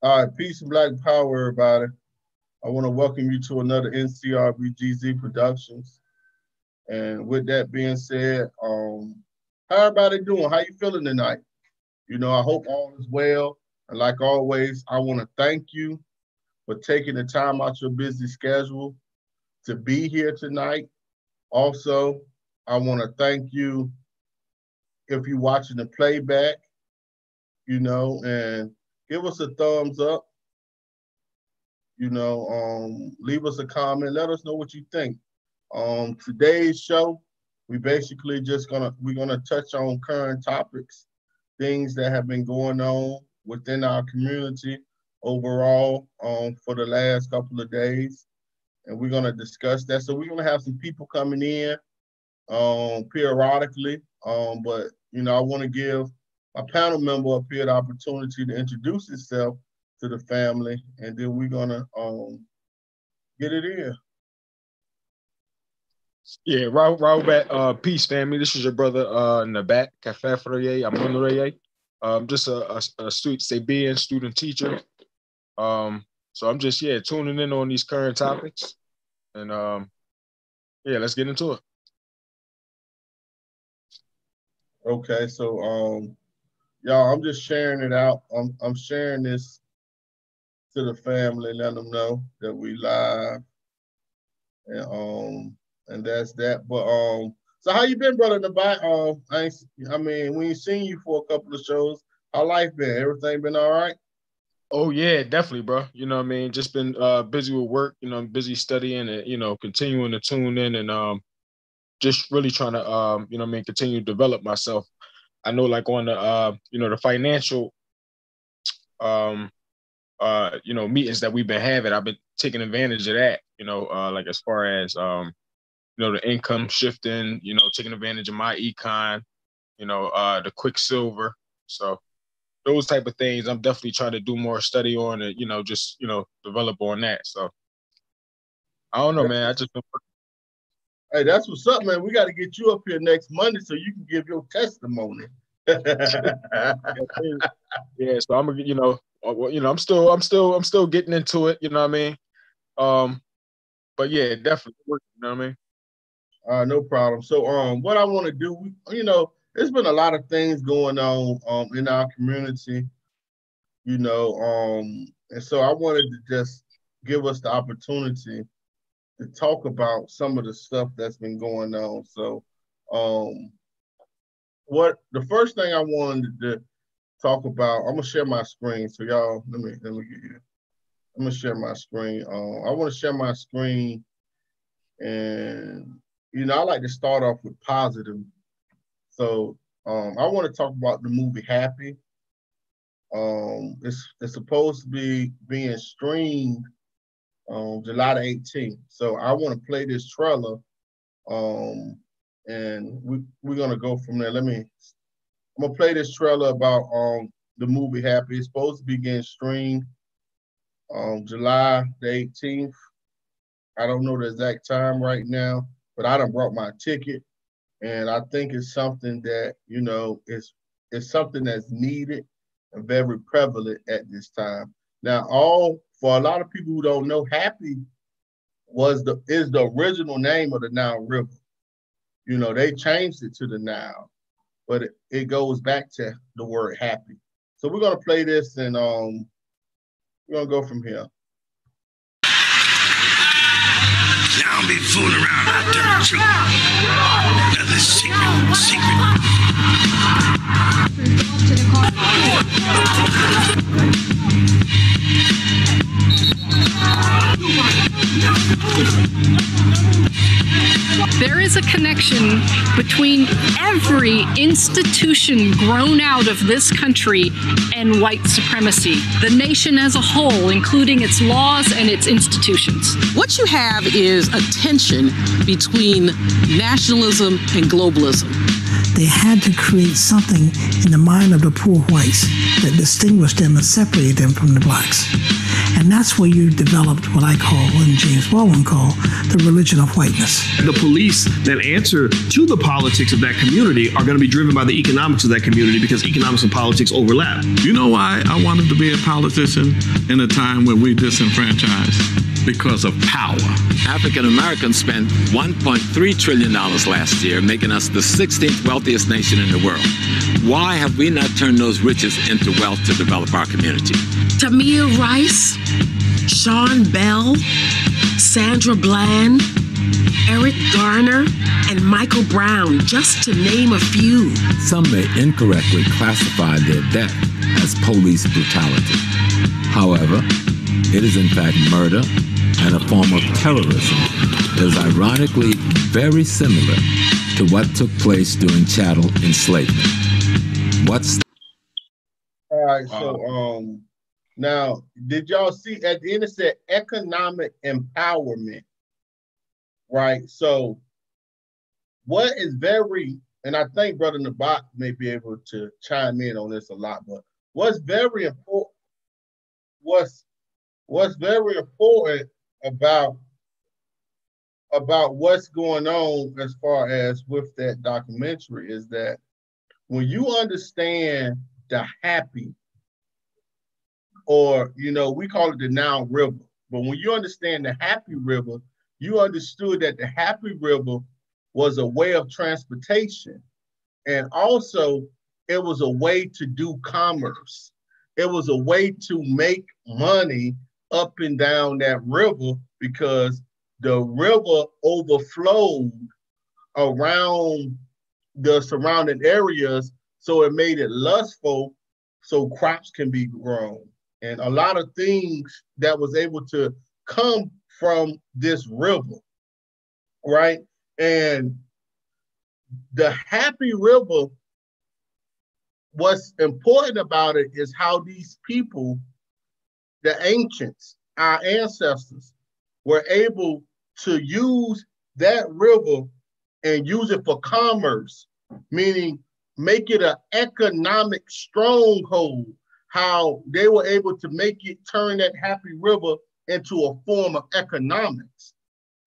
All right, peace and black power, everybody. I want to welcome you to another NCRBGZ Productions. And with that being said, how everybody doing? How you feeling tonight? I hope all is well. And like always, I want to thank you for taking the time out your busy schedule to be here tonight. Also, I want to thank you if you're watching the playback, and give us a thumbs up, leave us a comment, let us know what you think. Today's show, we're gonna touch on current topics, things that have been going on within our community overall for the last couple of days, and we're gonna discuss that. So we're gonna have some people coming in periodically, but I want to give my panel member up here the opportunity to introduce himself to the family, and then we're gonna get it in. Yeah, Raul back. Peace, family. This is your brother Nabat Kafafreye Amunreye. Just a student, Sabian student teacher. So I'm just tuning in on these current topics, and let's get into it. Okay, so y'all, I'm just sharing it out. I'm sharing this to the family, letting them know that we live, and that's that. But so how you been, brother Nabat? We ain't seen you for a couple of shows. How life been? Everything been all right? Oh yeah, definitely, bro. Just been busy with work. Busy studying and continuing to tune in and just really trying to continue to develop myself. I know, like on the the financial meetings that we've been having, I've been taking advantage of that. Like as far as the income shifting, taking advantage of my econ, the Quicksilver. So those type of things, I'm definitely trying to do more study on it. Just develop on that. So I don't know, man. I just been working. Hey, that's what's up, man. We got to get you up here next Monday so you can give your testimony. Yeah, so I'm still getting into it. You know what I mean? But yeah, definitely working. You know what I mean? No problem. So, what I want to do, there's been a lot of things going on, in our community, and so I wanted to just give us the opportunity to talk about some of the stuff that's been going on. So, the first thing I wanted to talk about, I'm gonna share my screen. So y'all, let me get here. I'm gonna share my screen. I want to share my screen, and I like to start off with positive. So, I want to talk about the movie Happy. It's supposed to be being streamed July the 18th. So I want to play this trailer, and we're gonna go from there. I'm gonna play this trailer about the movie Happy. It's supposed to be getting streamed July the 18th. I don't know the exact time right now, but I done brought my ticket, and I think it's something that it's something that's needed and very prevalent at this time. Now, for a lot of people who don't know, Happy is the original name of the Nile River. They changed it to the Nile, but it goes back to the word happy. So we're gonna play this, and we're gonna go from here. Now don't be fooling around out there with you. Nothing secret. There is a connection between every institution grown out of this country and white supremacy, the nation as a whole, including its laws and its institutions. What you have is a tension between nationalism and globalism. They had to create something in the mind of the poor whites that distinguished them and separated them from the blacks. And that's where you developed what I call, and James Baldwin called, the religion of whiteness. The police that answer to the politics of that community are going to be driven by the economics of that community, because economics and politics overlap. You know why I wanted to be a politician in a time when we disenfranchised? Because of power. African Americans spent $1.3 trillion last year, making us the 16th wealthiest nation in the world. Why have we not turned those riches into wealth to develop our community? Tamir Rice, Sean Bell, Sandra Bland, Eric Garner, and Michael Brown, just to name a few. Some may incorrectly classify their death as police brutality. However, it is in fact murder and a form of terrorism that is ironically very similar to what took place during chattel enslavement. All right, so now, did y'all see at the end it said economic empowerment, right? So what is very, and I think Brother Nabat may be able to chime in on this a lot, but what's very important, what's very important about what's going on as far as with that documentary is that when you understand the happy, or, you know, we call it the Nile River, but when you understand the Happy River, you understood that the Happy River was a way of transportation. And also it was a way to do commerce. It was a way to make money up and down that river, because the river overflowed around the surrounding areas, so it made it lustful so crops can be grown. And a lot of things that was able to come from this river, right? And the Happy River, what's important about it is how these people, the ancients, our ancestors, were able to use that river and use it for commerce, meaning make it an economic stronghold, how they were able to make it, turn that Happy River into a form of economics,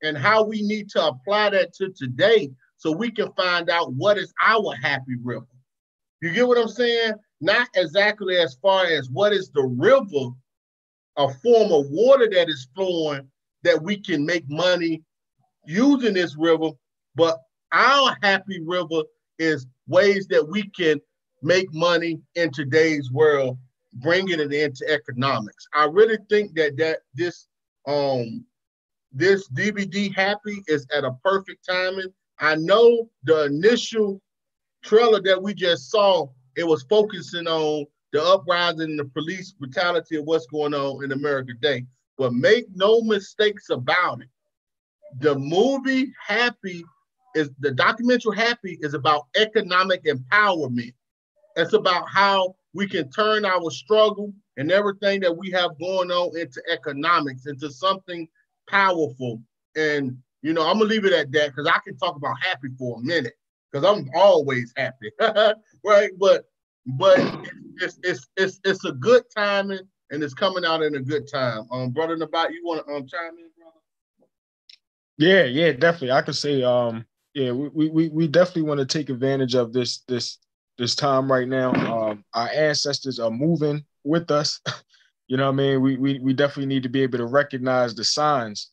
and how we need to apply that to today so we can find out what is our Happy River. You get what I'm saying? Not exactly as far as what is the river, a form of water that is flowing that we can make money using this river, but our Happy River is ways that we can make money in today's world, bringing it into economics. I really think that this DVD Happy is at a perfect timing. I know the initial trailer that we just saw, it was focusing on the uprising and the police brutality of what's going on in America today. But make no mistakes about it. The movie Happy the documentary Happy is about economic empowerment. It's about how we can turn our struggle and everything that we have going on into economics, into something powerful. And, you know, I'm gonna leave it at that, because I can talk about Happy for a minute, because I'm always happy, right? But it's a good timing, and it's coming out in a good time. Brother Nabat, you want to chime in, brother? Yeah, definitely. I could say, we definitely want to take advantage of this time right now. Our ancestors are moving with us. You know what I mean? We definitely need to be able to recognize the signs.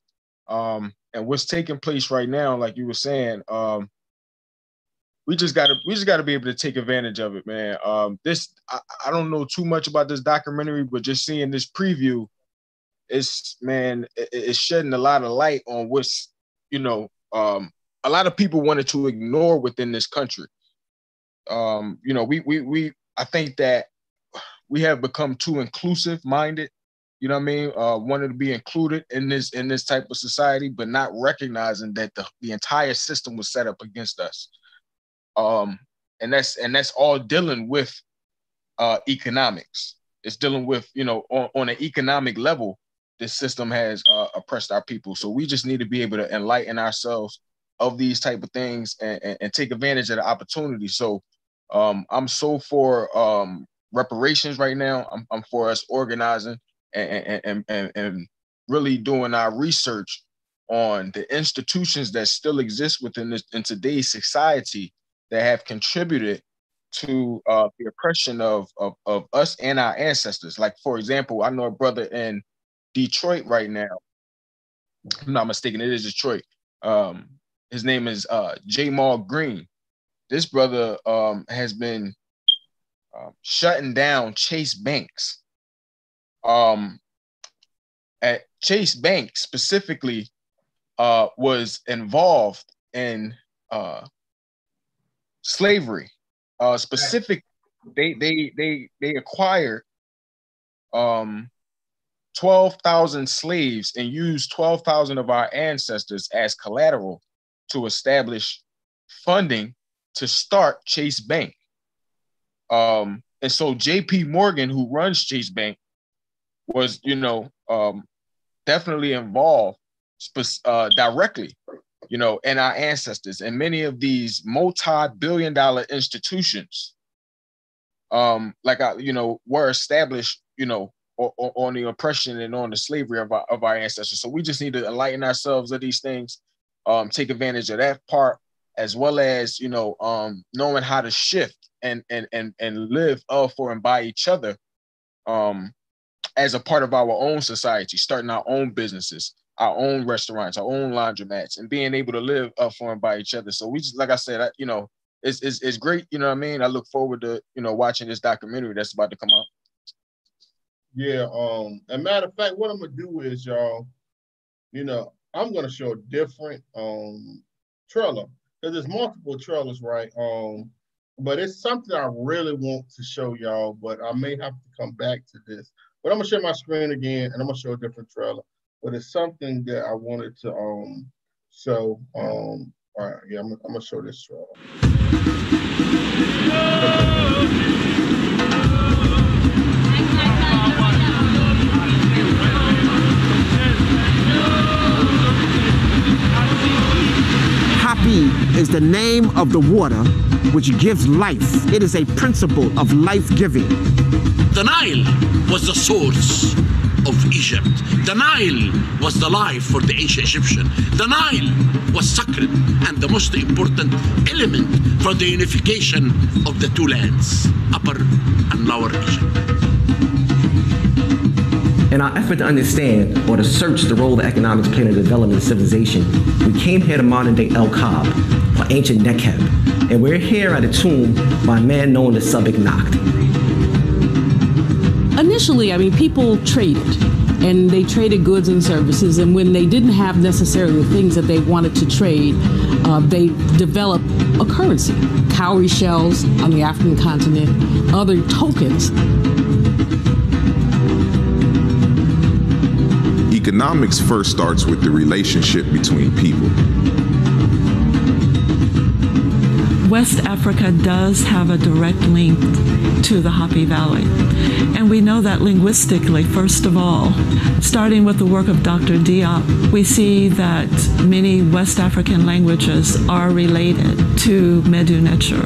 And what's taking place right now, like you were saying, we just gotta be able to take advantage of it, man. I don't know too much about this documentary, but just seeing this preview, it's shedding a lot of light on what's, you know, a lot of people wanted to ignore within this country. You know, I think that we have become too inclusive minded, you know what I mean? Wanted to be included in this type of society, but not recognizing that the entire system was set up against us. And that's all dealing with economics. It's dealing with, you know, on an economic level, this system has oppressed our people. So we just need to be able to enlighten ourselves of these type of things and take advantage of the opportunity. So I'm so for reparations right now. I'm for us organizing and really doing our research on the institutions that still exist within in today's society that have contributed to the oppression of us and our ancestors. Like, for example, I know a brother in Detroit right now. If I'm not mistaken, it is Detroit. His name is Jamal Green. This brother has been shutting down Chase Banks. At Chase Bank specifically was involved in slavery. Specific, they acquired 12,000 slaves and used 12,000 of our ancestors as collateral to establish funding to start Chase Bank. And so JP Morgan, who runs Chase Bank, was, definitely involved directly, in our ancestors. And many of these multi-billion-dollar institutions, were established, on the oppression and on the slavery of our ancestors. So we just need to enlighten ourselves of these things, take advantage of that part, as well as, knowing how to shift and live of, for, and by each other, as a part of our own society, starting our own businesses, our own restaurants, our own laundromats, and being able to live up for and by each other. So we just, like I said, it's great. You know what I mean? I look forward to, watching this documentary that's about to come out. Yeah. As a matter of fact, what I'm gonna do is, y'all, I'm gonna show a different trailer, because there's multiple trailers, right? But it's something I really want to show y'all, but I may have to come back to this. But I'm gonna share my screen again, and I'm gonna show a different trailer. But it's something that I wanted to show. All right, yeah, I'm gonna show this trailer. Happy is the name of the water which gives life. It is a principle of life-giving. The Nile was the source of Egypt. The Nile was the life for the ancient Egyptian. The Nile was sacred and the most important element for the unification of the two lands, Upper and Lower Egypt. In our effort to understand or to search the role that economics played in the development of civilization, we came here to modern-day El Kab, or ancient Nekheb, and we're here at a tomb by a man known as Subik Nakht. Initially, people traded, and they traded goods and services, and when they didn't have necessarily the things that they wanted to trade, they developed a currency, cowrie shells on the African continent, other tokens. Economics first starts with the relationship between people. West Africa does have a direct link to the Happy Valley. And we know that linguistically, first of all. Starting with the work of Dr. Diop, we see that many West African languages are related to Medu Neter.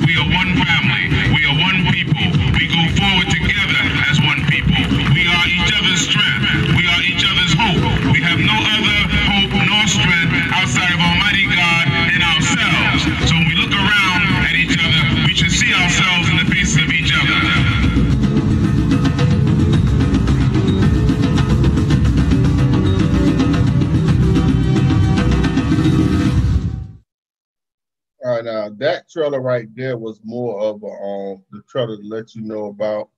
We are one family. We are one people. We go forward together as one people. We are each other's strength. We are each other's hope. We have no other hope nor strength outside of Almighty God and ourselves. So when we look around at each other, we should see ourselves in the faces of each other. All right, now that trailer right there was more of the trailer to let you know about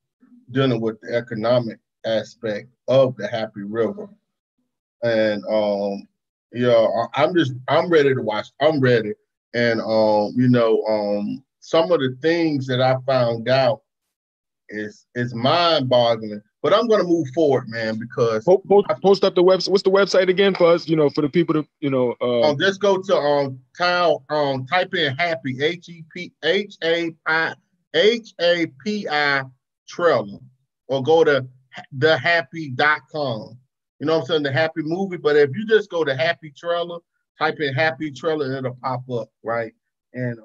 dealing with the economic aspect of the Happy River. And I'm ready to watch. I'm ready. And some of the things that I found out is mind-boggling. But I'm gonna move forward, man, because post up the website. What's the website again for us? For the people to just go to type in Happy HAPI trailer, or go to thehappy.com. You know what I'm saying? The Happy movie. But if you just go to Happy Trailer, type in Happy Trailer, and it'll pop up, right? And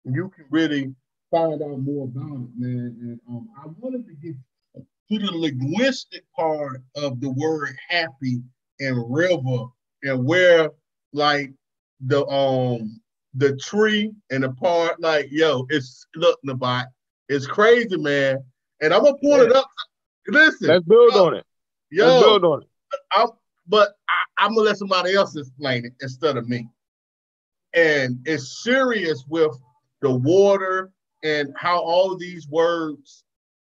you can really find out more about it, man. And I wanted to get to the linguistic part of the word happy and river, and where like the tree and the part, like, yo, it's look, Nabat, it's crazy, man. And I'm gonna pull it up. Listen, let's build on it. Let's build on it. I'm gonna let somebody else explain it instead of me. And it's serious with the water and how all of these words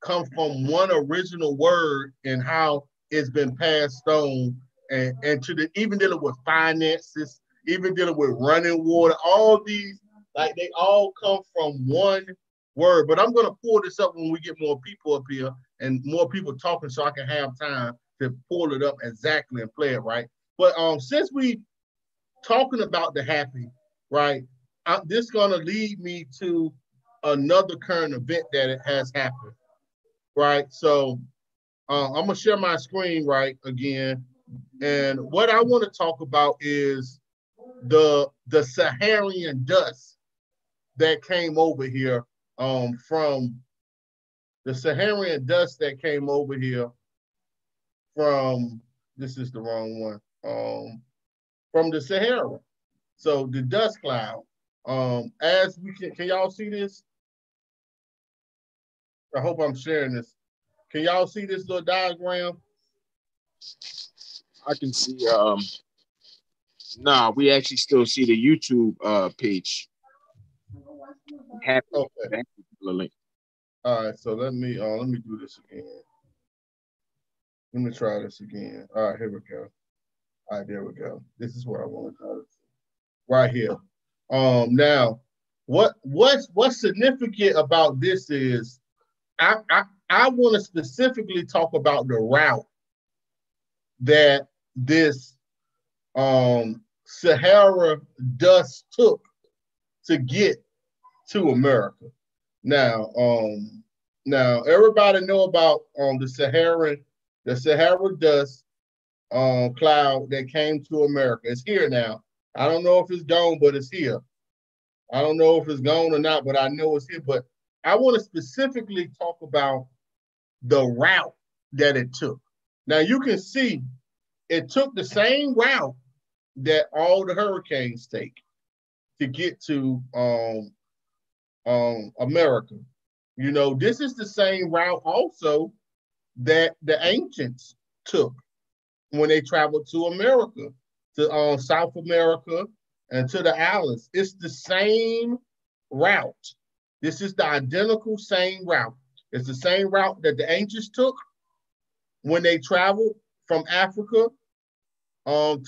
come from one original word and how it's been passed on, and to the even dealing with finances, even dealing with running water, all these, like, they all come from one word. But I'm gonna pull this up when we get more people up here and more people talking, so I can have time to pull it up exactly and play it right. But since we talking about the happy, right, this is gonna lead me to another current event that has happened, right? So I'm gonna share my screen right again, and what I want to talk about is the Saharan dust that came over here from the Saharan dust that came over here from, this is the wrong one, from the Sahara. So the dust cloud, as we can y'all see this? I hope I'm sharing this. Can y'all see this little diagram? I can see, nah, we actually still see the YouTube page. Okay. All right, so let me do this again. Let me try this again. All right, here we go. All right, there we go. This is what I want to call it. Right here. Now, what's significant about this is I want to specifically talk about the route that this Sahara dust took to get to America. Now, everybody know about the Sahara dust cloud that came to America. It's here now. I don't know if it's gone, but it's here. I don't know if it's gone or not, but I know it's here. But I want to specifically talk about the route that it took. Now you can see it took the same route that all the hurricanes take to get to America. You know, this is the same route also that the ancients took when they traveled to America, to South America and to the islands. It's the same route. This is the identical same route. It's the same route that the ancients took when they traveled from Africa to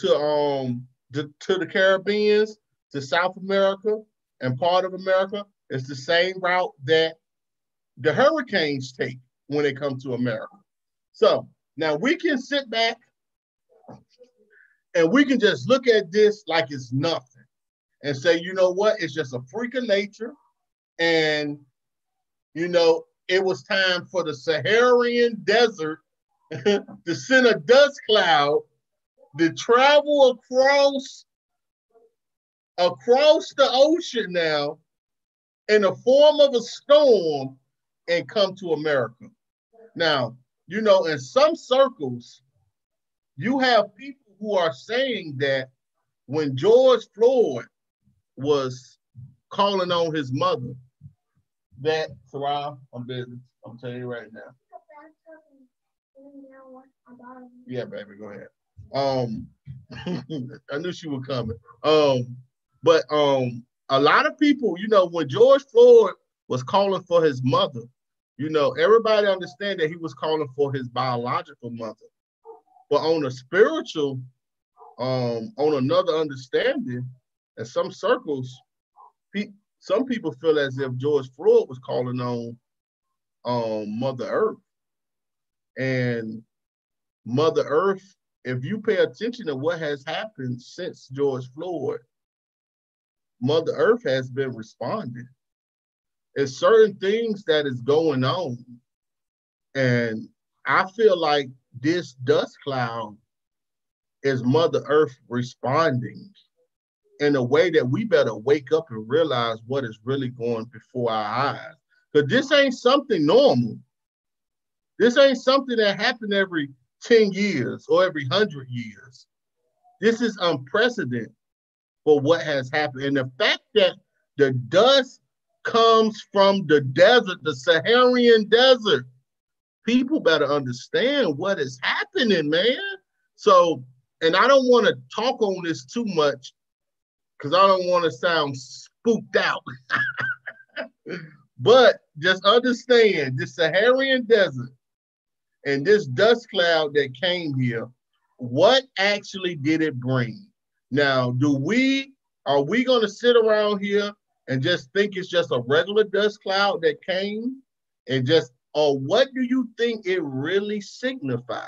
the Caribbean, to South America and part of America. It's the same route that the hurricanes take when they come to America. So now we can sit back and we can just look at this like it's nothing and say, you know what, it's just a freak of nature. And, you know, it was time for the Saharan desert to send a dust cloud to travel across the ocean now in the form of a storm and come to America. Now, you know, in some circles, you have people who are saying that when George Floyd was calling on his mother, that, Sarah, I'm busy. I'm telling you right now. Yeah, baby, go ahead. I knew she was coming. But a lot of people, you know, when George Floyd was calling for his mother, you know, everybody understand that he was calling for his biological mother. But on a spiritual, on another understanding, in some circles, some people feel as if George Floyd was calling on Mother Earth. And Mother Earth, if you pay attention to what has happened since George Floyd, Mother Earth has been responding. There's certain things that is going on. And I feel like this dust cloud is Mother Earth responding in a way that we better wake up and realize what is really going before our eyes. Because this ain't something normal. This ain't something that happened every 10 years or every 100 years. This is unprecedented for what has happened. And the fact that the dust comes from the desert, the Saharan desert, people better understand what is happening, man. So, and I don't want to talk on this too much because I don't want to sound spooked out. But just understand this Saharan desert and this dust cloud that came here, what actually did it bring? Now, are we going to sit around here and just think it's just a regular dust cloud that came and just, or what do you think it really signifies?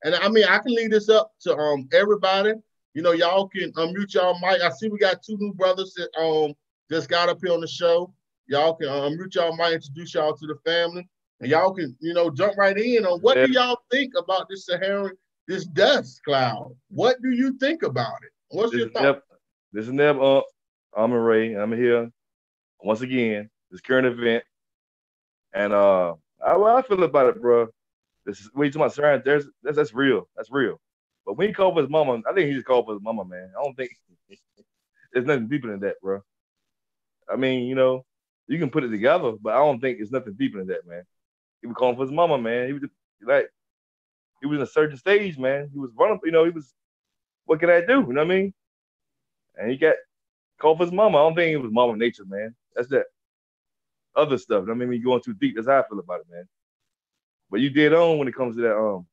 And I mean, I can leave this up to everybody. You know, y'all can unmute y'all mic. I see we got two new brothers that just got up here on the show. Y'all can unmute y'all mic, introduce y'all to the family, and y'all can, you know, jump right in on what do y'all think about this Saharan, this dust cloud? What do you think about it? What's your thought? This is Neb. I'm Ray. I'm here once again. This current event, and how I feel about it, bro. This is what you talking about, Saharan. That's real. That's real. But when he called for his mama, I think he just called for his mama, man. I don't think there's nothing deeper than that, bro. I mean, you know, you can put it together, but I don't think it's nothing deeper than that, man. He was calling for his mama, man. He was like, he was in a certain stage, man. He was vulnerable, you know. He was, what can I do? You know what I mean? And he got called for his mama. I don't think it was Mama Nature, man. That's that other stuff. I mean, when you're going too deep, that's how I feel about it, man. But you did on when it comes to that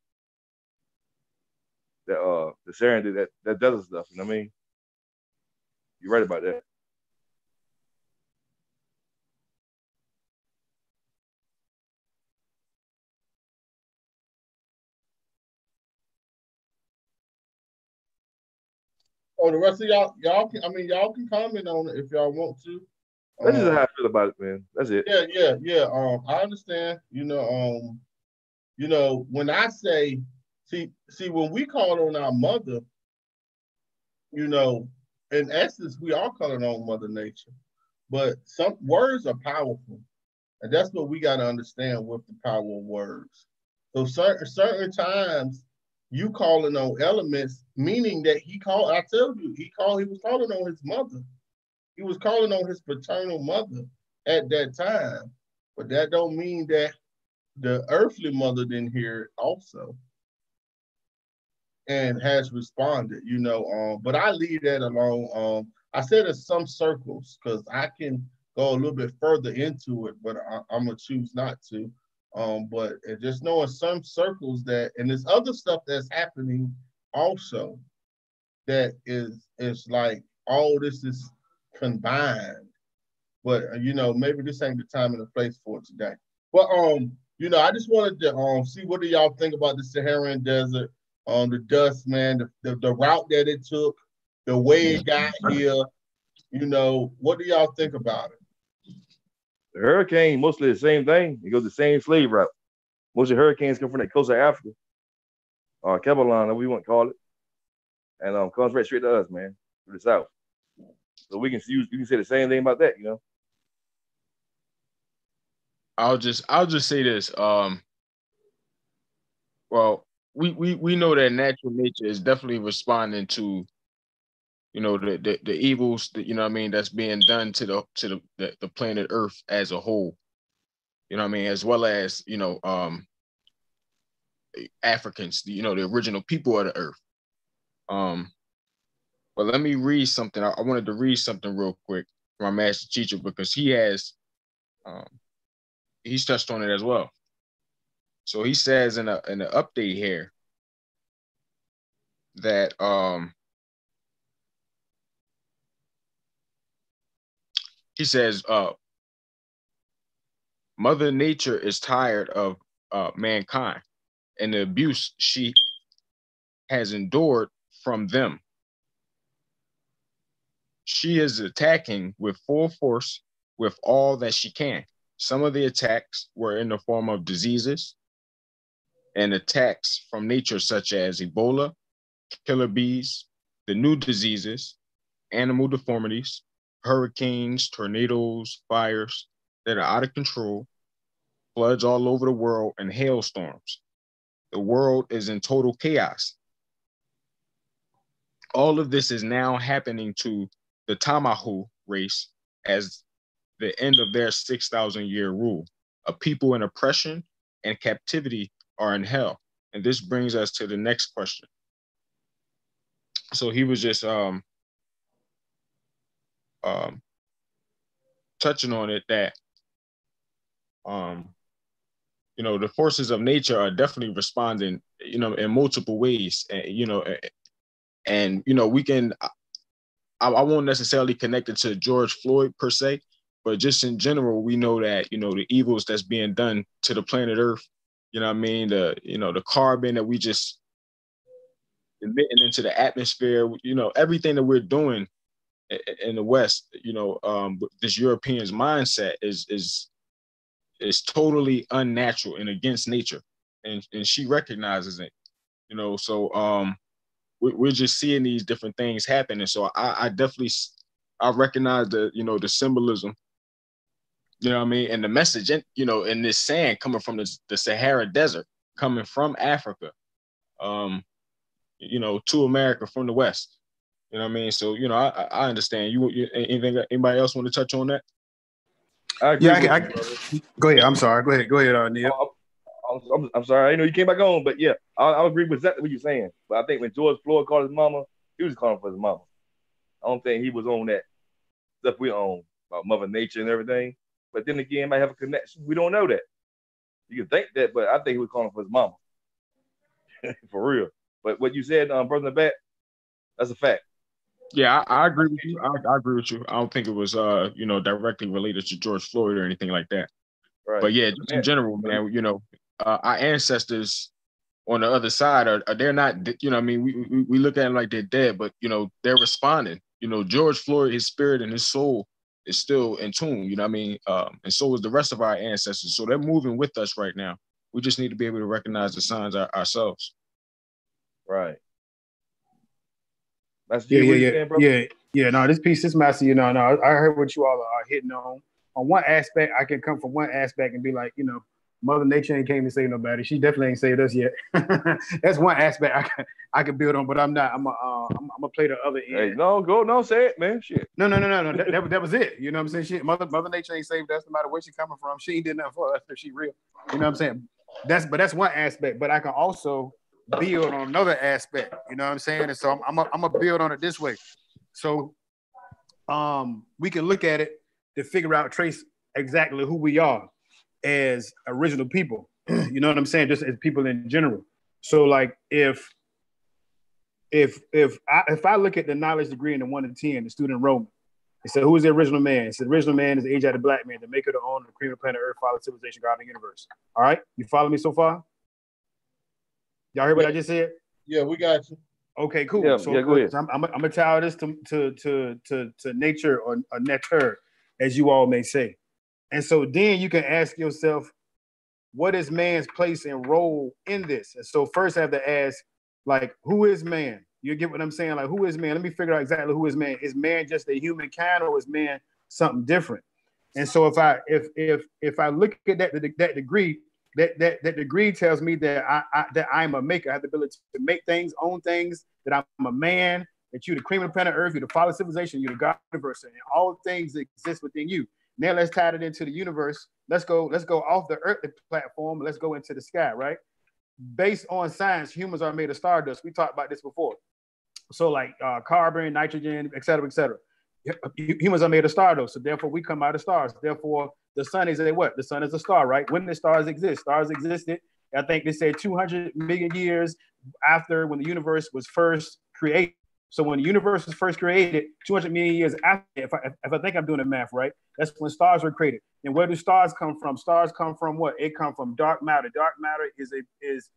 the Saharan, that desert stuff. You know what I mean? You're right about that. Oh, the rest of y'all can comment on it if y'all want to. That's just how I feel about it, man. That's it. Yeah. I understand. You know, when I say, see, when we call on our mother, you know, in essence, we are calling on Mother Nature. But some words are powerful, and that's what we got to understand with the power of words. So certain times, you calling on elements, meaning that he was calling on his mother. He was calling on his paternal mother at that time. But that don't mean that the earthly mother didn't hear it also and has responded, you know. But I leave that alone. I said in some circles, because I can go a little bit further into it, but I'm going to choose not to. But just know in some circles that, and there's other stuff that's happening also that is like all this is combined. But you know, maybe this ain't the time and the place for it today. But you know, I just wanted to see what do y'all think about the Saharan desert, the dust, man, the route that it took, the way it got here. You know, what do y'all think about it? The hurricane, mostly the same thing. It goes the same slave route. Most of the hurricanes come from the coast of Africa, Kebalan, we want to call it, and comes right straight to us, man, to the south. So we can you can say the same thing about that, you know. I'll just say this. Well, we know that natural nature is definitely responding to, you know, the evils that, you know what I mean, that's being done to the planet Earth as a whole. You know what I mean, as well as, you know, Africans, you know, the original people of the earth. But let me read something. I wanted to read something real quick from our master teacher because he has he's touched on it as well. So he says in the update here that he says Mother Nature is tired of mankind and the abuse she has endured from them. She is attacking with full force with all that she can. Some of the attacks were in the form of diseases and attacks from nature, such as Ebola, killer bees, the new diseases, animal deformities, hurricanes, tornadoes, fires that are out of control, floods all over the world, and hailstorms. The world is in total chaos. All of this is now happening to the Tamahu race as the end of their 6,000-year rule. A people in oppression and captivity are in hell. And this brings us to the next question. So he was just touching on it that you know, the forces of nature are definitely responding, you know, in multiple ways. And you know, we can, I won't necessarily connect it to George Floyd per se, but just in general, we know that, you know, the evils that's being done to the planet Earth, you know what I mean? The carbon that we just emitting into the atmosphere, you know, everything that we're doing in the West, you know, this European's mindset is totally unnatural and against nature. And she recognizes it, you know, so we're just seeing these different things happen. And so I definitely, I recognize the, you know, the symbolism, you know what I mean? And the message, you know, in this sand coming from the Sahara Desert, coming from Africa, you know, to America from the West. You know what I mean? So, you know, I understand. Anybody else want to touch on that? I agree. Go ahead. I'm sorry. Go ahead, Neil. I'm sorry. I know you came back on, but yeah, I agree with exactly what you're saying. But I think when George Floyd called his mama, he was calling for his mama. I don't think he was on that stuff we own about Mother Nature and everything. But then again, might have a connection. We don't know that. You can think that, but I think he was calling for his mama. For real. But what you said, brother in the back, that's a fact. Yeah, I agree with you. I agree with you. I don't think it was, you know, directly related to George Floyd or anything like that. Right. But yeah, just in general, man, you know, our ancestors on the other side they're not, you know, I mean, we look at them like they're dead, but you know, they're responding. You know, George Floyd, his spirit and his soul is still in tune. You know what I mean? And so is the rest of our ancestors. So they're moving with us right now. We just need to be able to recognize the signs ourselves. Right. That's yeah. No, this master, you know, I heard what you all are hitting on. On one aspect, I can come from one aspect and be like, you know, Mother Nature ain't came to save nobody. She definitely ain't saved us yet. That's one aspect I can build on, but I'm not. I'm gonna play the other end. Hey, no, say it, man. Shit. No. That was it. You know what I'm saying? Shit, Mother Nature ain't saved us no matter where she coming from. She ain't did nothing for us if she real. You know what I'm saying? That's one aspect, but I can also build on another aspect. You know what I'm saying? And so I'm gonna build on it this way. So we can look at it to figure out, trace exactly who we are as original people. You know what I'm saying? Just as people in general. So like if I look at the knowledge degree in the 1 to 10, the student enrollment, it said, who is the original man? It said, the original man is the age-added black man, the maker, the owner, the cream of the planet Earth, father, civilization, God, and the universe. All right? You follow me so far? Y'all hear what I just said? Yeah, we got you. Okay, cool. Yeah, so go ahead. I'm gonna tie this to nature or netter, as you all may say. And so then you can ask yourself, what is man's place and role in this? And so first I have to ask, like, who is man? You get what I'm saying? Like, who is man? Let me figure out exactly who is man. Is man just a humankind, or is man something different? And so if I look at that degree, that degree tells me that I'm a maker. I have the ability to make things, own things, that I'm a man, that you're the cream of the planet Earth, you're the father of civilization, you're the God of the universe, and all things that exist within you. Now let's tie it into the universe. Let's go off the Earth platform. Let's go into the sky, right? Based on science, humans are made of stardust. We talked about this before. So like carbon, nitrogen, et cetera, et cetera. Humans are made of stardust, so therefore we come out of stars. Therefore, the sun is a what? The sun is a star, right? When did stars exist? Stars existed, I think they said 200 million years after when the universe was first created. So when the universe was first created, 200 million years after, if I think I'm doing the math right, that's when stars were created. And where do stars come from? Stars come from what? It come from dark matter. Dark matter is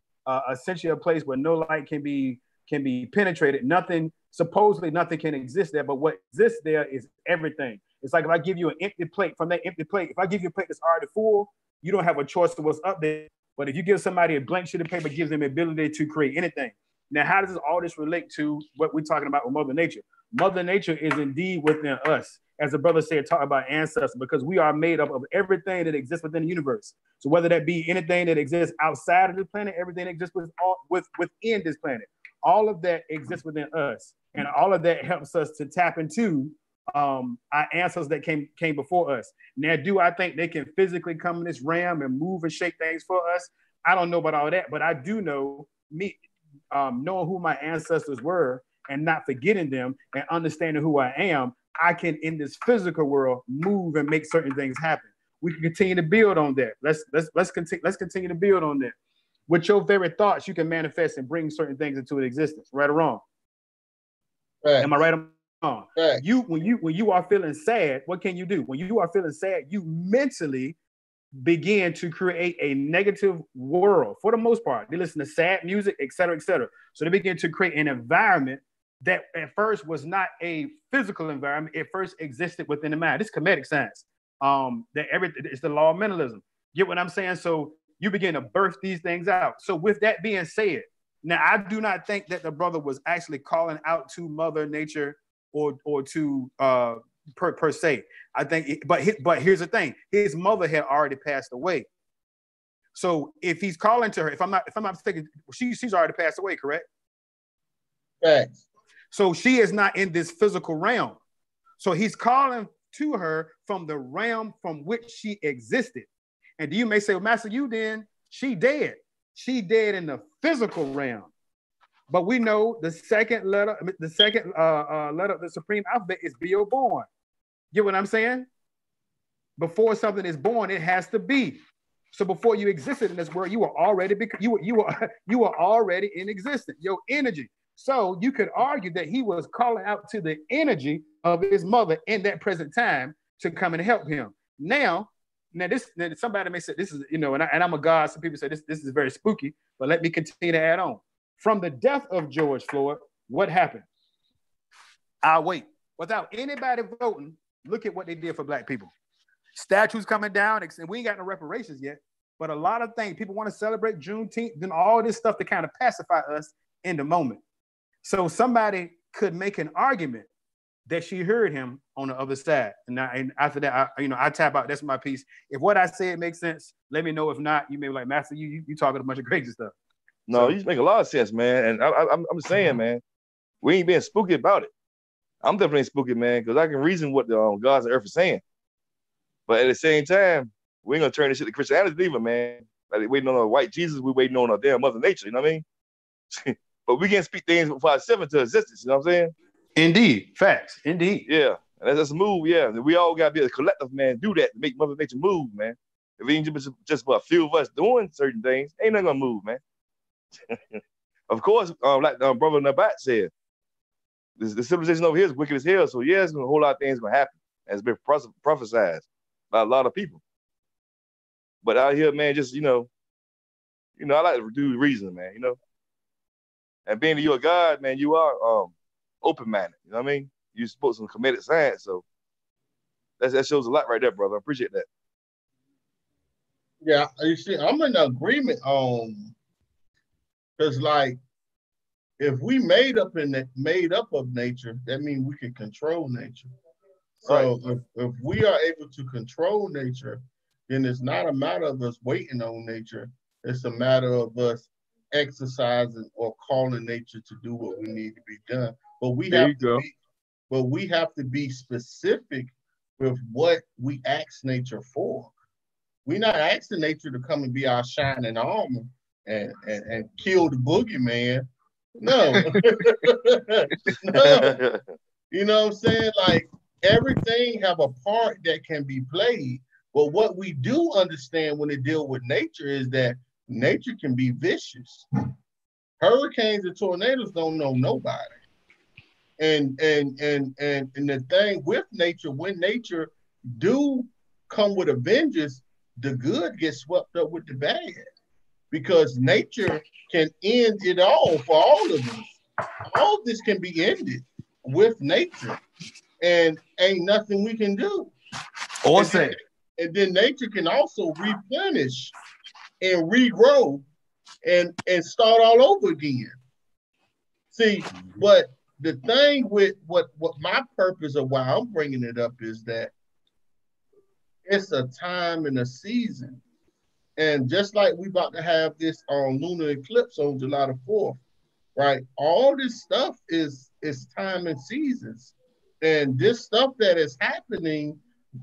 essentially a place where no light can be penetrated. Supposedly nothing can exist there, but what exists there is everything. It's like if I give you an empty plate, from that empty plate, if I give you a plate that's already full, you don't have a choice to what's up there. But if you give somebody a blank sheet of paper, it gives them the ability to create anything. Now, how does all this relate to what we're talking about with Mother Nature? Mother Nature is indeed within us. As the brother said, talk about ancestors, because we are made up of everything that exists within the universe. So whether that be anything that exists outside of the planet, everything that exists within this planet, all of that exists within us. And all of that helps us to tap into our ancestors that came before us. Now, do I think they can physically come in this realm and move and shape things for us? I don't know about all that, but I do know knowing who my ancestors were and not forgetting them and understanding who I am, I can, in this physical world, move and make certain things happen. We can continue to build on that. Let's continue to build on that. With your very thoughts, you can manifest and bring certain things into existence. Right or wrong? Right. Am I right or wrong? Right. When you are feeling sad, what can you do? When you are feeling sad, you mentally begin to create a negative world. For the most part, they listen to sad music, et cetera, et cetera. So they begin to create an environment that at first was not a physical environment. It first existed within the mind. This is comedic science. It's the law of mentalism. Get what I'm saying? So you begin to birth these things out. So with that being said, now I do not think that the brother was actually calling out to Mother Nature or to per se. I think, but here's the thing: his mother had already passed away. So if he's calling to her, if I'm not mistaken, she's already passed away, correct? Thanks. So she is not in this physical realm. So he's calling to her from the realm from which she existed. And you may say, well, Master, she dead. She dead in the physical realm. But we know the second letter of the supreme alphabet is Bo born. Get what I'm saying? Before something is born, it has to be. So before you existed in this world, you were already already in existence. Your energy. So you could argue that he was calling out to the energy of his mother in that present time to come and help him. Now somebody may say this is, and I'm a god. Some people say this is very spooky, but let me continue to add on. From the death of George Floyd, what happened? I'll wait. Without anybody voting, look at what they did for Black people. Statues coming down, and we ain't got no reparations yet, but a lot of things, people want to celebrate Juneteenth, then all this stuff to kind of pacify us in the moment. So somebody could make an argument that she heard him on the other side. And after that, I tap out. That's my piece. If what I said makes sense, let me know. If not, you may be like, Master, you talking a bunch of crazy stuff. No, you make a lot of sense, man. And I'm saying, man, we ain't being spooky about it. I'm definitely spooky, man, because I can reason what the gods of earth are saying. But at the same time, we ain't gonna turn this shit to Christianity either, man. Like they waiting on a white Jesus, we waiting on a damn Mother Nature. You know what I mean? But we can't speak things for ourselves into existence. You know what I'm saying? Indeed, facts, indeed. Yeah, and that's a move. Yeah, we all gotta be a collective, man. Do that to make Mother Nature move, man. If it ain't just about a few of us doing certain things, ain't nothing gonna move, man. Of course, like Brother Nabat said, the civilization over here is wicked as hell. So yeah, a whole lot of things gonna happen, and it's been prophesied by a lot of people. But out here, man, just I like to do reason, man. And being that you're a God, man, you are open-minded. You know what I mean? You spoke some comedic science, so that shows a lot right there, brother. I appreciate that. Yeah, you see, I'm in agreement on. Because, like, if we made up of nature, that means we can control nature. So right. if we are able to control nature, then it's not a matter of us waiting on nature. It's a matter of us exercising or calling nature to do what we need to be done. But we have to be specific with what we ask nature for. We're not asking nature to come and be our shining armor and kill the boogeyman. No. No. You know what I'm saying? Like, everything have a part that can be played. But what we do understand when they deal with nature is that nature can be vicious. Hurricanes and tornadoes don't know nobody. And the thing with nature, when nature do come with a vengeance, the good gets swept up with the bad. Because nature can end it all for all of us. All of this can be ended with nature. And ain't nothing we can do. And then nature can also replenish and regrow and start all over again. See, but the thing with what my purpose of why I'm bringing it up is that it's a time and a season. And just like we about to have this lunar eclipse on July the 4th, right? All this stuff is time and seasons. And this stuff that is happening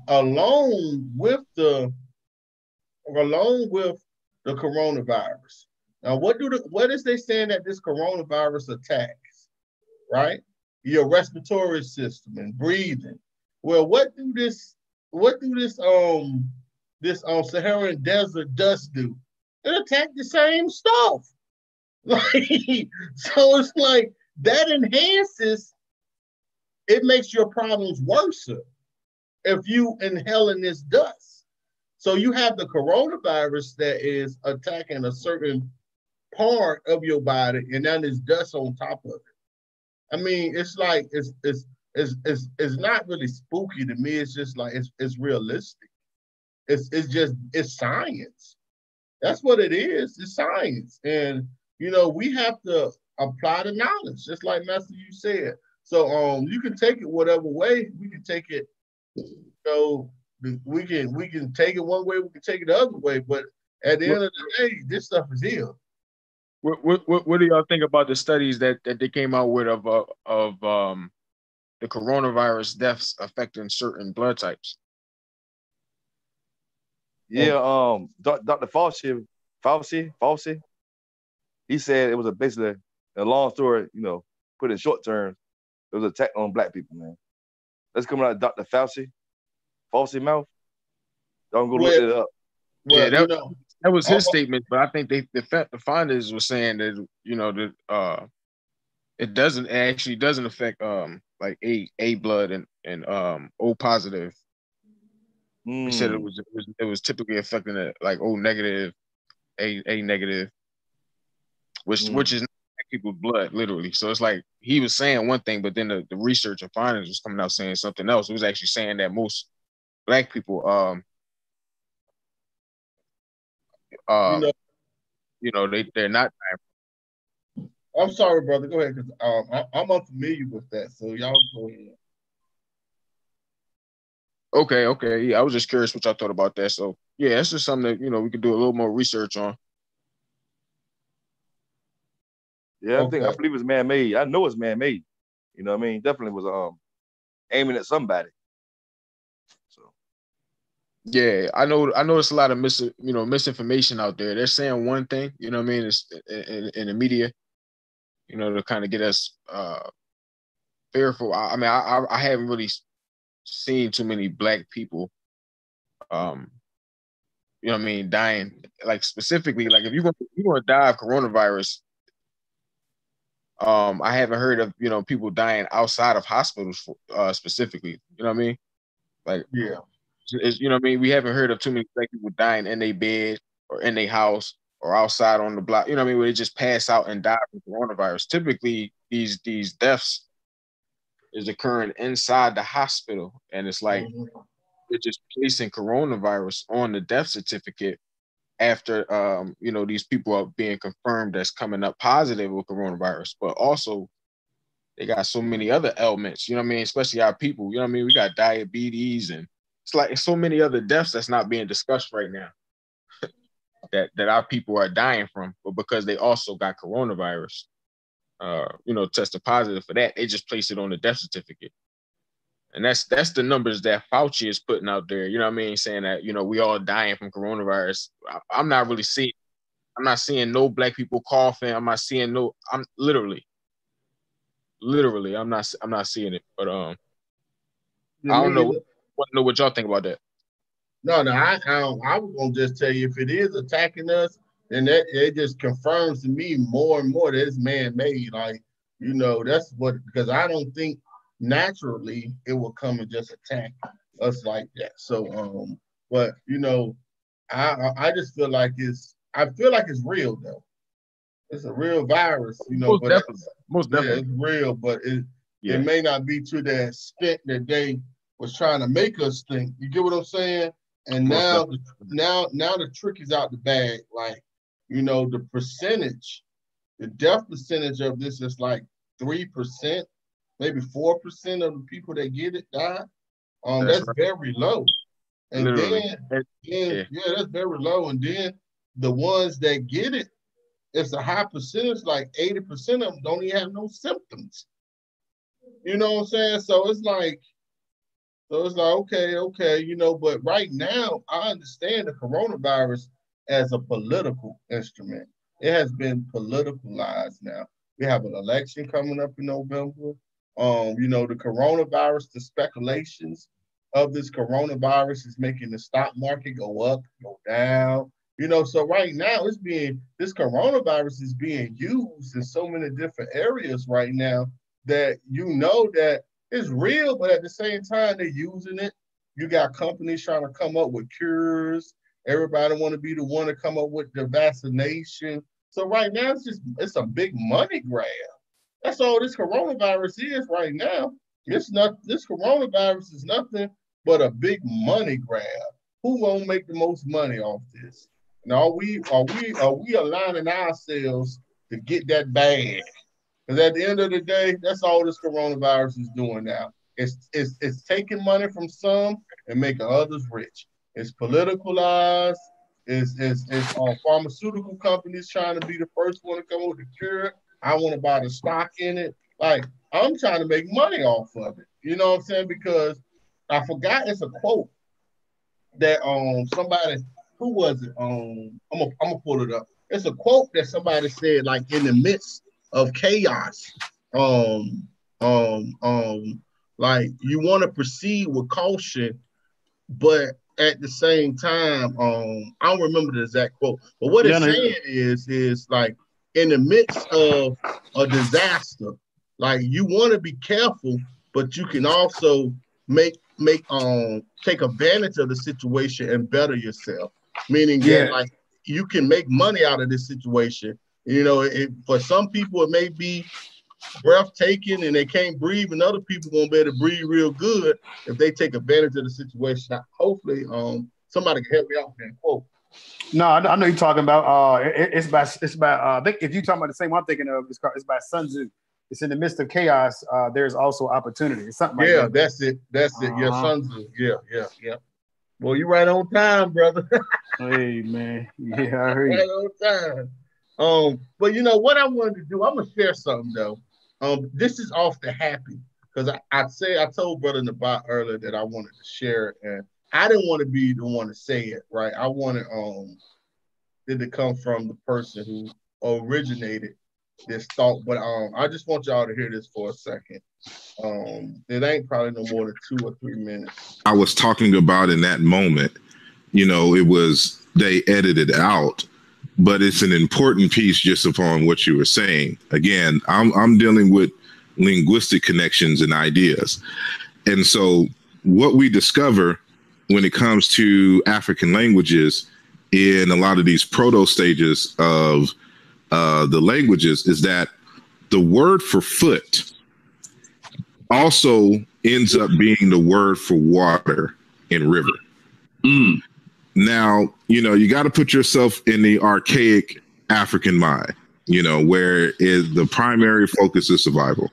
along with the coronavirus. Now, what is they saying that this coronavirus attacks, right? Your respiratory system and breathing. Well, what do this Saharan desert dust do? It attack the same stuff. Like, so it's like that enhances, it makes your problems worse if you inhaling this dust. So you have the coronavirus that is attacking a certain part of your body, and then there's dust on top of it. I mean, it's like it's not really spooky to me. It's just like it's realistic. It's science. That's what it is. It's science, and we have to apply the knowledge, just like Master you said. So you can take it whatever way. We can take it. We can take it one way. We can take it the other way. But at the end of the day, this stuff is here. What do y'all think about the studies that they came out with of the coronavirus deaths affecting certain blood types? Yeah, Dr. Fauci, he said it was basically a long story, put in short terms, it was an attack on black people, man. That's coming out of Dr. Fauci mouth. Don't go look it up. Yeah, that was his statement, but I think the finders were saying that it doesn't affect like A blood and O positive. He said it was typically affecting it like O negative, A negative, which is not people's blood literally. So it's like he was saying one thing, but then the research and findings was coming out saying something else. It was actually saying that most black people they're not. I'm sorry, brother. Go ahead, because I'm unfamiliar with that. So y'all go ahead. Okay. Yeah, I was just curious what y'all thought about that. So yeah, that's just something that we could do a little more research on. Yeah, I believe it's man-made. I know it's man-made. You know what I mean? Definitely was aiming at somebody. So yeah, I know it's a lot of misinformation out there. They're saying one thing, you know what I mean, it's in the media, to kind of get us fearful. I mean, I haven't really seen too many black people dying, like specifically, like if you're gonna die of coronavirus, I haven't heard of people dying outside of hospitals specifically, you know what I mean? Like, yeah, you know what I mean? We haven't heard of too many black people dying in their bed or in their house or outside on the block, you know what I mean, where they just pass out and die from coronavirus. Typically these deaths is occurring inside the hospital, and it's like they're just placing coronavirus on the death certificate after these people are being confirmed as coming up positive with coronavirus. But also they got so many other ailments, you know what I mean, especially our people, you know what I mean, we got diabetes, and it's like so many other deaths that's not being discussed right now that our people are dying from, but because they also got coronavirus, tested positive for that, they just place it on the death certificate. And that's the numbers that Fauci is putting out there, you know what I mean, saying that, we all dying from coronavirus. I'm not seeing no black people coughing. I'm not seeing I'm literally, I'm not seeing it. But I don't know. Want to know what y'all think about that? No, I was gonna just tell you, if it is attacking us, then it just confirms to me more and more that it's man-made. Like, that's because I don't think naturally it will come and just attack us like that. So, but I just feel like it's real though. It's a real virus, Most definitely. Yeah, it's real, but it may not be to the extent that they was trying to make us think. You get what I'm saying? And now the trick is out the bag. Like, the percentage, the death percentage of this is like 3%, maybe 4% of the people that get it die. That's right. very low. And Literally. then that's very low. And then the ones that get it, it's a high percentage, like 80% of them don't even have no symptoms. You know what I'm saying? So it's like, okay, you know, but right now I understand the coronavirus as a political instrument. It has been politicalized now. We have an election coming up in November. You know, the coronavirus, the speculations of this coronavirus is making the stock market go up, go down. You know, so right now this coronavirus is being used in so many different areas right now that you know that it's real, but at the same time, they're using it. You got companies trying to come up with cures. Everybody want to be the one to come up with the vaccination. So right now, it's a big money grab. That's all this coronavirus is right now. This coronavirus is nothing but a big money grab. Who gonna make the most money off this? And are we aligning ourselves to get that bag? Because at the end of the day, that's all this coronavirus is doing now. It's taking money from some and making others rich. It's politicalized. It's pharmaceutical companies trying to be the first one to come with the cure. I want to buy the stock in it. Like, I'm trying to make money off of it. You know what I'm saying? Because I forgot, it's a quote that somebody, who was it? I'm gonna pull it up. It's a quote that somebody said, like, in the midst of chaos, like, you want to proceed with caution, but at the same time, I don't remember the exact quote, but what it's saying is like, in the midst of a disaster, like, you want to be careful, but you can also take advantage of the situation and better yourself. Meaning that, like, you can make money out of this situation. You know, for some people it may be breathtaking and they can't breathe, and other people won't be able to breathe real good if they take advantage of the situation. Now, hopefully, somebody can help me out with that quote. No, I know you're talking about. It's by. I think if you're talking about the same one I'm thinking of, it's by Sun Tzu. It's in the midst of chaos. There's also opportunity. It's something like that. That's it. Yeah, Sun Tzu. Yeah. Well, you're right on time, brother. Hey, man. Yeah, I heard you. Right on time. But you know what I wanted to do? I'm gonna share something though. This is off the happy, because I told Brother Nabat earlier that I wanted to share it, and I didn't want to be the one to say it, right? I wanted it to come from the person who originated this thought, but I just want y'all to hear this for a second. It ain't probably no more than 2 or 3 minutes. I was talking about in that moment, you know, they edited out, but it's an important piece just upon what you were saying. Again, I'm dealing with linguistic connections and ideas. And so what we discover when it comes to African languages in a lot of these proto stages of the languages is that the word for foot also ends up being the word for water in river. Now, you know, you got to put yourself in the archaic African mind, you know, where the primary focus is survival.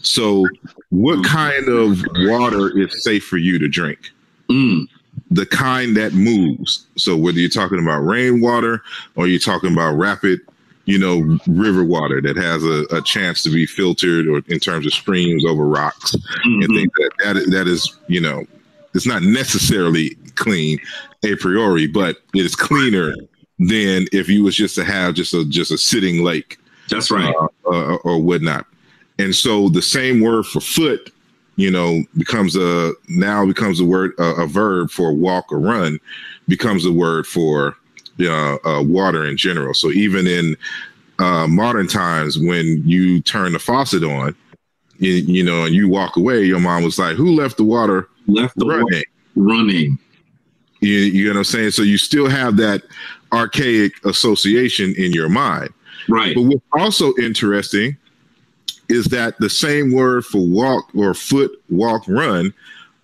So what kind of water is safe for you to drink? The kind that moves. So whether you're talking about rainwater or you're talking about rapid, you know, river water that has a chance to be filtered, or in terms of streams over rocks and things that is, you know, it's not necessarily clean a priori, but it is cleaner than if you was just to have just a sitting lake. That's right. Or whatnot. And so the same word for foot, you know, becomes a word, a verb for walk or run, becomes a word for water in general. So even in modern times, when you turn the faucet on, you know, and you walk away, your mom was like, "Who left the water running?" You know what I'm saying? So you still have that archaic association in your mind. Right. But what's also interesting is that the same word for walk or foot, walk, run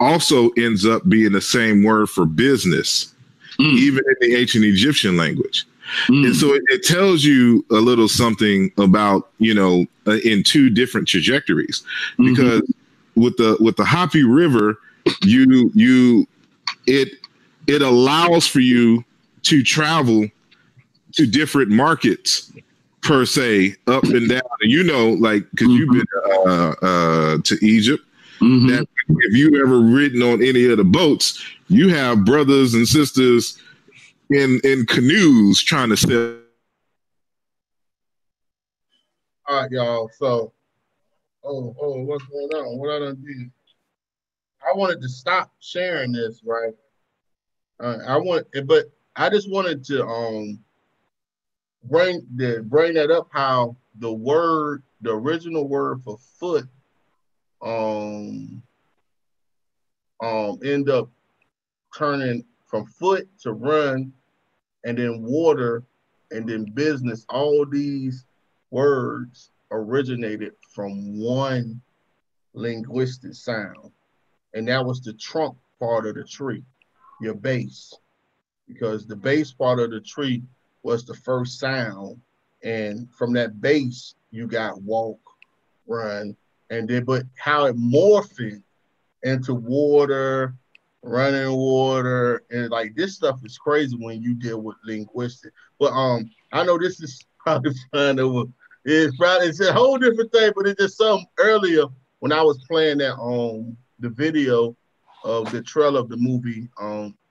also ends up being the same word for business, even in the ancient Egyptian language. And so it tells you a little something about, in two different trajectories, because with the Hopi River, it allows for you to travel to different markets per se, up and down. And because you've been to Egypt, that if you've ever ridden on any of the boats, you have brothers and sisters in canoes trying to sell. All right, y'all. So, what's going on? What I done did? I wanted to stop sharing this, right? But I just wanted to bring that up. How the original word for foot, end up turning from foot to run, and then water, and then business. All these words originated from one linguistic sound, and that was the trunk part of the tree, your base, because the base part of the tree was the first sound, and from that base you got walk, run, and then but how it morphed into water, running water, and like this stuff is crazy when you deal with linguistics. But I know this is probably it's a whole different thing, but it's just something earlier when I was playing that the video of the trailer of the movie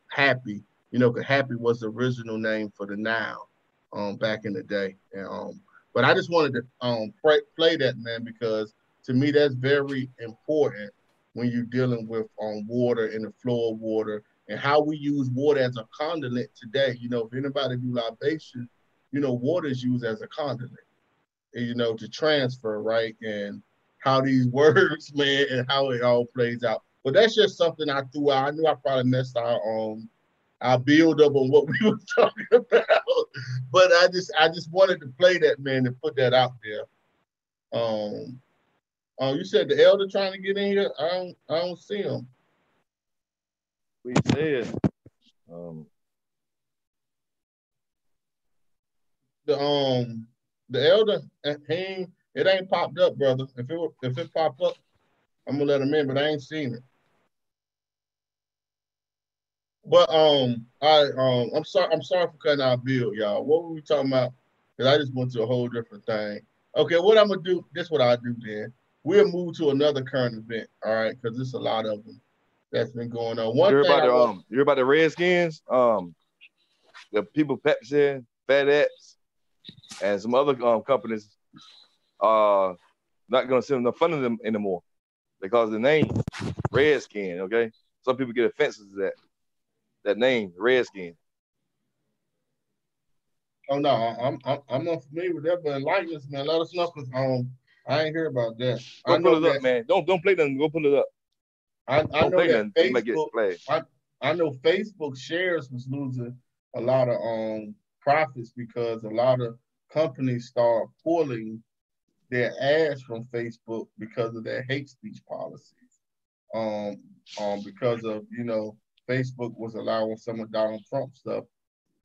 Happy, because Happy was the original name for the Nile back in the day. And but I just wanted to play that, man, because to me that's very important when you're dealing with water and the flow of water, and how we use water as a conduit today. If anybody do libation, water is used as a conduit, to transfer, right? And how these words, man, and how it all plays out. But that's just something I threw out. I knew I probably messed our build up on what we were talking about, but I just wanted to play that, man, and put that out there. You said the elder trying to get in here. I don't see him. We said the elder, it ain't popped up, brother. If it popped up, I'm gonna let him in, but I ain't seen it. But I'm sorry for cutting our bill, y'all. What were we talking about? Because I just went to a whole different thing. Okay, what I'm gonna do? This is what I'll do then. We'll move to another current event, all right? Because there's a lot of them that's been going on. You heard about the Redskins? The people Pepsi, FedEx, and some other companies are not going to send no funding them anymore because the name Redskin. Okay, some people get offenses to that name, Redskin. Oh no, I'm not familiar with that, but enlighten us, man. Let us know, because I ain't hear about that. Go pull it up, man. Don't play nothing. Go pull it up. I know that Facebook. I know Facebook shares was losing a lot of profits because a lot of companies start pulling their ads from Facebook because of their hate speech policies. Because of Facebook was allowing some of Donald Trump stuff.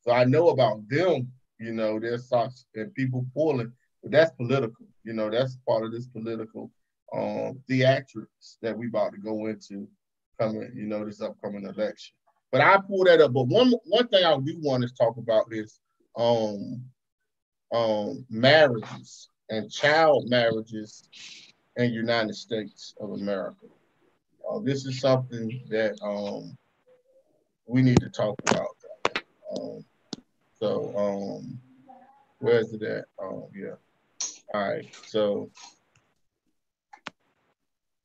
So I know about them. Their stocks and people pulling, but that's political. That's part of this political theatrics that we about to go into coming, this upcoming election. But I pull that up. But one thing I do want to talk about is marriages and child marriages in the United States of America. This is something that we need to talk about. Where is it at? Yeah. All right. So,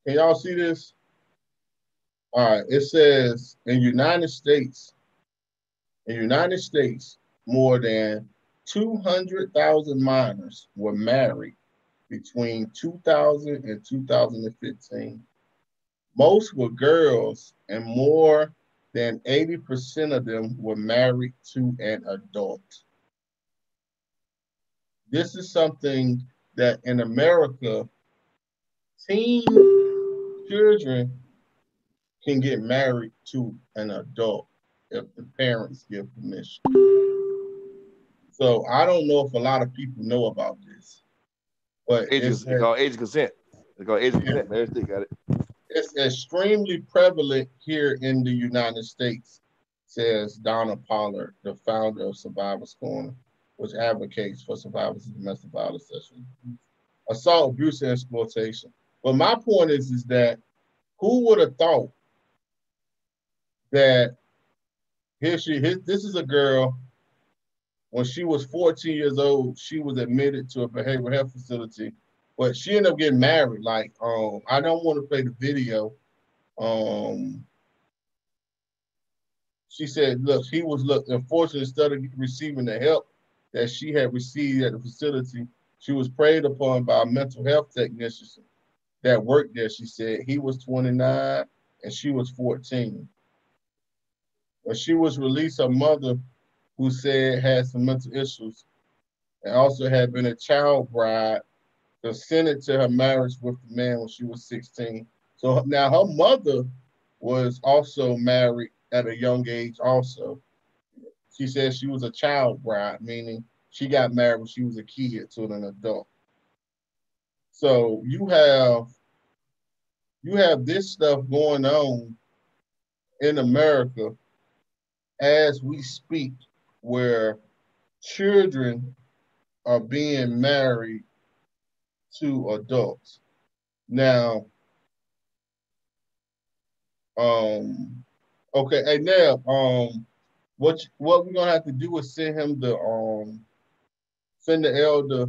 can y'all see this? All right. It says in United States, more than 200,000 minors were married between 2000 and 2015. Most were girls, and more than 80% of them were married to an adult. This is something that in America, teen children can get married to an adult if the parents give permission. So I don't know if a lot of people know about this, but it's called age of consent. It's called age of consent. Man, everything got it. It's extremely prevalent here in the United States, says Donna Pollard, the founder of Survivors Corner, which advocates for survivors of domestic violence, sexual abuse, assault, abuse, and exploitation. But my point is that who would have thought that this is a girl, when she was 14 years old, she was admitted to a behavioral health facility, but she ended up getting married. Like, I don't want to play the video. She said, look, unfortunately, instead of receiving the help that she had received at the facility, she was preyed upon by a mental health technician that worked there. She said he was 29 and she was 14. When she was released, her mother, who said had some mental issues and also had been a child bride, consented to her marriage with the man when she was 16. So now her mother was also married at a young age also. She said she was a child bride, meaning she got married when she was a kid to an adult. So you have this stuff going on in America as we speak, where children are being married to adults. Now, okay, hey now, what we're gonna have to do is send him send the elder,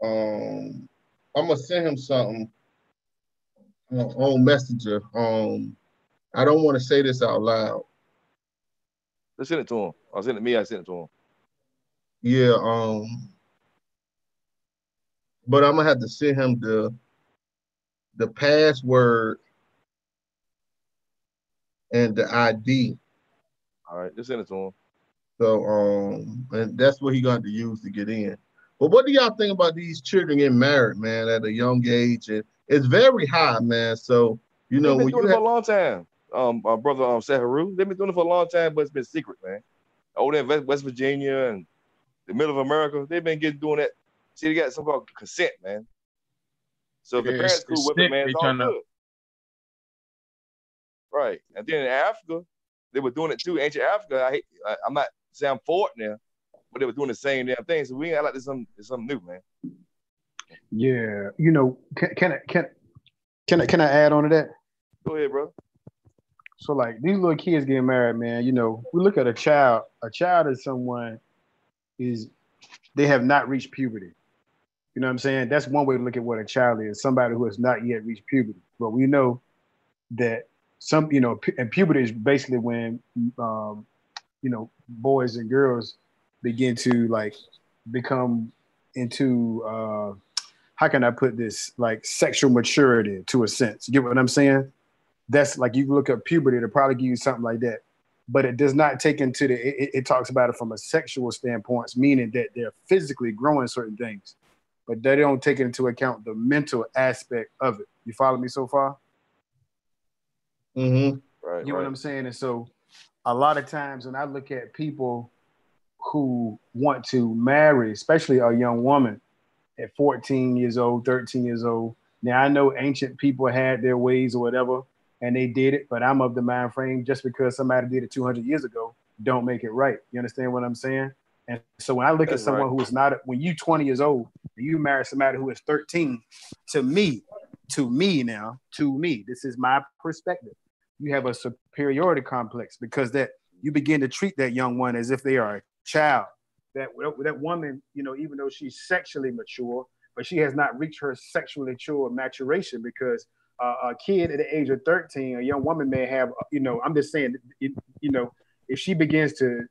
I'm gonna send him something on Messenger. I don't want to say this out loud. Let's send it to him. I'll send it to me. I send it to him. Yeah. But I'm gonna have to send him the password and the ID. All right, just send it to him. So and that's what he got to use to get in. But what do y'all think about these children getting married, man, at a young age? And it's very high, man. So you know, they've been when doing you it for a long time. My brother Saharu, they've been doing it for a long time, but it's been secret, man. Over there in West Virginia and the middle of America, they've been doing that. See, they got something called consent, man. So if the parents cool with it, man, it's all good. Right. And then in Africa, they were doing it too. Ancient Africa, I'm not saying I'm for it now, but they were doing the same damn thing. So we ain't like this something new, man. Yeah, you know, can I add on to that? Go ahead, bro. So like these little kids getting married, man, you know, we look at a child is someone they have not reached puberty. You know what I'm saying? That's one way to look at what a child is, somebody who has not yet reached puberty. But we know that and puberty is basically when, boys and girls begin to like become into, how can I put this? Like sexual maturity to a sense. You get what I'm saying? That's like, you can look up puberty, it'll probably give you something like that. But it does not take into it talks about it from a sexual standpoint, meaning that they're physically growing certain things, but they don't take into account the mental aspect of it. You follow me so far? Mm-hmm. Right. You know what I'm saying? And so a lot of times when I look at people who want to marry, especially a young woman at 14 years old, 13 years old. Now, I know ancient people had their ways or whatever, and they did it, but I'm of the mind frame, just because somebody did it 200 years ago, don't make it right. You understand what I'm saying? And so when I look at someone who is not, when you 20 years old, and you marry somebody who is 13, to me, this is my perspective. You have a superiority complex because that you begin to treat that young one as if they are a child. That woman, even though she's sexually mature, but she has not reached her sexually mature maturation, because a kid at the age of 13, a young woman may have, I'm just saying, if she begins to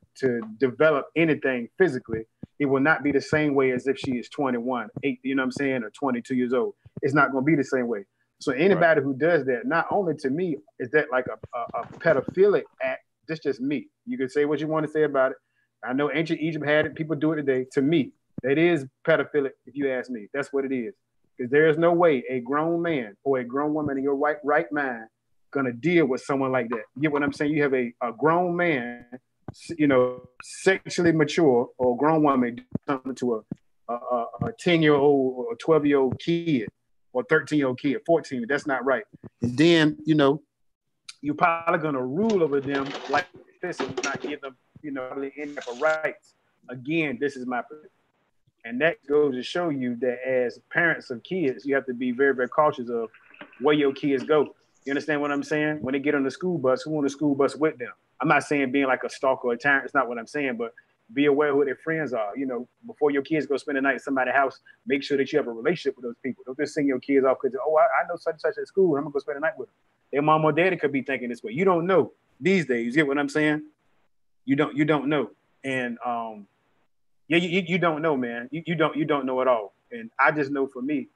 develop anything physically, it will not be the same way as if she is 21, 8, or 22 years old. It's not going to be the same way. So anybody who does that, not only to me is that like a pedophilic act. That's just me. You can say what you want to say about it. I know ancient Egypt had it. People do it today. To me, that is pedophilic. If you ask me, that's what it is. Because there is no way a grown man or a grown woman in your right mind gonna deal with someone like that. You get what I'm saying? You have a grown man sexually mature or grown woman do something to a 10-year-old or a 12-year-old kid or 13-year-old kid, 14, that's not right. And then, you're probably going to rule over them like this and not give them, any type of rights. Again, this is my position. And that goes to show you that as parents of kids, you have to be very, very cautious of where your kids go. You understand what I'm saying? When they get on the school bus, who on the school bus with them? I'm not saying being like a stalker or a tyrant. It's not what I'm saying, but be aware who their friends are. Before your kids go spend the night at somebody's house, make sure that you have a relationship with those people. Don't just send your kids off because, I know such and such at school. I'm going to go spend the night with them. Their mom or daddy could be thinking this way. You don't know these days. You get what I'm saying? You don't know. And you don't know, man. You don't know at all. And I just know for me,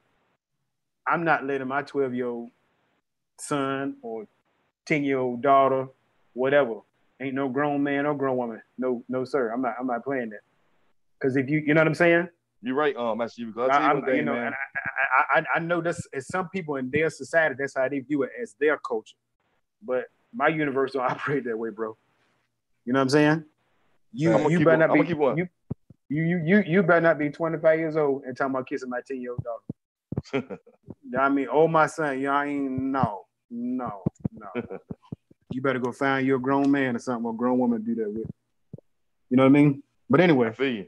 I'm not letting my 12-year-old son or 10-year-old daughter, whatever, ain't no grown man or grown woman. No, sir. I'm not playing that. Because if you know what I'm saying? You're right, Master. Because I know this is some people in their society, that's how they view it as their culture. But my universe don't operate that way, bro. You know what I'm saying? You better not be you better not be 25 years old and talking about kissing my 10-year-old daughter. I mean, my son, I ain't no. You better go find you a grown man or something, or a grown woman to do that with. You know what I mean? But anyway. I feel you.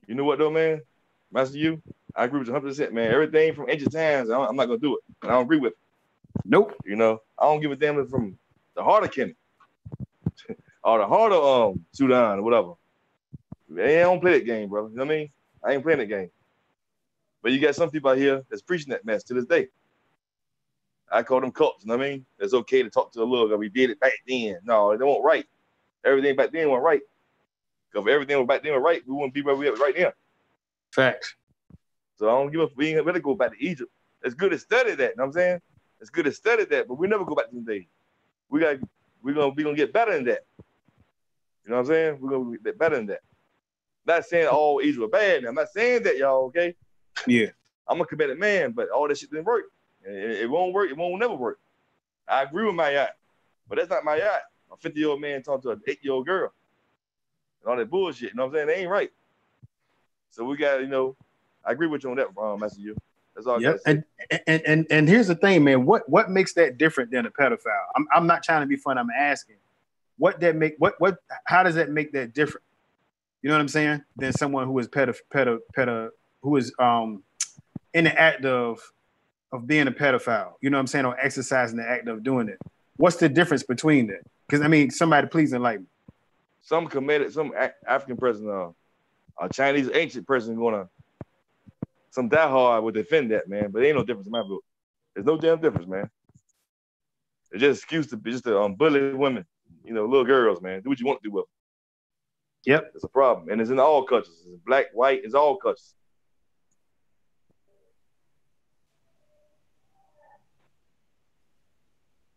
You know what though, man? Master, I agree with you 100%, man. Everything from ancient times, I'm not gonna do it. And I don't agree with it. Nope. I don't give a damn if from the heart of Kemet or the heart of Sudan or whatever. I don't play that game, bro. You know what I mean? I ain't playing that game. But you got some people out here that's preaching that mess to this day. I call them cults, you know what I mean? It's okay to talk to a little girl. We did it back then. No, it wasn't right. Everything back then wasn't right. Because if everything back then was right, we wouldn't be where we are right now. Facts. So I don't give a we ain't gonna go back to Egypt. It's good to study that, you know what I'm saying? It's good to study that, but we never go back to them days. We're gonna get better than that. You know what I'm saying? We're gonna get better than that. Not saying all Egypt are bad. I'm not saying that, y'all, okay? Yeah. I'm a committed man, but all that shit didn't work. It won't work. It won't never work. I agree with my yacht, but that's not my yacht. A 50-year-old man talking to an 8-year-old girl and all that bullshit. You know what I'm saying? They ain't right. So we got, I agree with you on that, Master U. That's all. Yep. And here's the thing, man. What makes that different than a pedophile? I'm not trying to be funny. I'm asking. How does that make that different? You know what I'm saying? Than someone who is who is in the act of being a pedophile. You know what I'm saying? Or exercising the act of doing it. What's the difference between that? Because somebody please enlighten me. Some African person, a Chinese ancient person some diehard would defend that, man. But there ain't no difference in my book. There's no damn difference, man. It's just an excuse to bully women, little girls, man. Do what you want to do with them. Yep. It's a problem. And it's in all cultures. It's black, white, it's all cultures.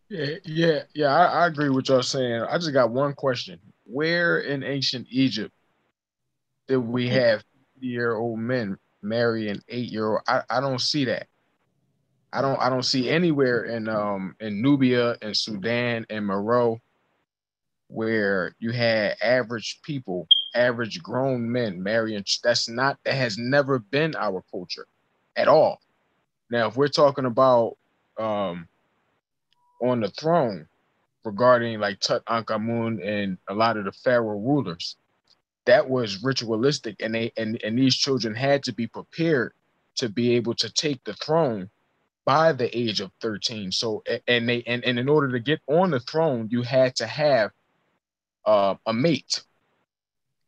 Yeah. I agree with y'all saying. I just got one question. Where in ancient Egypt did we have 50-year-old men marry an 8-year-old? I don't see that. I don't see anywhere in Nubia and Sudan and Meroe where you had average people, average grown men marrying. That has never been our culture at all. Now, if we're talking about on the throne regarding like Tutankhamun and a lot of the pharaoh rulers, that was ritualistic, and these children had to be prepared to be able to take the throne by the age of 13. So and in order to get on the throne, you had to have a mate.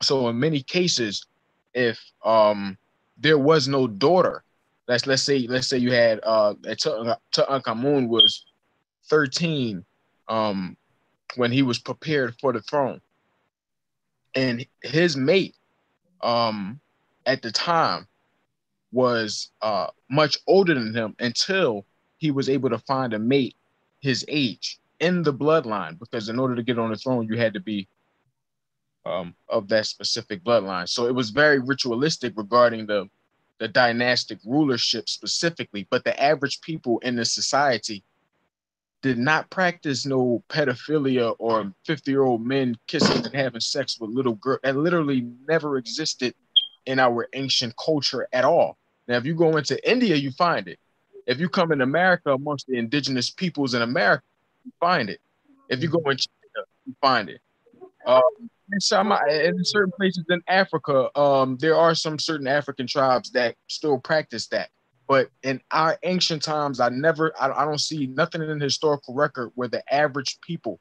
So in many cases, if there was no daughter, let's say you had Tutankhamun was 13 when he was prepared for the throne, and his mate at the time was much older than him until he was able to find a mate his age in the bloodline, because in order to get on the throne, you had to be of that specific bloodline. So it was very ritualistic regarding the dynastic rulership specifically, but the average people in the society did not practice no pedophilia or 50-year-old men kissing and having sex with little girls. That literally never existed in our ancient culture at all. Now, if you go into India, you find it. If you come in America amongst the indigenous peoples in America, you find it. If you go in China, you find it. In certain places in Africa, there are some certain African tribes that still practice that. But in our ancient times, I don't see nothing in the historical record where the average people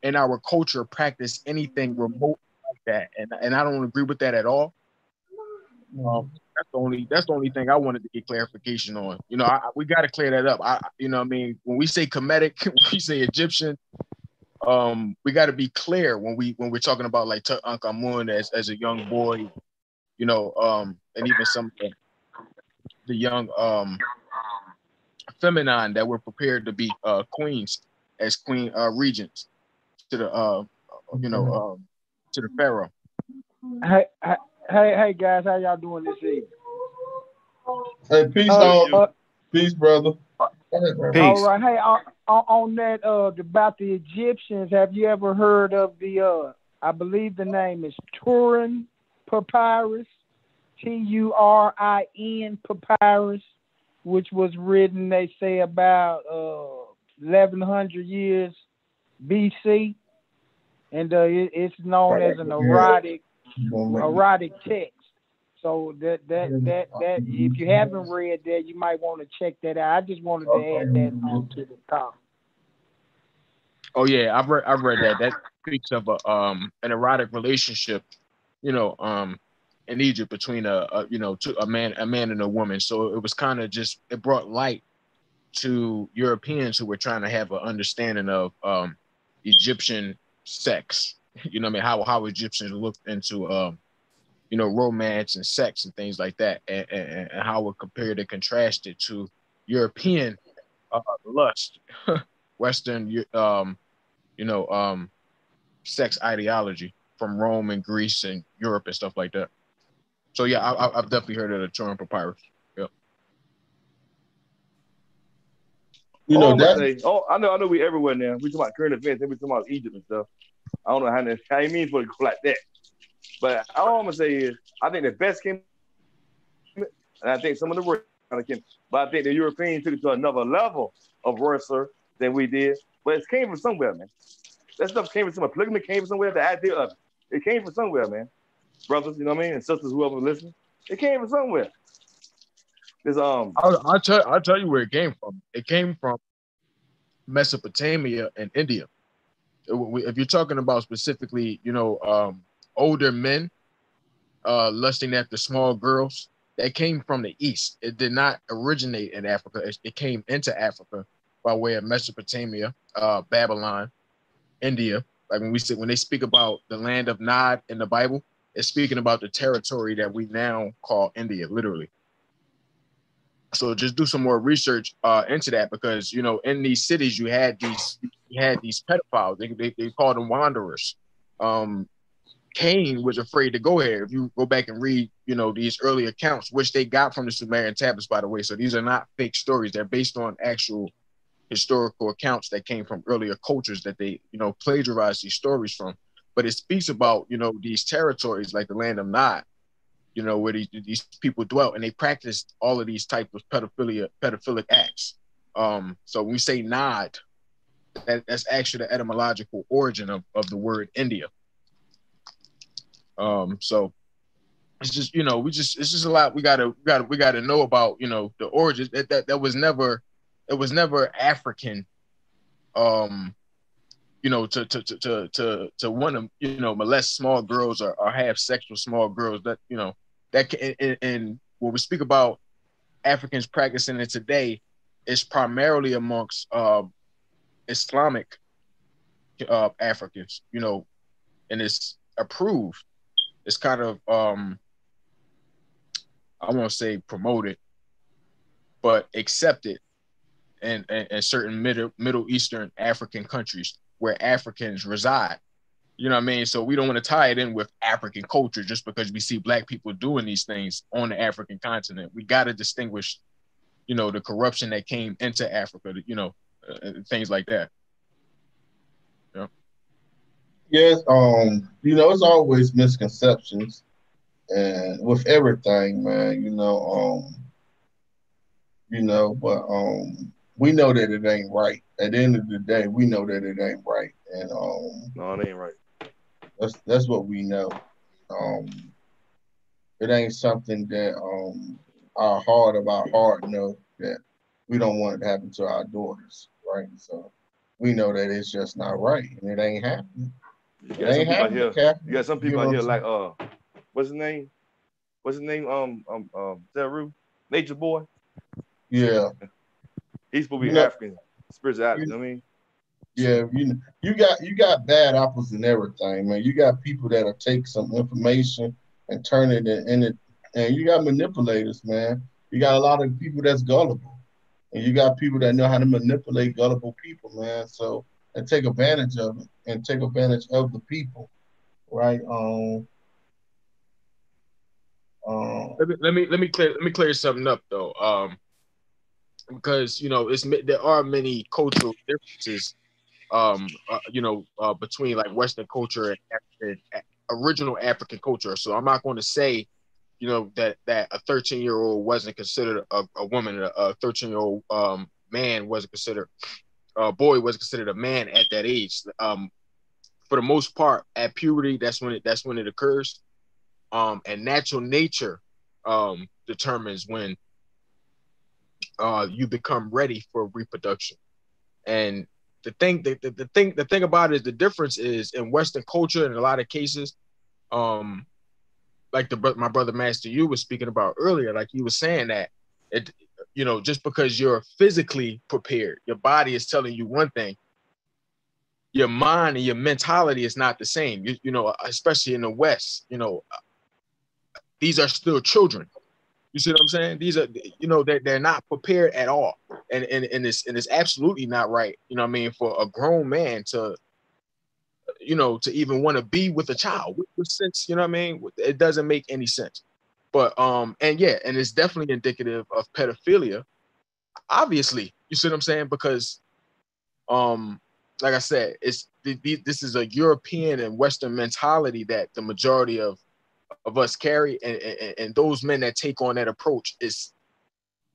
in our culture practice anything remote like that. And I don't agree with that at all. That's the only thing I wanted to get clarification on. You know, we got to clear that up. You know what I mean? When we say Kemetic, when we say Egyptian, we got to be clear when we're talking about like Tutankhamun as a young boy, you know, and even some of the young feminine that were prepared to be queens as queen regents to the to the pharaoh. Hey guys, how y'all doing this evening? Hey, peace, peace, brother. Peace. All right. Hey, on that about the Egyptians, have you ever heard of the I believe the name is Turin Papyrus, Turin Papyrus, which was written, they say, about 1100 years BC, and it's known as an erotic text. So that if you haven't read that, you might want to check that out. I just wanted to add that on to the top. Oh yeah, I've read that. That speaks of an erotic relationship, you know, in Egypt between a man and a woman. So it was kind of just, it brought light to Europeans who were trying to have an understanding of Egyptian sex. You know what I mean? How Egyptians looked into romance and sex and things like that, and how it compared and contrasted to European lust, Western sex ideology from Rome and Greece and Europe and stuff like that. So yeah, I've definitely heard of the Turin Papyrus. Yeah. You know that. I know we everywhere now. We talking about current events, then we talking about Egypt and stuff. I don't know how it means for it to go like that. But all I'm gonna say is, I think the best came, and I think some of the worst came. But I think the Europeans took it to another level of worser than we did. But it came from somewhere, man. That stuff came from somewhere. Polygamy came from somewhere. The idea of it came from somewhere, man. Brothers, you know what I mean, and sisters, whoever listening, it came from somewhere. There's I'll tell you where it came from. It came from Mesopotamia and India. If you're talking about specifically, older men lusting after small girls, that came from the East. It did not originate in Africa. It came into Africa by way of Mesopotamia, Babylon, India. Like when they speak about the land of Nod in the Bible, it's speaking about the territory that we now call India, literally. So just do some more research into that, because in these cities you had these pedophiles. They called them wanderers. Cain was afraid to go here. If you go back and read, these early accounts, which they got from the Sumerian tablets, by the way. So these are not fake stories. They're based on actual historical accounts that came from earlier cultures that they, plagiarized these stories from. But it speaks about, these territories like the land of Nod, where these people dwelt, and they practiced all of these types of pedophilic acts. So when we say Nod, that's actually the etymological origin of the word India. So it's just, it's just a lot we gotta know about, the origins. That was never, it was never African, to want to, molest small girls or have sex with small girls. That, and when we speak about Africans practicing it today, it's primarily amongst Islamic Africans, and it's approved. It's kind of, I won't say promoted, but accepted in certain Middle Eastern African countries where Africans reside. You know what I mean? So we don't want to tie it in with African culture just because we see Black people doing these things on the African continent. We got to distinguish, the corruption that came into Africa, and things like that. Yeah. Yes, it's always misconceptions, and with everything, man, but we know that it ain't right. At the end of the day, we know that it ain't right, and no, it ain't right. That's what we know. It ain't something that our heart of our heart know that we don't want it to happen to our daughters, right? So we know that it's just not right, and it ain't happening. You got some people out here. You got some people out here like what's his name? What's his name? Zeru, Nature Boy. Yeah. He's supposed to be African spirituality. You know what I mean? Yeah, you got bad apples and everything, man. You got people that'll take some information and turn it in it, and you got manipulators, man. You got a lot of people that's gullible, and you got people that know how to manipulate gullible people, man. So and take advantage of it and take advantage of the people, right? Let me clear something up though, because there are many cultural differences, between like Western culture and original African culture. So I'm not going to say, that a 13-year-old wasn't considered a woman, a 13-year-old man wasn't considered a boy, wasn't considered a man at that age. For the most part, at puberty, that's when it occurs, and natural nature determines when you become ready for reproduction. And the thing about it is the difference is in Western culture in a lot of cases, like my brother Master U was speaking about earlier, like he was saying that it, just because you're physically prepared, your body is telling you one thing, your mind and your mentality is not the same. Especially in the West, these are still children. You see what I'm saying? These are, they're not prepared at all, and it's absolutely not right. You know what I mean? For a grown man to, to even want to be with a child, with sense. You know what I mean? It doesn't make any sense. But and it's definitely indicative of pedophilia. Obviously, you see what I'm saying? Because, like I said, this is a European and Western mentality that the majority of us carry, and those men that take on that approach is,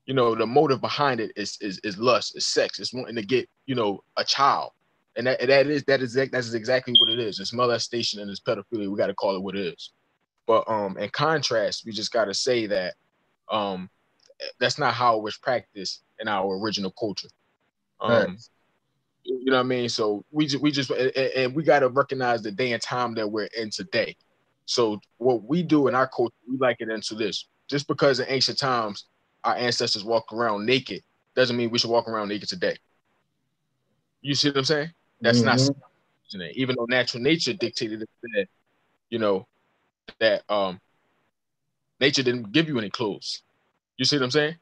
the motive behind it is lust, is sex, it's wanting to get, a child, and that's exactly what it is. It's molestation and it's pedophilia. We got to call it what it is. But in contrast, we just got to say that that's not how it was practiced in our original culture. You know what I mean? So we just and we got to recognize the day and time that we're in today. So what we do in our culture, we like it into this. Just because in ancient times our ancestors walked around naked doesn't mean we should walk around naked today. You see what I'm saying? That's not, even though natural nature dictated that, that nature didn't give you any clothes. You see what I'm saying?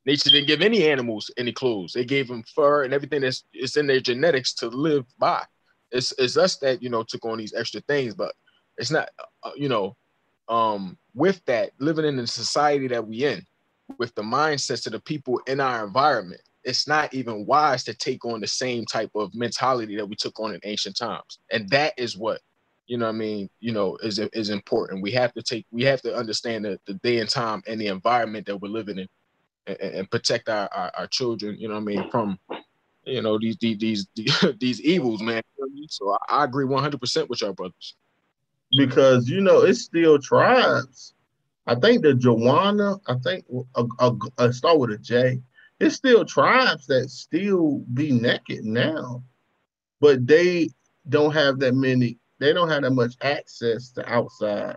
Nature didn't give any animals any clothes. They gave them fur and everything that's in their genetics to live by. It's us that, took on these extra things, but it's not, with that, living in the society that we in, with the mindsets of the people in our environment, it's not even wise to take on the same type of mentality that we took on in ancient times. And that is what, is important. We have to understand the day and time and the environment that we're living in, and protect our children, from, these evils, man. So I agree 100% with y'all brothers. Because it's still tribes. I think the Joanna, I start with a J. It's still tribes that still be naked now, but they don't have that many. They don't have that much access to outside,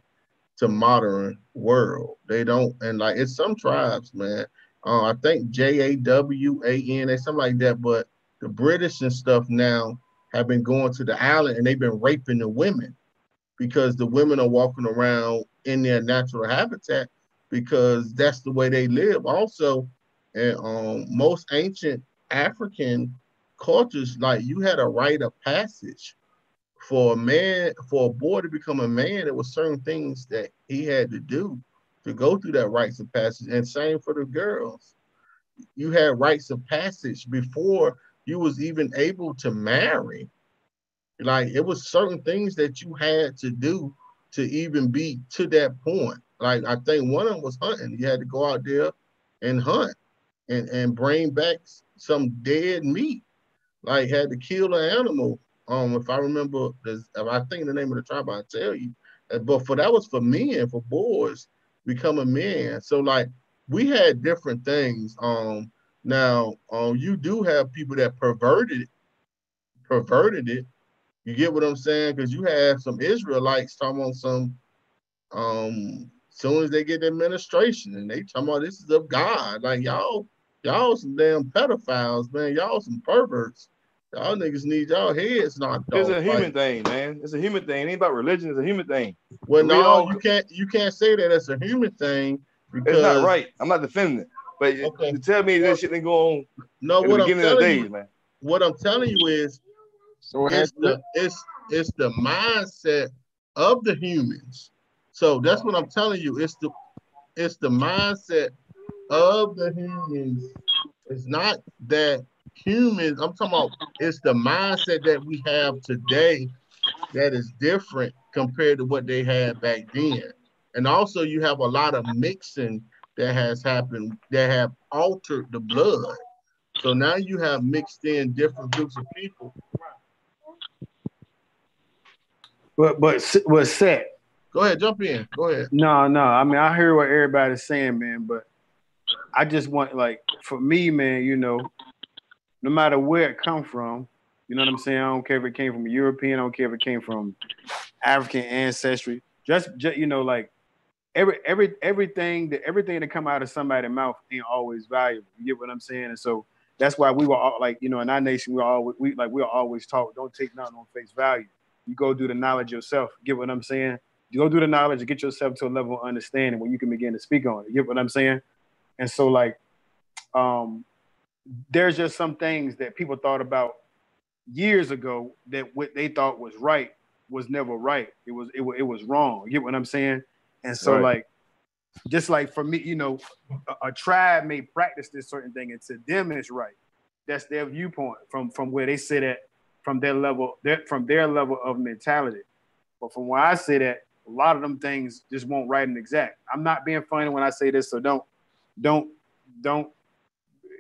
to modern world. They don't, and like it's some tribes, man. I think JAWAN, something like that. But the British and stuff now have been going to the island and they've been raping the women, because the women are walking around in their natural habitat because that's the way they live. Also, and most ancient African cultures, like you had a rite of passage for a boy to become a man. There were certain things that he had to do to go through that rites of passage, and same for the girls. You had rites of passage before you was even able to marry. Like it was certain things that you had to do to even be to that point. Like I think one of them was hunting. You had to go out there and hunt and bring back some dead meat. Like had to kill an animal. If I remember, if I think the name of the tribe, I'll tell you. But that was for men, for boys becoming men. So like we had different things. Now you do have people that perverted it. You get what I'm saying? Because you have some Israelites talking about some soon as they get the administration and they talking about this is of God. Like y'all some damn pedophiles, man. Y'all some perverts. Y'all niggas need y'all heads knocked off. It's a human thing, man. It's a human thing. It ain't about religion. It's a human thing. Well, no, you can't say that it's a human thing because it's not right. I'm not defending it, but you tell me this shit didn't go on. No, in the beginning of the days, man. What I'm telling you is, it's the mindset of the humans. So that's what I'm telling you. It's the mindset of the humans. It's not that humans. I'm talking about. It's the mindset that we have today that is different compared to what they had back then. And also, you have a lot of mixing that has happened that have altered the blood. So now you have mixed in different groups of people. But Seth. Go ahead, jump in. Go ahead. No. I mean, I hear what everybody's saying, man, but I just want, like, for me, man, you know, no matter where it come from, you know what I'm saying? I don't care if it came from a European, I don't care if it came from African ancestry. Just you know, like everything that come out of somebody's mouth ain't always valuable. You get what I'm saying? And so that's why we were all, like, you know, in our nation, we were always taught, don't take nothing on face value. You go do the knowledge yourself. You get what I'm saying? You go do the knowledge and get yourself to a level of understanding where you can begin to speak on it. You get what I'm saying? And so, like, there's just some things that people thought about years ago that what they thought was right was never right. It was wrong. You get what I'm saying? And so, Right. like, just like for me, you know, a tribe may practice this certain thing, and to them it's right. That's their viewpoint from where they sit at, from their level of mentality. But from where I sit at, a lot of them things just won't right and exact. I'm not being funny when I say this, so don't.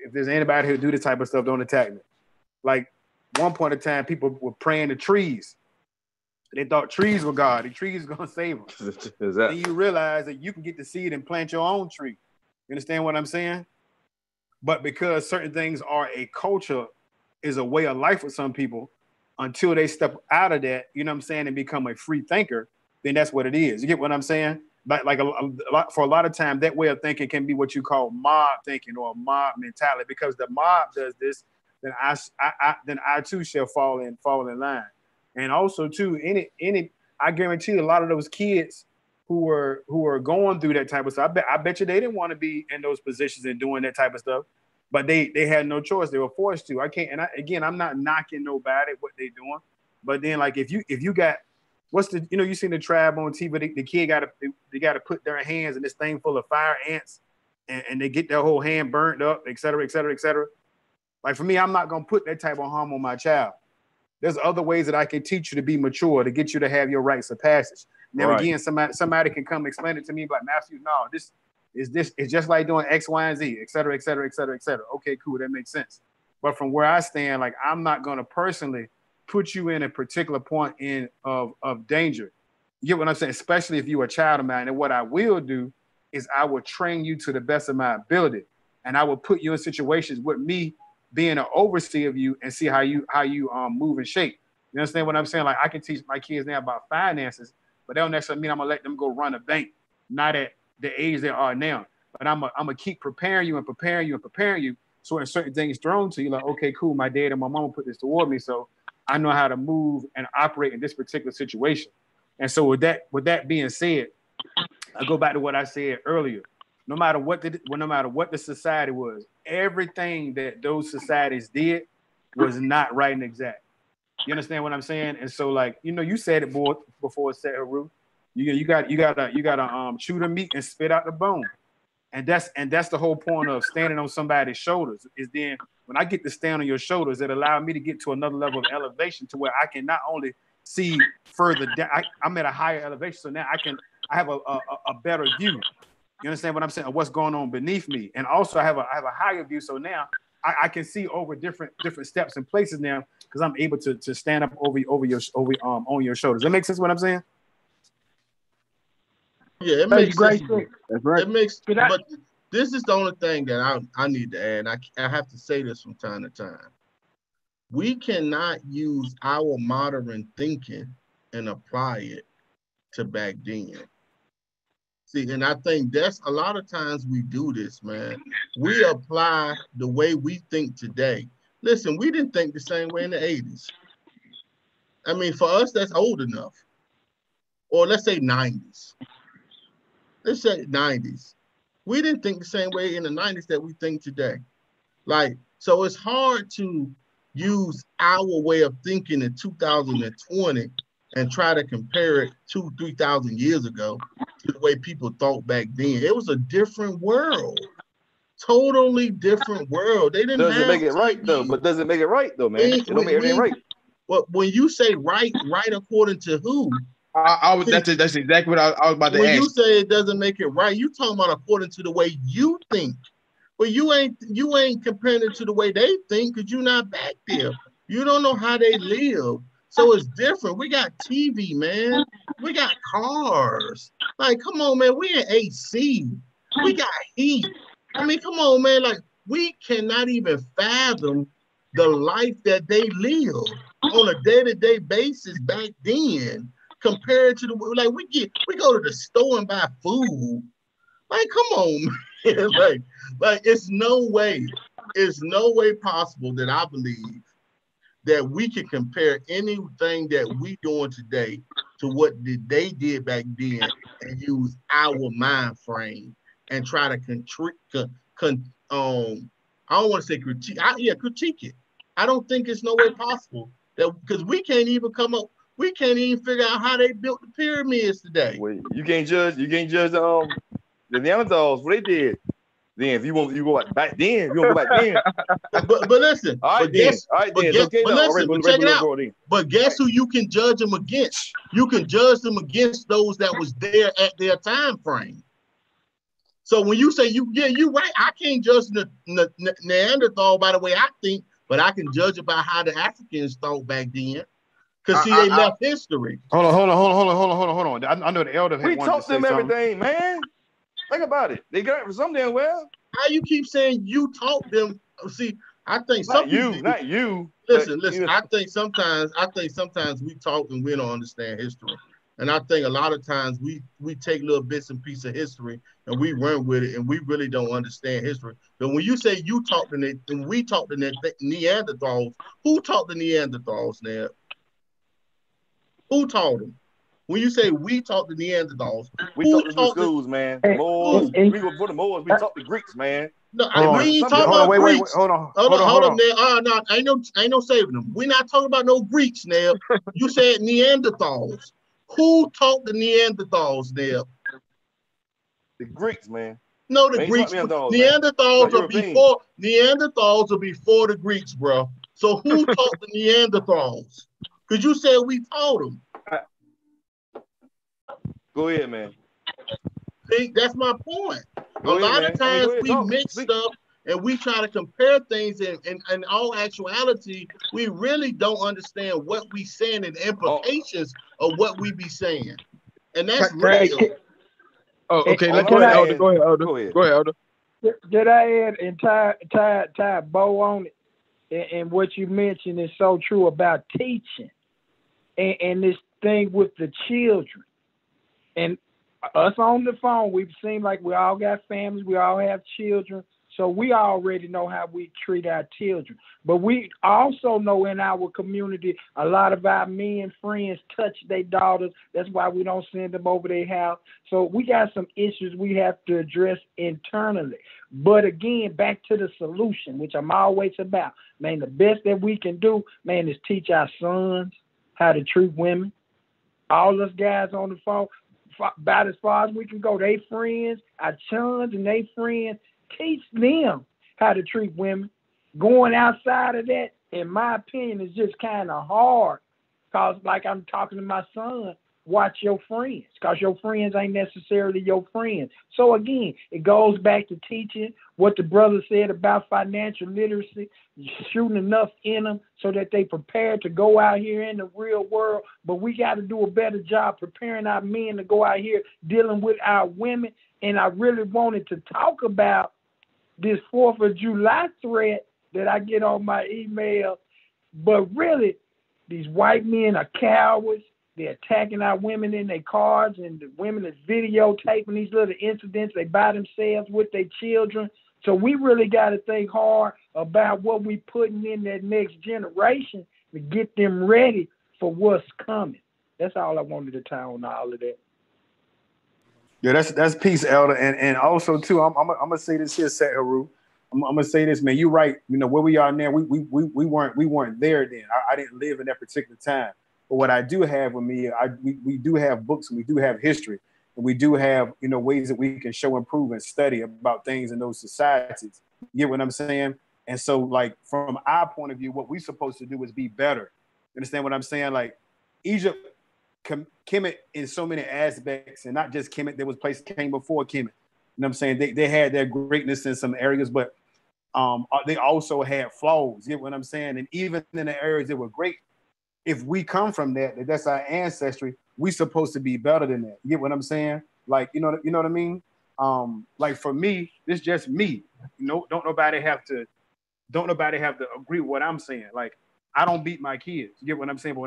If there's anybody who do this type of stuff, don't attack me. Like, one point in time, people were praying to trees. They thought trees were God. The trees were gonna save them. Then you realize that you can get the seed and plant your own tree. You understand what I'm saying? But because certain things are a culture, is a way of life for some people, until they step out of that, you know what I'm saying, and become a free thinker, then that's what it is. You get what I'm saying? Like a lot, for a lot of time, that way of thinking can be what you call mob thinking or mob mentality. Because the mob does this, then I too shall fall in line. And also too, I guarantee you, a lot of those kids who were going through that type of stuff, I bet you they didn't want to be in those positions and doing that type of stuff, but they had no choice. They were forced to. I'm not knocking nobody what they doing, but then, like, if you got, you seen the tribe on TV, the kid they got to put their hands in this thing full of fire ants, and they get their whole hand burnt up, et cetera, et cetera, et cetera. Like, for me, I'm not gonna put that type of harm on my child. There's other ways that I can teach you to be mature, to get you to have your rites of passage. Now, Right. again, somebody can come explain it to me, like, Matthew, no, it's just like doing X, Y, and Z, et cetera, et cetera, et cetera, et cetera. Okay, cool, that makes sense. But from where I stand, like, I'm not gonna personally put you in a particular point of danger. You get what I'm saying? Especially if you're a child of mine. And what I will do is I will train you to the best of my ability, and I will put you in situations with me being an overseer of you and see how you move and shape. You understand what I'm saying? Like, I can teach my kids now about finances, but that don't necessarily mean I'm gonna let them go run a bank, not at the age they are now. But I'm gonna keep preparing you. So when certain things thrown to you, like, okay, cool, my dad and my mama put this toward me, so I know how to move and operate in this particular situation. And so with that being said, I go back to what I said earlier. No matter what the society was, everything that those societies did was not right and exact. You understand what I'm saying? And so, like, you said it before, said Haru. You gotta chew the meat and spit out the bone. And that's the whole point of standing on somebody's shoulders. Is then when I get to stand on your shoulders, it allows me to get to another level of elevation to where I can not only see further down. I'm at a higher elevation, so now I have a better view. You understand what I'm saying? Of what's going on beneath me, and also I have a higher view. So now I can see over different steps and places now because I'm able to stand up on your shoulders. That makes sense what I'm saying? Yeah, it makes great sense. That's right. It makes, but this is the only thing that I need to add. I have to say this from time to time. We cannot use our modern thinking and apply it to back then. See, and I think that's a lot of times we do this, man. We apply the way we think today. Listen, we didn't think the same way in the 80s. I mean, for us, that's old enough. Or let's say 90s. Let's say 90s. We didn't think the same way in the 90s that we think today. Like, so it's hard to use our way of thinking in 2020 and try to compare it 2,000-3,000 years ago to the way people thought back then. It was a different world. Totally different world. They didn't Doesn't have make it right though, but doesn't make it right though, man. It don't make everything right. Well, when you say right according to who? That's exactly what I was about to ask. When you say it doesn't make it right, you talking about according to the way you think. But you ain't comparing it to the way they think because you're not back there. You don't know how they live. So it's different. We got TV, man. We got cars. Like, come on, man. We in AC. We got heat. I mean, come on, man. Like, we cannot even fathom the life that they live on a day-to-day basis back then compared to the like we go to the store and buy food. Like, come on, man. like it's no way possible that I believe that we can compare anything that we doing today to what they did back then and use our mind frame and try to I don't want to say critique. Critique it. I don't think it's no way possible that because we can't even figure out how they built the pyramids today. Wait, you can't judge the Neanderthals what they did. Then if you go back then, you want to go back then. But listen, all right, check it out. But guess who you can judge them against? You can judge them against those that was there at their time frame. So when you say you're right. I can't judge the Neanderthal by the way I think, but I can judge it by how the Africans thought back then. Because see, they left history. Hold on. I know the elder. We taught them everything, man. Think about it. They got it for some damn well. How you keep saying you taught them? See, I think not you. Listen. I think sometimes we talk and we don't understand history. And I think a lot of times we take little bits and pieces of history and we run with it and we really don't understand history. But when you say you taught them and we taught the Neanderthals, who taught the Neanderthals now? Who taught them? When you say we taught the Neanderthals, we taught the schools, man. The Moors, we go for the Moors. We taught the Greeks, man. No, we ain't talking about Greeks. Hold on, now. No, ain't no saving them. We're not talking about no Greeks now. You said Neanderthals. Who taught the Neanderthals now? The Greeks, man. No, the Greeks. Neanderthals are before the Greeks, bro. So who taught the Neanderthals? Because you said we taught them. Go ahead, man. See, that's my point. A lot of times we mix stuff and we try to compare things, and in all actuality, we really don't understand what we saying and the implications of what we be saying. And that's real. Oh, okay. Let's go ahead, Elder. Go ahead, Elder. Did I add and tie a bow on it? And what you mentioned is so true about teaching and this thing with the children. And us on the phone, we seem like we all got families, we all have children, so we already know how we treat our children. But we also know in our community, a lot of our men friends touch their daughters. That's why we don't send them over their house. So we got some issues we have to address internally. But again, back to the solution, which I'm always about. Man, the best that we can do, man, is teach our sons how to treat women. All us guys on the phone, about as far as we can go. They friends, our sons and they friends, teach them how to treat women. Going outside of that, in my opinion, is just kind of hard. Because like I'm talking to my son, watch your friends, because your friends ain't necessarily your friends. So again, it goes back to teaching what the brother said about financial literacy, shooting enough in them so that they prepared to go out here in the real world. But we got to do a better job preparing our men to go out here dealing with our women. And I really wanted to talk about this 4th of July threat that I get on my email. But really, these white men are cowards. They're attacking our women in their cars, and the women is videotaping these little incidents they by themselves with their children. So we really got to think hard about what we putting in that next generation to get them ready for what's coming. That's all I wanted to tie on all of that. Yeah, that's peace, Elder, and also too, I'm gonna say this here, Sat Haru. I'm gonna say this, man. You're right. You know where we are now. We weren't there then. I didn't live in that particular time. But what I do have with me, we do have books and we do have history, and we do have ways that we can show, improve, and study about things in those societies. You get what I'm saying? And so, like from our point of view, what we're supposed to do is be better. You understand what I'm saying? Like Egypt, Kemet in so many aspects, and not just Kemet. There was places came before Kemet. You know what I'm saying? They had their greatness in some areas, but they also had flaws. You get what I'm saying? And even in the areas that were great, if we come from that's our ancestry, we supposed to be better than that. You get what I'm saying? Like, you know what I mean? Like for me, it's just me. Don't nobody have to agree with what I'm saying. Like, I don't beat my kids. You get what I'm saying? But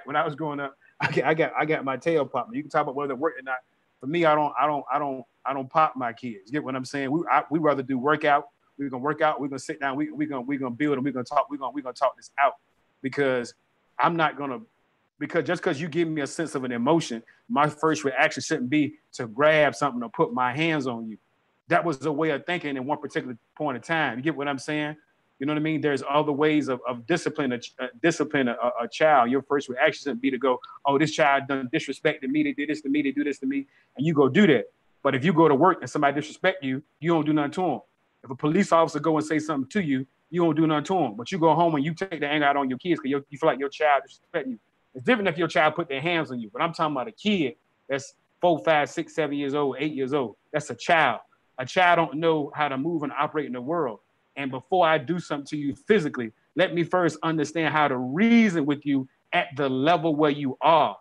when I was growing up, I got my tail popped. You can talk about whether it worked or not. For me, I don't pop my kids. You get what I'm saying? We rather do workout. We're gonna work out. We're gonna sit down. We're gonna build, and we're gonna talk. We're gonna talk this out, because I'm not gonna, because just because you give me a sense of an emotion, my first reaction shouldn't be to grab something or put my hands on you. That was a way of thinking in one particular point of time. You get what I'm saying? You know what I mean? There's other ways of discipline a child. Your first reaction shouldn't be to go, oh, this child done disrespected me, they did this to me, they do this to me, and you go do that. But if you go to work and somebody disrespect you, you don't do nothing to them. If a police officer go and say something to you, you don't do nothing to them. But you go home and you take the anger out on your kids because you feel like your child disrespect you. It's different if your child put their hands on you. But I'm talking about a kid that's 4, 5, 6, 7 years old, 8 years old. That's a child. A child don't know how to move and operate in the world. And before I do something to you physically, let me first understand how to reason with you at the level where you are.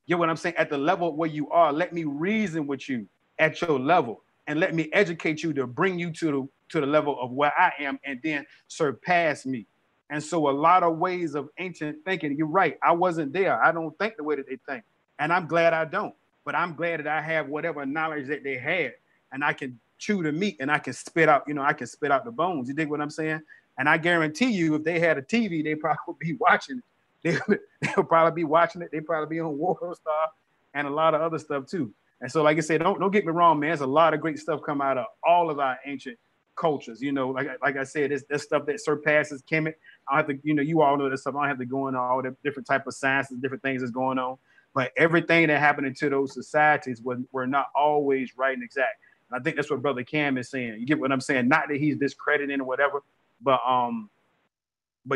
You know what I'm saying? At the level where you are, let me reason with you at your level, and let me educate you to bring you to the level of where I am, and then surpass me. And so a lot of ways of ancient thinking, you're right, I wasn't there. I don't think the way that they think. And I'm glad I don't. But I'm glad that I have whatever knowledge that they had, and I can chew the meat and I can spit out, I can spit out the bones. You dig what I'm saying? And I guarantee you, if they had a TV, they probably would be watching it. They'll probably be watching it. They probably be on World Star and a lot of other stuff too. And so, like I said, don't get me wrong, man. There's a lot of great stuff come out of all of our ancient cultures. Like I said, there's stuff that surpasses Kemet. I don't have to, you all know this stuff. I don't have to go into all the different type of sciences, different things that's going on. But everything that happened into those societies were not always right and exact. And I think that's what Brother Cam is saying. You get what I'm saying? Not that he's discrediting or whatever, but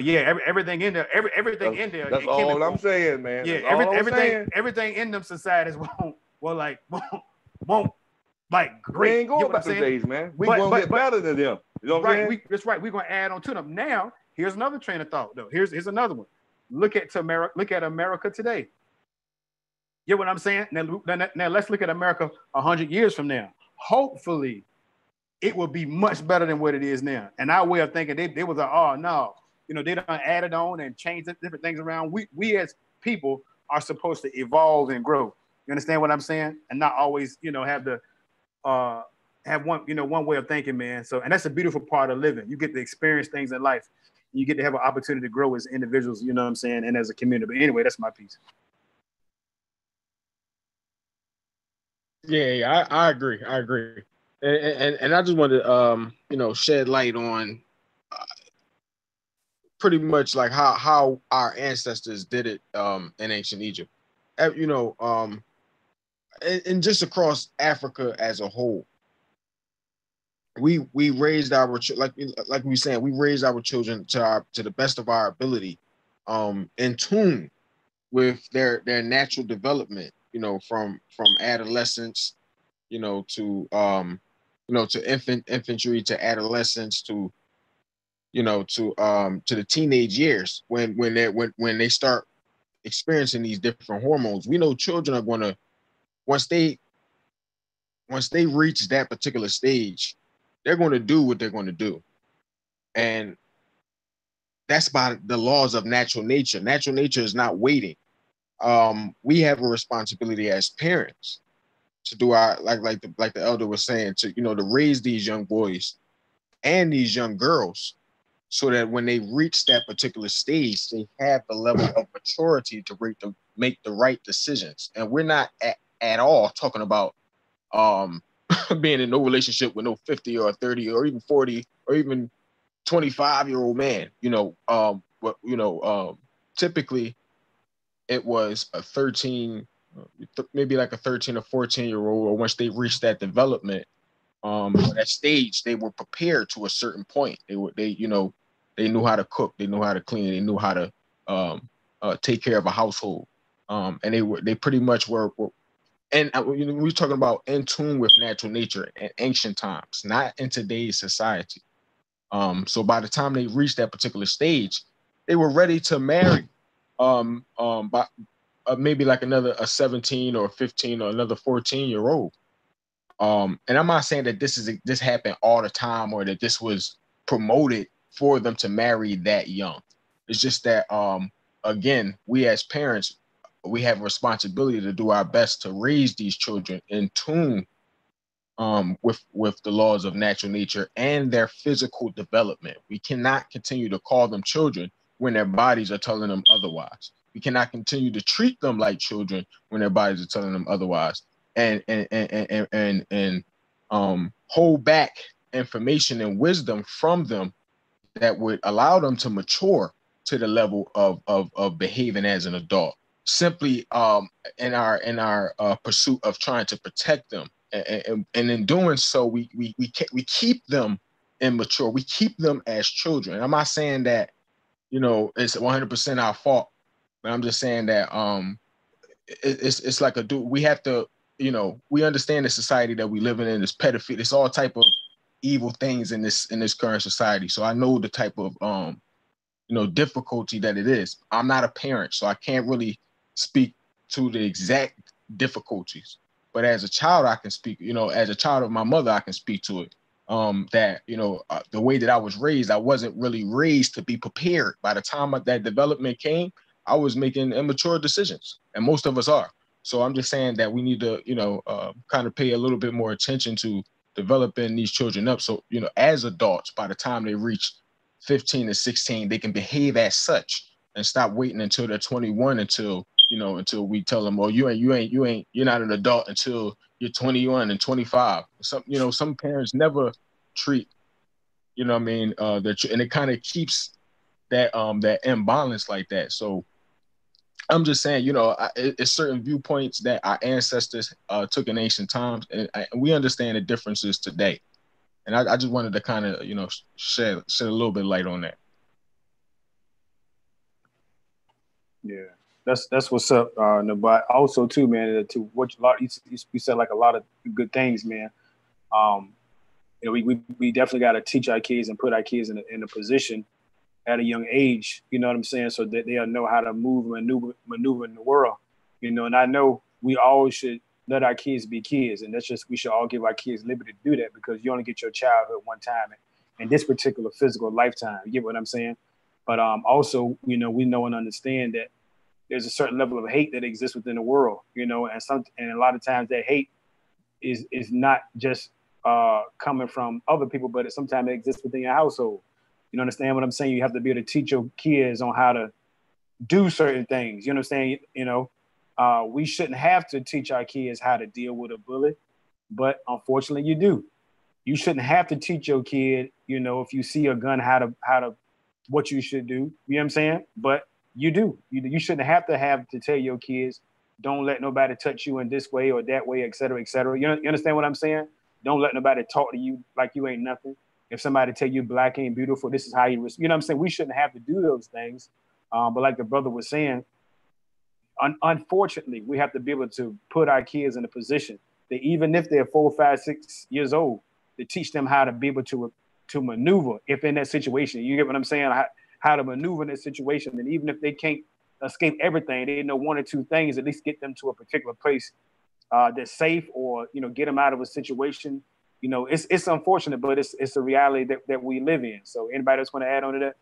yeah, everything in there, everything in there. That's all I'm saying, man. Yeah, everything in them societies won't like great. We ain't going back to days, man. We gonna get better than them. You know what I'm saying? That's right. We're gonna add on to them. Now, here's another train of thought, though. Here's another one. Look at America today. You know what I'm saying? Now let's look at America 100 years from now. Hopefully, it will be much better than what it is now. And our way of thinking, they was like, oh no, they done added on and changed different things around. We as people are supposed to evolve and grow. You understand what I'm saying? And not always, have the have one way of thinking, man. So, and that's a beautiful part of living. You get to experience things in life. You get to have an opportunity to grow as individuals, you know what I'm saying, and as a community. But anyway, that's my piece. Yeah, I agree. And I just wanted to shed light on pretty much like how our ancestors did it in ancient Egypt. and just across Africa as a whole, we raised our like we saying, we raised our children to the best of our ability, in tune with their natural development, from adolescence, to infantry, to adolescence, to the teenage years, when they start experiencing these different hormones. We know children are going to, once they reach that particular stage, they're going to do what they're going to do. And that's by the laws of natural nature. Natural nature is not waiting. We have a responsibility as parents to do our, like the elder was saying, to raise these young boys and these young girls, so that when they reach that particular stage, they have the level of maturity to make the right decisions. And we're not at all talking about being in no relationship with no 50 or 30 or even 40 or even 25-year-old man. Typically it was a 13, maybe like a 13 or 14-year-old, or once they reached that development, that stage, they were prepared to a certain point. They knew how to cook, they knew how to clean, they knew how to take care of a household, and they pretty much were. And we're talking about in tune with natural nature in ancient times, not in today's society. So by the time they reached that particular stage, they were ready to marry. By maybe like a 17 or 15 or another 14-year-old. And I'm not saying that this happened all the time, or that this was promoted for them to marry that young. It's just that, again, we as parents, we have a responsibility to do our best to raise these children in tune with the laws of natural nature and their physical development. We cannot continue to call them children when their bodies are telling them otherwise. We cannot continue to treat them like children when their bodies are telling them otherwise, and hold back information and wisdom from them that would allow them to mature to the level of behaving as an adult. Simply in our pursuit of trying to protect them, and in doing so, we keep them immature. We keep them as children. And I'm not saying that it's 100% our fault, but I'm just saying that it's like we have to, we understand the society that we live in is pedophilia. It's all type of evil things in this current society. So I know the type of difficulty that it is. I'm not a parent, so I can't really speak to the exact difficulties. But as a child, I can speak. As a child of my mother, I can speak to it. That the way that I was raised, I wasn't really raised to be prepared. By the time that development came, I was making immature decisions, and most of us are. So I'm just saying that we need to, kind of pay a little bit more attention to developing these children up. So, as adults, by the time they reach 15 to 16, they can behave as such and stop waiting until they're 21 until we tell them, oh, you're not an adult until you're 21 and 25. Some parents never treat, and it kind of keeps that imbalance like that. So I'm just saying, it's certain viewpoints that our ancestors took in ancient times, and we understand the differences today. And I just wanted to kind of, shed a little bit of light on that. Yeah, that's what's up. But also too, man, to what you said, like a lot of good things, man. We definitely got to teach our kids and put our kids in a position at a young age, you know what I'm saying, so that they'll know how to maneuver in the world, And I know we always should let our kids be kids, and we should all give our kids liberty to do that, because you only get your childhood one time in this particular physical lifetime. You get what I'm saying? But also, we know and understand that there's a certain level of hate that exists within the world, and a lot of times that hate is not just coming from other people, but sometimes it exists within your household. You understand what I'm saying? You have to be able to teach your kids on how to do certain things. You understand? We shouldn't have to teach our kids how to deal with a bullet, but unfortunately you do. You shouldn't have to teach your kid, if you see a gun, how to what you should do. You know what I'm saying? But you do. You shouldn't have to tell your kids don't let nobody touch you in this way or that way, et cetera, et cetera. You understand what I'm saying? Don't let nobody talk to you like you ain't nothing. If somebody tell you black ain't beautiful, this is how you, you know what I'm saying? We shouldn't have to do those things. But like the brother was saying, unfortunately, we have to be able to put our kids in a position that even if they're 4, 5, 6 years old, to teach them how to be able to maneuver if in that situation. You get what I'm saying? How to maneuver in that situation. And even if they can't escape everything, they know 1 or 2 things, at least get them to a particular place that's safe, or, you know, get them out of a situation. You know, it's unfortunate, but it's a reality that we live in. So anybody else want to add on to that?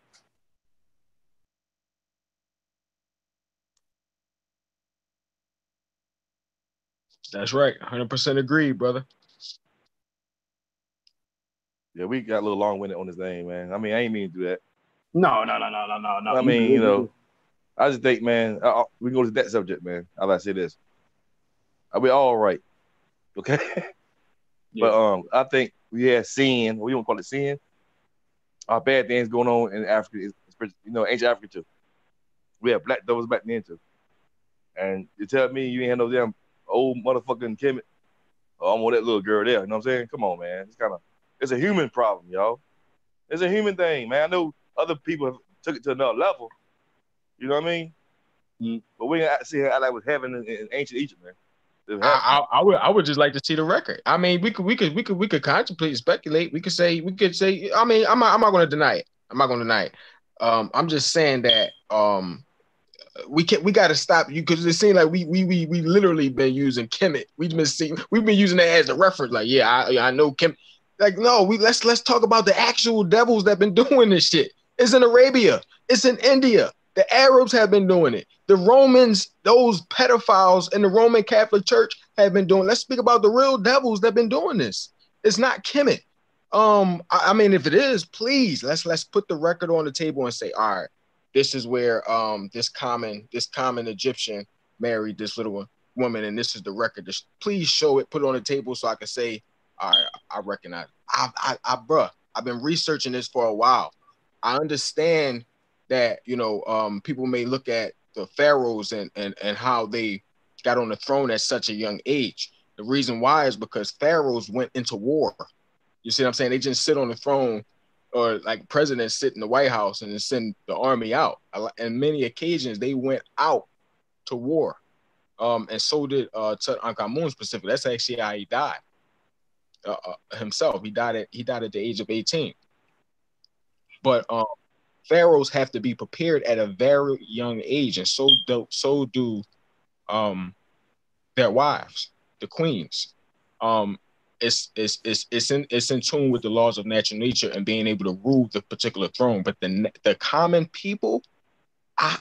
That's right. 100% agree, brother. Yeah, we got a little long-winded on this thing, man. I mean, I ain't mean to do that. No. I mean, you know, I just think, man, we go to that subject, man. How about I say this? We all right, okay? Yeah. But I think we have sin. We don't call it sin. Bad things going on in Africa, you know, ancient Africa too. We have black devils back then too. And you tell me you ain't had no damn old motherfucking Kemet. Oh, I'm with that little girl there. You know what I'm saying? Come on, man. It's a human problem, y'all. It's a human thing, man. I know other people have took it to another level. You know what I mean? Mm-hmm. But we ain't see how that was heaven in ancient Egypt, man. I would just like to see the record. I mean, we could contemplate and speculate. We could say. I mean, I'm not going to deny it. I'm just saying that we got to stop you, because it seems like we literally been using Kemet. We've been using that as a reference. Like, yeah, I know Kemet. Like, no, let's talk about the actual devils that been doing this shit. It's in Arabia. It's in India. The Arabs have been doing it. The Romans, those pedophiles in the Roman Catholic Church have been doing. Let's speak about the real devils that have been doing this. It's not Kemet. I mean, if it is, please let's put the record on the table and say, all right, this is where this common Egyptian married this little woman, and this is the record. Please show it, put it on the table so I can say, all right, I recognize it. Bruh, I've been researching this for a while. I understand that, you know, people may look at the pharaohs and how they got on the throne at such a young age. The reason why is because pharaohs went into war. You see what I'm saying? They just sit on the throne, or like presidents sit in the White House and send the army out. And many occasions they went out to war. And so did Tutankhamun specifically. That's actually how he died himself. He died at the age of 18. But pharaohs have to be prepared at a very young age, and so do their wives, the queens. It's in tune with the laws of natural nature and being able to rule the particular throne. But the common people, I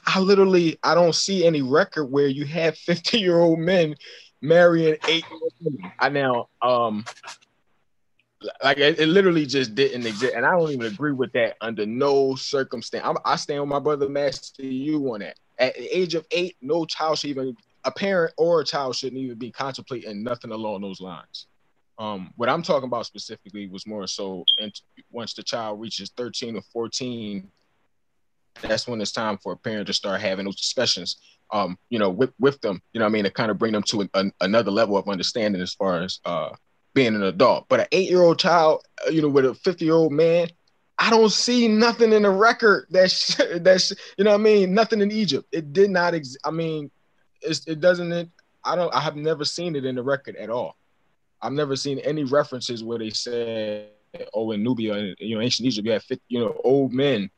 don't see any record where you have 50-year-old men marrying 8-year-old women. Like it literally just didn't exist, and I don't even agree with that under no circumstance. I stand with my brother Master U on that. At the age of 8, no child should even, a parent or a child shouldn't even be contemplating nothing along those lines. What I'm talking about specifically was more so, and once the child reaches 13 or 14, that's when it's time for a parent to start having those discussions, you know, with them, you know what I mean, to kind of bring them to another level of understanding as far as being an adult. But an 8-year-old child, you know, with a 50-year-old man, I don't see nothing in the record that's you know what I mean, nothing in Egypt. It did not exist. I mean, it doesn't. I have never seen it in the record at all. I've never seen any references where they said, oh, in Nubia, you know, ancient Egypt, you have 50, you know, old men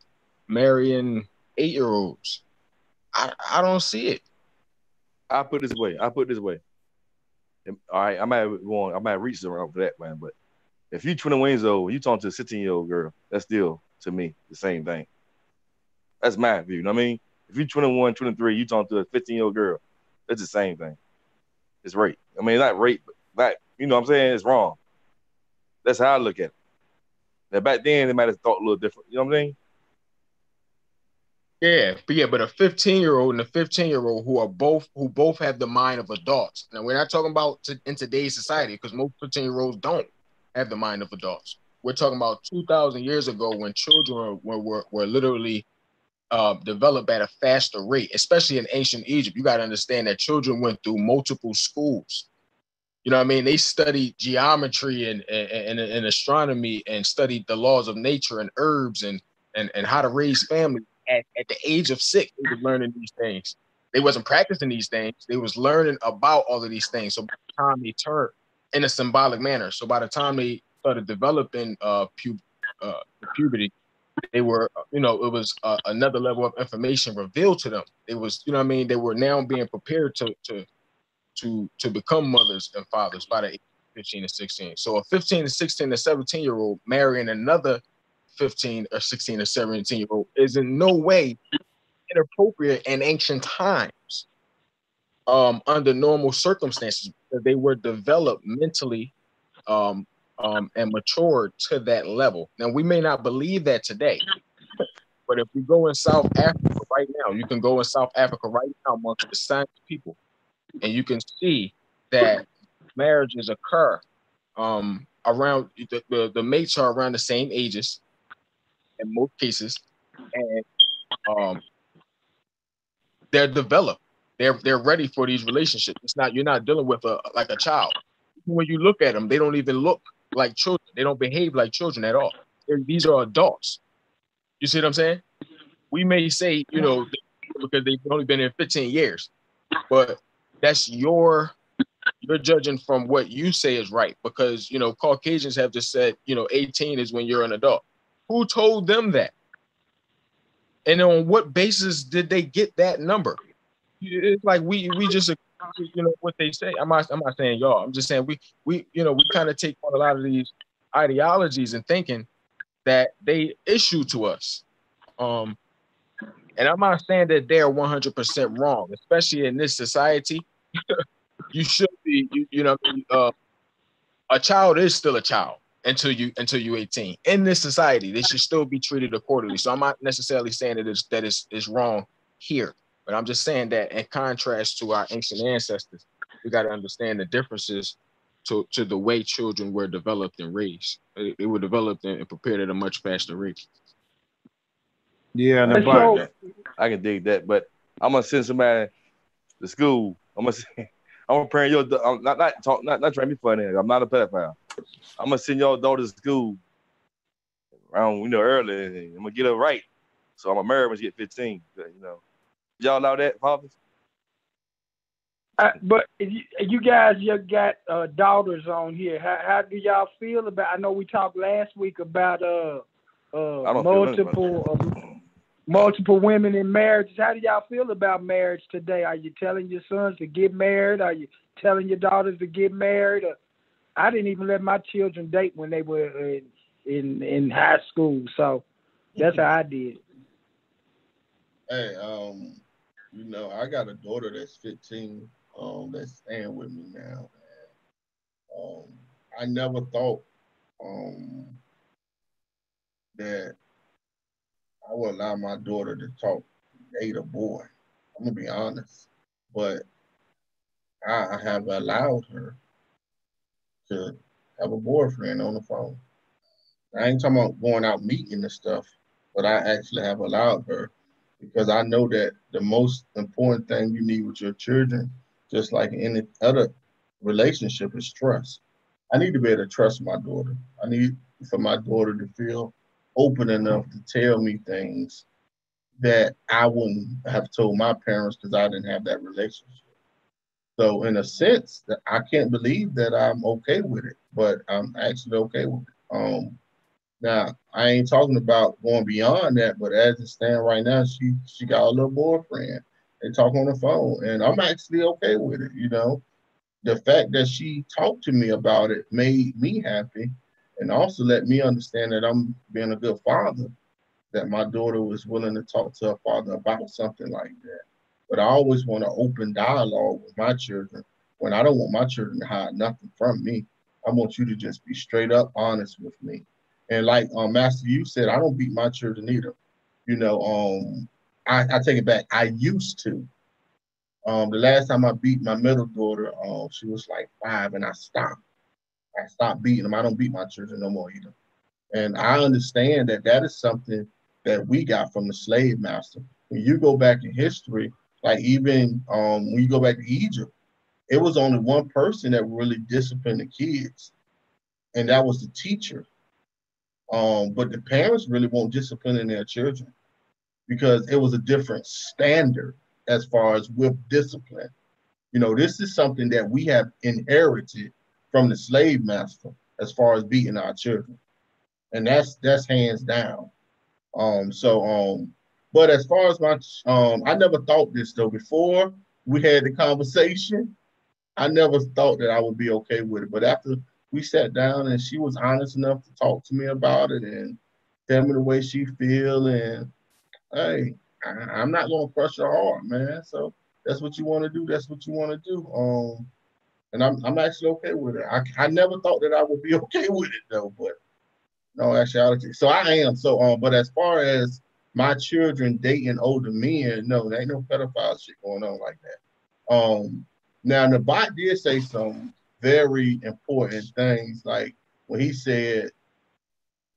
marrying 8-year-olds. I don't see it. I put it this way. All right, I might reach around for that, man. But if you 21 years old, you talking to a 16-year-old girl, that's still, to me, the same thing. That's my view. You know what I mean? If you're 21, 23, you talking to a 15-year-old girl, that's the same thing. It's rape. I mean, not rape, but not, you know what I'm saying? It's wrong. That's how I look at it. Now, back then, they might have thought a little different. You know what I'm saying? Yeah, but a 15-year-old and a 15-year-old who both have the mind of adults. Now, we're not talking about in today's society, because most 15-year-olds don't have the mind of adults. We're talking about 2,000 years ago when children were literally develop at a faster rate, especially in ancient Egypt. You got to understand that children went through multiple schools. You know what I mean? They studied geometry and astronomy and studied the laws of nature and herbs and how to raise families. At the age of 6, they were learning these things. They wasn't practicing these things. They was learning about all of these things. So by the time they turned in a symbolic manner, so by the time they started developing puberty, they were, you know, it was another level of information revealed to them. It was, you know what I mean? They were now being prepared to become mothers and fathers by the age of 15 and 16. So a 15 to 16 to 17-year-old marrying another 15 or 16 or 17-year-old is in no way inappropriate in ancient times under normal circumstances, because they were developed mentally and matured to that level. Now, we may not believe that today, but if we go in South Africa right now, you can go in South Africa right now amongst the Science people, and you can see that marriages occur around, the mates are around the same ages in most cases, and they're developed. They're ready for these relationships. It's not, you're not dealing with like a child. When you look at them, they don't even look like children. They don't behave like children at all. These are adults. You see what I'm saying? We may say, you know, because they've only been in 15 years, but that's you're judging from what you say is right, because, you know, Caucasians have just said, you know, 18 is when you're an adult. Who told them that? And on what basis did they get that number? It's like we just, you know, what they say. I'm not saying y'all. I'm just saying we you know, we kind of take on a lot of these ideologies and thinking that they issue to us. And I'm not saying that they're 100% wrong, especially in this society. You should be, you know, a child is still a child until you're 18. In this society, they should still be treated accordingly. So I'm not necessarily saying that it's wrong here, but I'm just saying that in contrast to our ancient ancestors, we got to understand the differences to the way children were developed and raised. They were developed and prepared at a much faster rate. Yeah, no, I can dig that, but I'm gonna send somebody to school. I'm gonna parent your. I'm not trying to be funny. I'm not a pedophile. I'm gonna send your daughter to school around, you know, early. I'm gonna get her right, so I'm gonna marry when she get 15. You know, y'all allow that, fathers? But you guys just got daughters on here. How do y'all feel about? I know we talked last week about multiple women in marriages. How do y'all feel about marriage today? Are you telling your sons to get married? Are you telling your daughters to get married? I didn't even let my children date when they were in high school, so that's how I did. Hey, you know, I got a daughter that's 15, that's staying with me now. I never thought that I would allow my daughter to date a boy. I'm gonna be honest, but I have allowed her to have a boyfriend on the phone. I ain't talking about going out meeting and stuff, but I actually have allowed her, because I know that the most important thing you need with your children, just like any other relationship, is trust. I need to be able to trust my daughter. I need for my daughter to feel open enough to tell me things that I wouldn't have told my parents, because I didn't have that relationship. So in a sense, that I can't believe that I'm okay with it, but I'm actually okay with it. Now, I ain't talking about going beyond that, but as it stands right now, she got a little boyfriend. They talk on the phone, and I'm actually okay with it, you know. The fact that she talked to me about it made me happy, and also let me understand that I'm being a good father, that my daughter was willing to talk to her father about something like that. But I always want an open dialogue with my children, when I don't want my children to hide nothing from me. I want you to just be straight up honest with me. And like Master, you said, I don't beat my children either. You know, I take it back. I used to. The last time I beat my middle daughter, she was like 5, and I stopped. I stopped beating them. I don't beat my children no more either. And I understand that that is something that we got from the slave master. When you go back in history, like even when you go back to Egypt, it was only one person that really disciplined the kids, and that was the teacher. But the parents really won't discipline their children because it was a different standard as far as with discipline. You know, this is something that we have inherited from the slave master as far as beating our children. And that's hands down. But as far as my, I never thought this though. Before we had the conversation, I never thought that I would be okay with it. But after we sat down and she was honest enough to talk to me about it and tell me the way she feel, and hey, I'm not gonna crush her heart, man. So that's what you want to do. That's what you want to do. And I'm actually okay with it. I never thought that I would be okay with it though, but no, actuality. So I am. So but as far as my children dating older men, no, there ain't no pedophile shit going on like that. Now Nabat did say some very important things, like when he said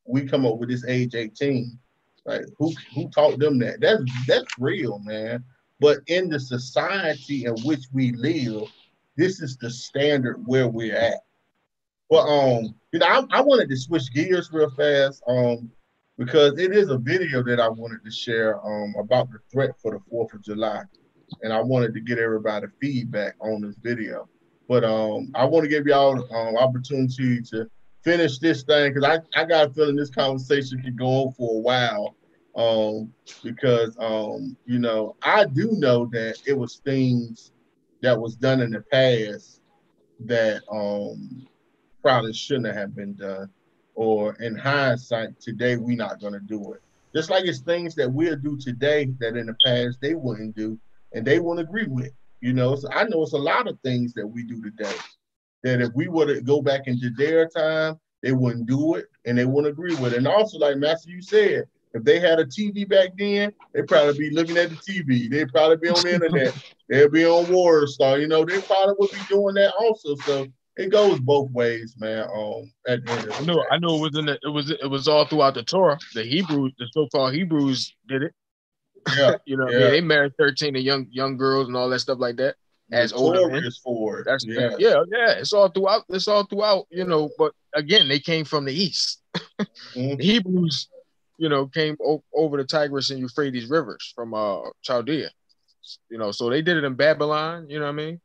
we come up with this age 18. Like who taught them that? That's real, man. But in the society in which we live, this is the standard where we're at. Well, you know, I wanted to switch gears real fast, because it is a video that I wanted to share about the threat for the 4th of July. And I wanted to get everybody feedback on this video. But I want to give y'all opportunity to finish this thing, because I got a feeling this conversation could go on for a while. Because you know, I do know that it was things that was done in the past that probably shouldn't have been done, or in hindsight today we're not going to do it. Just like it's things that we'll do today that in the past they wouldn't do and they wouldn't agree with. You know, so I know it's a lot of things that we do today that if we were to go back into their time, they wouldn't do it and they wouldn't agree with it. And also, like Master, you said, if they had a TV back then, they'd probably be looking at the TV. They'd probably be on the internet. They'd be on WarStar. You know, they probably would be doing that also. So it goes both ways, man. At the end of the day. I know it was all throughout the Torah. The Hebrews, the so-called Hebrews, did it. Yeah, you know, yeah. They married 13 of young girls and all that stuff like that. As older men. For it. That's yeah. It's all throughout. It's all throughout. You know, but again, they came from the east. The Hebrews, you know, came over the Tigris and Euphrates rivers from Chaldea. You know, so they did it in Babylon. You know what I mean?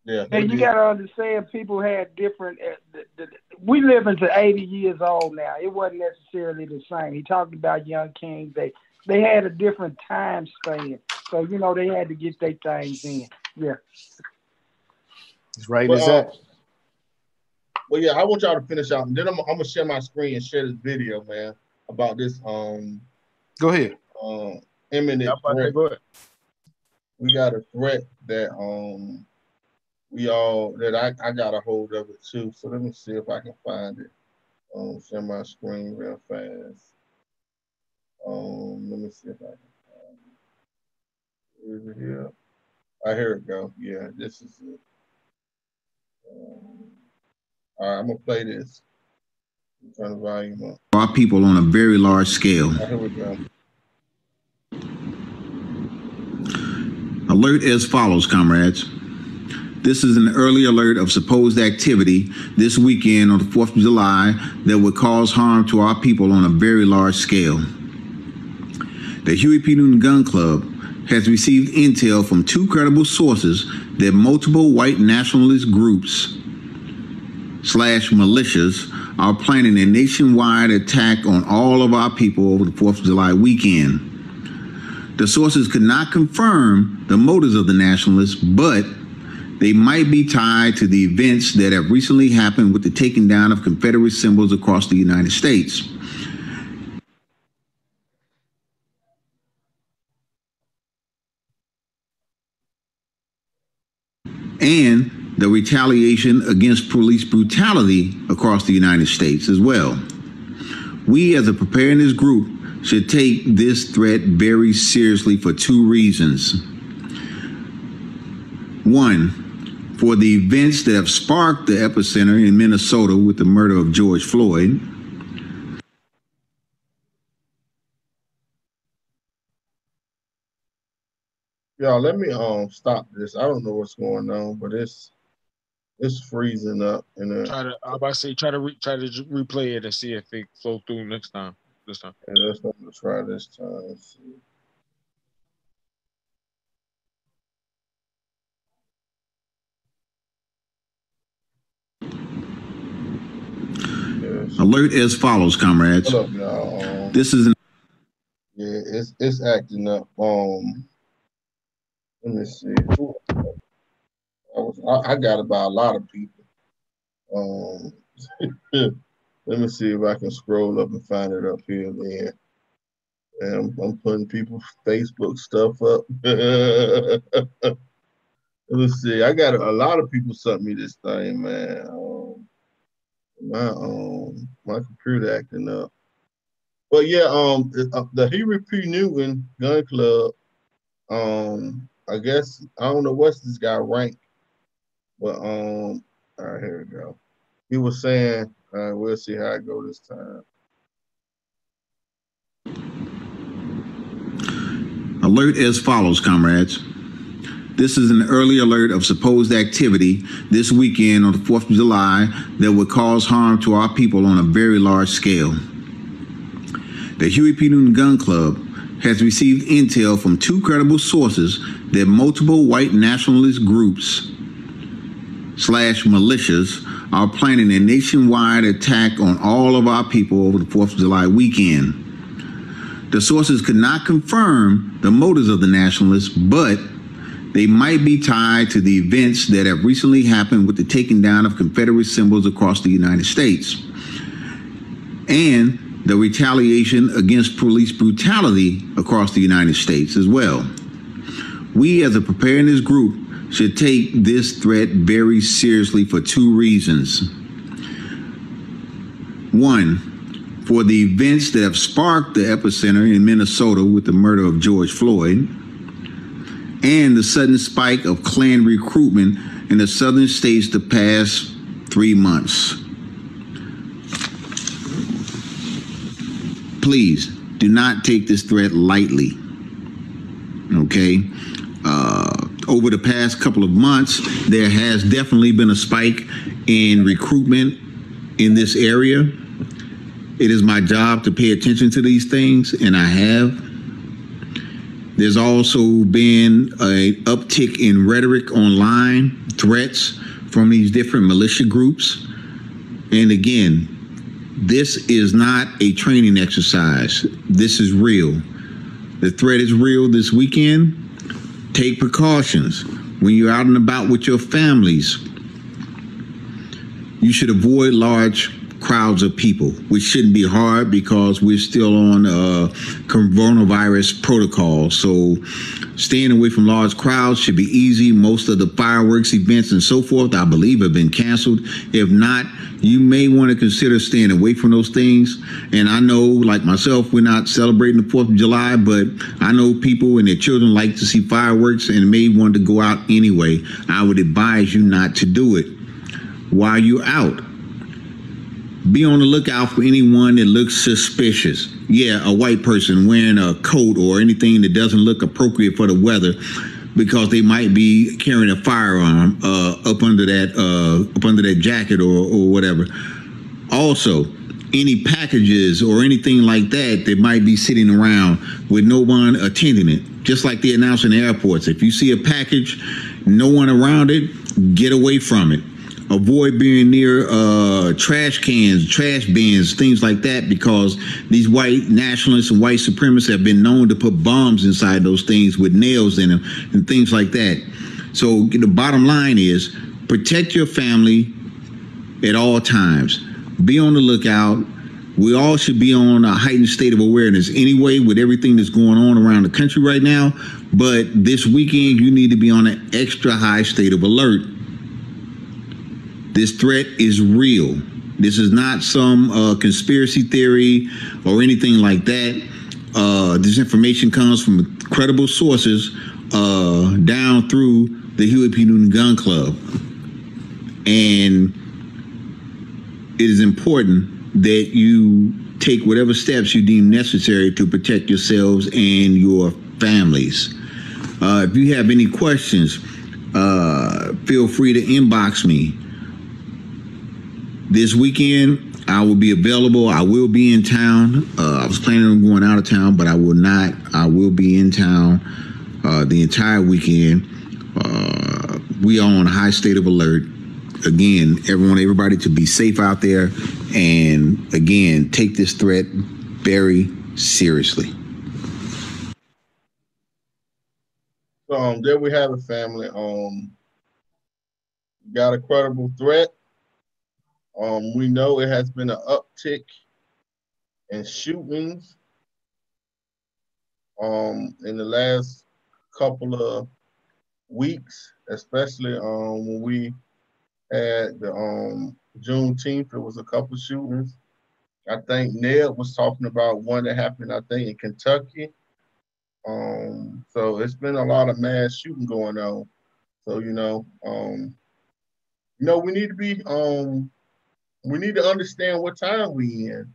Yeah. And you got to understand, people had different. We live into 80 years old now. It wasn't necessarily the same. He talked about young kings. They had a different time span, so you know they had to get their things in. Yeah. It's right as that. Well, yeah, I want y'all to finish out, and then I'm gonna share my screen and share this video, man, about this. Go ahead. Imminent threat. Go ahead. We got a threat that I got a hold of it too. So let me see if I can find it. Share my screen real fast. Let me see if I can find it. Is it here? Here it go. Yeah, this is it. All right, I'm gonna play this. Turn the volume up. Our people on a very large scale. Here we go. Alert as follows, comrades. This is an early alert of supposed activity this weekend on the 4th of July that would cause harm to our people on a very large scale. The Huey P. Newton Gun Club has received intel from 2 credible sources that multiple white nationalist groups / militias are planning a nationwide attack on all of our people over the 4th of July weekend. The sources could not confirm the motives of the nationalists, but they might be tied to the events that have recently happened with the taking down of Confederate symbols across the United States. And the retaliation against police brutality across the United States as well. We as a preparedness group should take this threat very seriously for 2 reasons. 1, for the events that have sparked the epicenter in Minnesota with the murder of George Floyd. Y'all, let me stop this. I don't know what's going on, but it's freezing up. And try to replay it and see if it flow through next time. This time. Yeah, let's try this time. Let's see. Alert as follows, comrades. What up, y'all? This is yeah, it's acting up. Let me see. I got about a lot of people. Let me see if I can scroll up and find it up here. Then, and I'm putting people's Facebook stuff up. Let's see. I got a lot of people sent me this thing, man. My computer acting up. But yeah, the Huey P. Newton Gun Club. I guess I don't know what's this guy ranked, but all right, here we go. He was saying, we'll see how it go this time. Alert as follows, comrades. This is an early alert of supposed activity this weekend on the 4th of July that would cause harm to our people on a very large scale. The Huey P. Newton Gun Club has received intel from two credible sources that multiple white nationalist groups / militias are planning a nationwide attack on all of our people over the 4th of July weekend. The sources could not confirm the motives of the nationalists, but they might be tied to the events that have recently happened with the taking down of Confederate symbols across the United States and the retaliation against police brutality across the United States as well. We as a preparedness group should take this threat very seriously for two reasons. One, for the events that have sparked the epicenter in Minnesota with the murder of George Floyd, and the sudden spike of Klan recruitment in the southern states the past 3 months. Please do not take this threat lightly, okay? Over the past couple of months, there has definitely been a spike in recruitment in this area. It is my job to pay attention to these things, and I have. There's also been an uptick in rhetoric online, threats from these different militia groups. And again, this is not a training exercise. This is real. The threat is real this weekend. Take precautions. When you're out and about with your families, you should avoid large crowds of people, which shouldn't be hard because we're still on coronavirus protocol. So staying away from large crowds should be easy. Most of the fireworks events and so forth, I believe, have been canceled. If not, you may want to consider staying away from those things. And I know, like myself, we're not celebrating the 4th of July, but I know people and their children like to see fireworks and may want to go out anyway. I would advise you not to do it while you're out. Be on the lookout for anyone that looks suspicious. Yeah, a white person wearing a coat or anything that doesn't look appropriate for the weather, because they might be carrying a firearm up under that jacket or whatever. Also, any packages or anything like that that might be sitting around with no one attending it. Just like they announce in the airports, if you see a package, no one around it, get away from it. Avoid being near trash cans, trash bins, things like that, because these white nationalists and white supremacists have been known to put bombs inside those things with nails in them and things like that. So the bottom line is protect your family at all times. Be on the lookout. We all should be on a heightened state of awareness anyway with everything that's going on around the country right now. But this weekend, you need to be on an extra high state of alert. This threat is real. This is not some conspiracy theory or anything like that. This information comes from credible sources down through the Huey P. Newton Gun Club. And it is important that you take whatever steps you deem necessary to protect yourselves and your families. If you have any questions, feel free to inbox me. This weekend, I will be available. I will be in town. I was planning on going out of town, but I will not. I will be in town the entire weekend. We are on a high state of alert. Again, everybody to be safe out there. And again, take this threat very seriously. So there we have it, family. Got a credible threat. We know it has been an uptick in shootings in the last couple of weeks, especially when we had the Juneteenth. It was a couple shootings. I think Ned was talking about one that happened, I think, in Kentucky. So it's been a lot of mass shooting going on. So, we need to be, we need to understand what time we in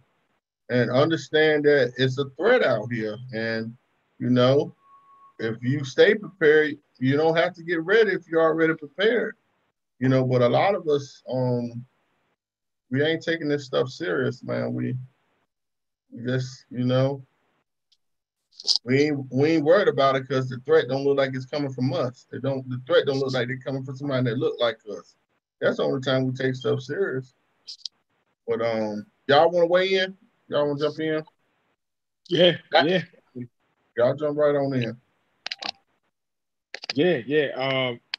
and understand that it's a threat out here. And, if you stay prepared, you don't have to get ready if you're already prepared. But a lot of us, we ain't taking this stuff serious, man. We just, we ain't worried about it because the threat don't look like it's coming from us. The threat don't look like they're coming from somebody that look like us. That's the only time we take stuff serious. But y'all want to weigh in? Y'all want to jump in? Yeah. Y'all jump right on in. Yeah.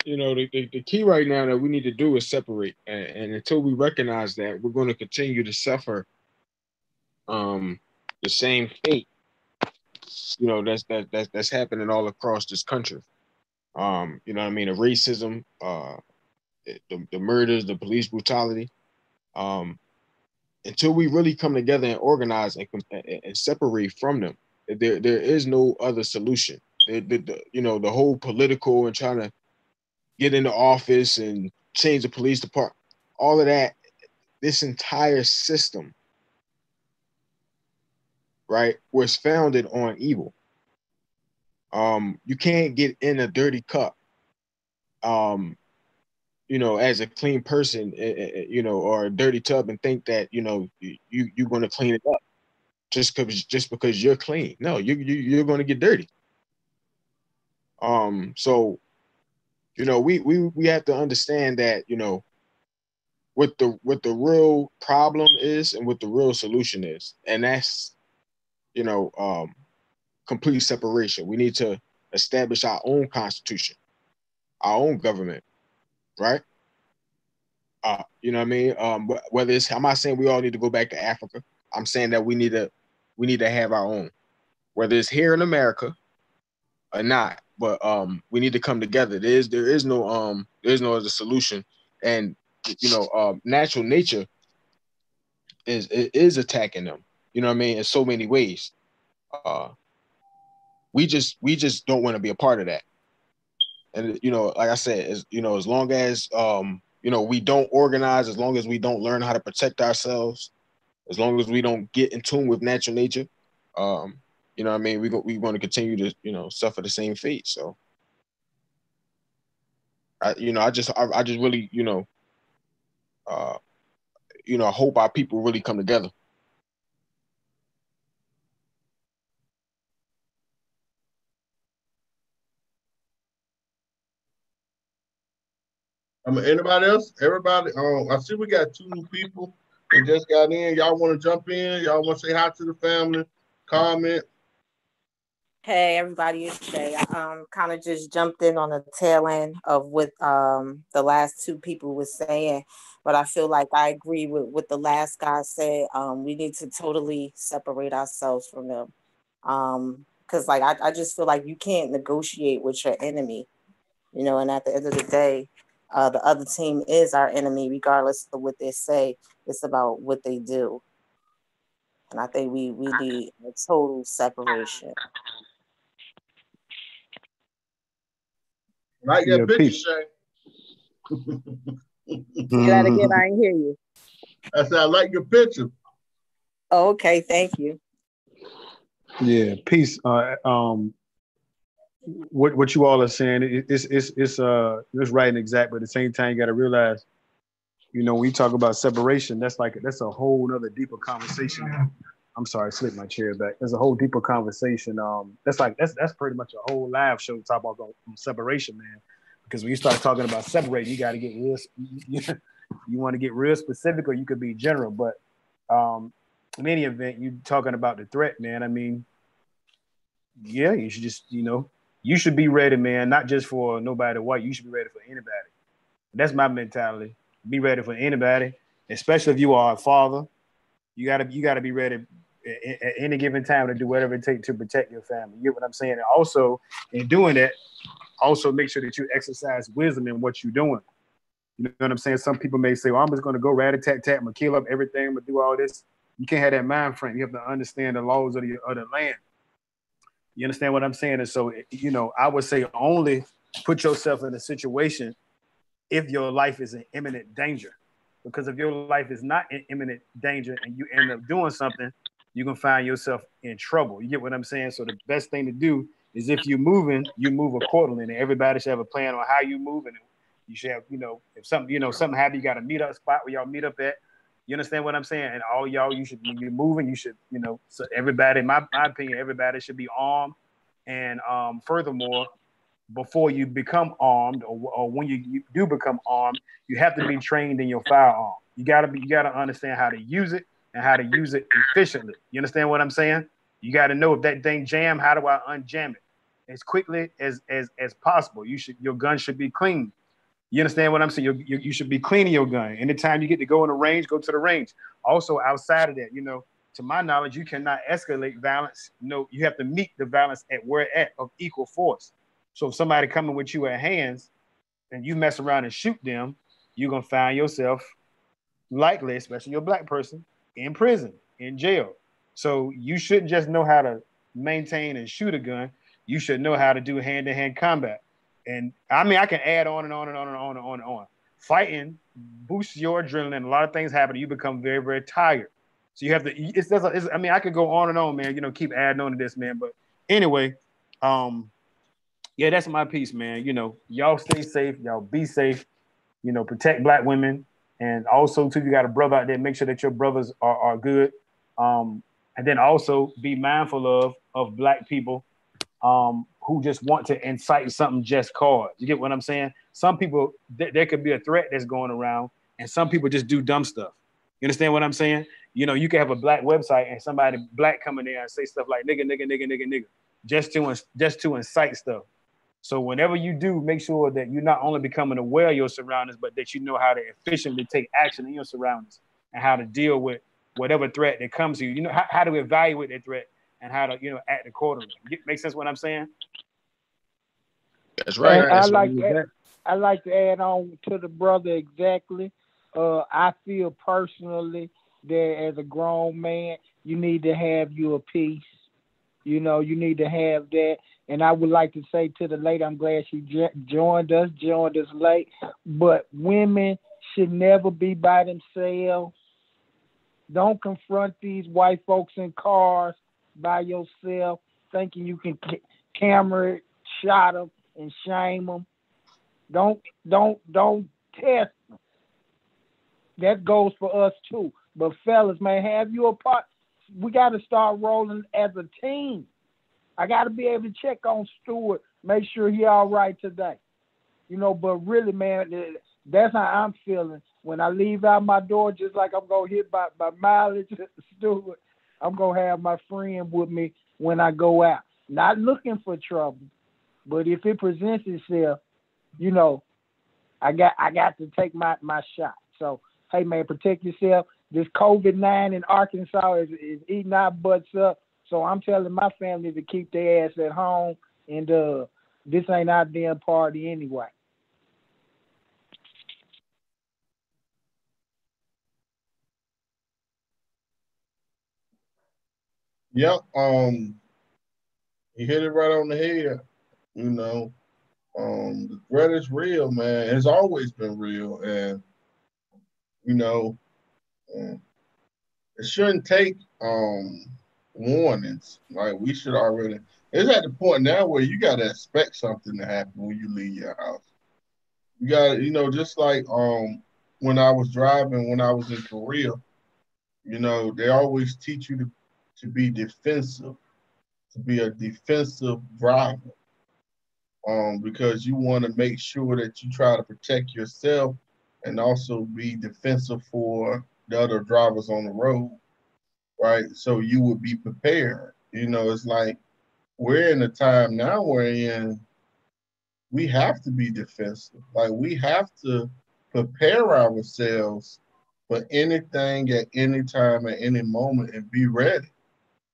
The key right now that we need to do is separate, and until we recognize that, we're going to continue to suffer the same fate. That's happening all across this country. The racism, the murders, the police brutality. Until we really come together and organize and separate from them, there is no other solution. The whole political and trying to get into office and change the police department, all of that, this entire system, right, was founded on evil. You can't get in a dirty cup, as a clean person, or a dirty tub and think that, you're going to clean it up just because you're clean. No, you're going to get dirty. So, we have to understand that, what the real problem is and what the real solution is. And that's, complete separation. We need to establish our own constitution, our own government, right? Whether it's, I'm not saying we all need to go back to Africa. I'm saying that we need to have our own, whether it's here in America or not. But we need to come together. There is no other solution. And natural nature is attacking them. In so many ways. We just don't want to be a part of that. And like I said, as long as we don't organize, as long as we don't learn how to protect ourselves, as long as we don't get in tune with natural nature, we're going to continue to suffer the same fate. So I just really I hope our people really come together. Anybody else? Everybody? I see we got 2 new people that just got in. Y'all want to jump in? Y'all want to say hi to the family? Comment? Hey, everybody, it's Shay. I kind of just jumped in on the tail end of what the last 2 people were saying, but I feel like I agree with what the last guy said. We need to totally separate ourselves from them. Because I just feel like you can't negotiate with your enemy, and at the end of the day, the other team is our enemy, regardless of what they say. It's about what they do. And I think we need a total separation. Like your picture, Shay. Say that again, I didn't hear you. I said, I like your picture. Oh, okay, thank you. Yeah, peace. what you all are saying, it's right and exact, but at the same time, you got to realize, you know, when you talk about separation, that's a whole other deeper conversation. I'm sorry, I slipped my chair back. There's a whole deeper conversation. That's pretty much a whole live show to talk about separation, man. Because when you start talking about separating, you got to get real. You want to get real specific, or you could be general. But in any event, you talking about the threat, man. I mean, yeah, you should just, you know, you should be ready, man. Not just for nobody white. You should be ready for anybody. That's my mentality. Be ready for anybody, especially if you are a father. You gotta be ready at any given time to do whatever it takes to protect your family. You get what I'm saying? And also, in doing that, also make sure that you exercise wisdom in what you're doing. You know what I'm saying? Some people may say, well, I'm just going to go rat-a-tat-tat, I'm going to kill up everything, I'm going to do all this. You can't have that mind frame. You have to understand the laws of the land. You understand what I'm saying? And so, you know, I would say only put yourself in a situation if your life is in imminent danger. Because if your life is not in imminent danger and you end up doing something, you're going to find yourself in trouble. You get what I'm saying? So the best thing to do is if you're moving, you move accordingly. And everybody should have a plan on how you move. And you should have, you know, if something, you know, something happens, you got a meet up spot where y'all meet up at. You understand what I'm saying? And all y'all, you should, when you're moving, you should, you know, so everybody, in my opinion, everybody should be armed. And furthermore, before you become armed or when you do become armed, you have to be trained in your firearm. You gotta understand how to use it and how to use it efficiently. You understand what I'm saying? You got to know if that thing jam, how do I unjam it as quickly as possible? Your gun should be clean. You understand what I'm saying? You should be cleaning your gun. Anytime you get to go in the range, go to the range. Also, outside of that, you know, to my knowledge, you cannot escalate violence. No, you have to meet the violence at where it's at of equal force. So if somebody coming with you at hands and you mess around and shoot them, you're going to find yourself likely, especially your black person, in prison, in jail. So you shouldn't just know how to maintain and shoot a gun. You should know how to do hand-to-hand combat. And I mean, I can add on and on and on and on and on and on. Fighting boosts your adrenaline. A lot of things happen. You become very, very tired. So you have to, I mean, I could go on and on, man, you know, keep adding on to this, man. But anyway, yeah, that's my piece, man. You know, y'all stay safe. Y'all be safe. You know, protect black women. And also, too, if you got a brother out there, make sure that your brothers are good. And then also be mindful of black people who just want to incite something just cause. You get what I'm saying? Some people, there could be a threat that's going around, and some people just do dumb stuff. You understand what I'm saying? You know, you can have a black website and somebody black come in there and say stuff like nigga, nigga, nigga, nigga, nigga, just to incite stuff. So whenever you do, make sure that you're not only becoming aware of your surroundings, but that you know how to efficiently take action in your surroundings and how to deal with whatever threat that comes to you. You know, how to evaluate that threat and how to, you know, act accordingly. Make sense what I'm saying? That's right. I like to add on to the brother exactly. I feel personally that as a grown man, you need to have your peace. You know, you need to have that. And I would like to say to the lady, I'm glad she joined us late, but women should never be by themselves. Don't confront these white folks in cars by yourself, thinking you can camera shot them and shame them. Don't test them. That goes for us too. But fellas, man, have you a part? We got to start rolling as a team. I got to be able to check on Stewart, make sure he all right today. You know, but really, man, that's how I'm feeling. When I leave out my door, just like I'm going to hit by mileage, Stewart, I'm going to have my friend with me when I go out. Not looking for trouble, but if it presents itself, you know, I got to take my shot. So, hey, man, protect yourself. This COVID-19 in Arkansas is eating our butts up. So I'm telling my family to keep their ass at home, and this ain't our damn party anyway. Yep. You hit it right on the head. You know, the threat is real, man. It's always been real, and you know, it shouldn't take warnings. Like we should already. It's at the point now where you gotta expect something to happen when you leave your house. You gotta, just like when I was driving when I was in Korea, they always teach you to be defensive, to be a defensive driver. Because you want to make sure that you try to protect yourself and also be defensive for the other drivers on the road, right? So you would be prepared. It's like we're in a time now wherein we have to be defensive. Like we have to prepare ourselves for anything at any time, at any moment, and be ready.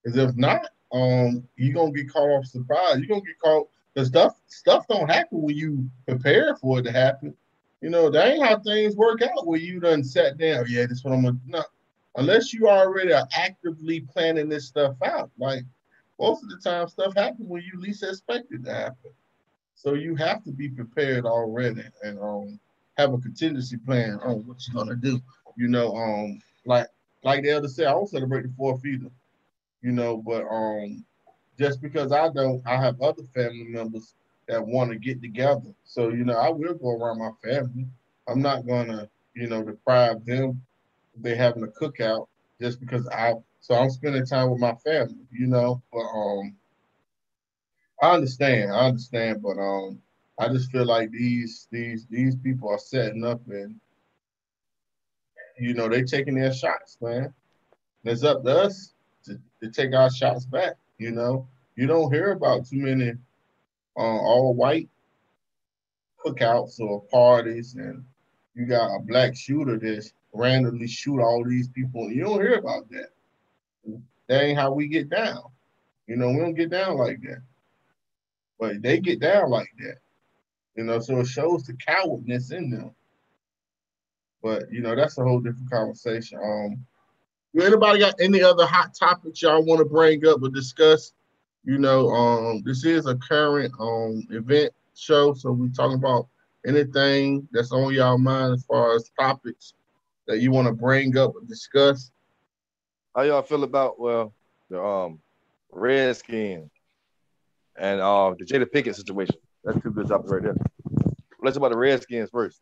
Because if not, you're gonna get caught off surprise. You're gonna get caught. Because stuff don't happen when you prepare for it to happen. That ain't how things work out where you done sat down. Yeah, this is what I'm gonna no. Unless you already are actively planning this stuff out. Like most of the time, stuff happens when you least expect it to happen. So you have to be prepared already and have a contingency plan on what you're gonna do. Like the elder said, I won't celebrate the 4th either. But just because I don't, I have other family members that want to get together. So, I will go around my family. I'm not going to, deprive them if they're having a cookout just because so I'm spending time with my family, But I understand, but I just feel like these people are setting up and, they taking their shots, man. And it's up to us to take our shots back, You don't hear about too many all white cookouts or parties, and you got a black shooter that's randomly shoot all these people. You don't hear about that. That ain't how we get down. We don't get down like that. But they get down like that. So it shows the cowardness in them. But, that's a whole different conversation. Anybody got any other hot topics y'all want to bring up or discuss? This is a current event show, so we're talking about anything that's on y'all mind as far as topics that you want to bring up or discuss. How y'all feel about the Redskins and the Jada Pinkett situation? That's 2 good topics right there. Let's talk about the Redskins first.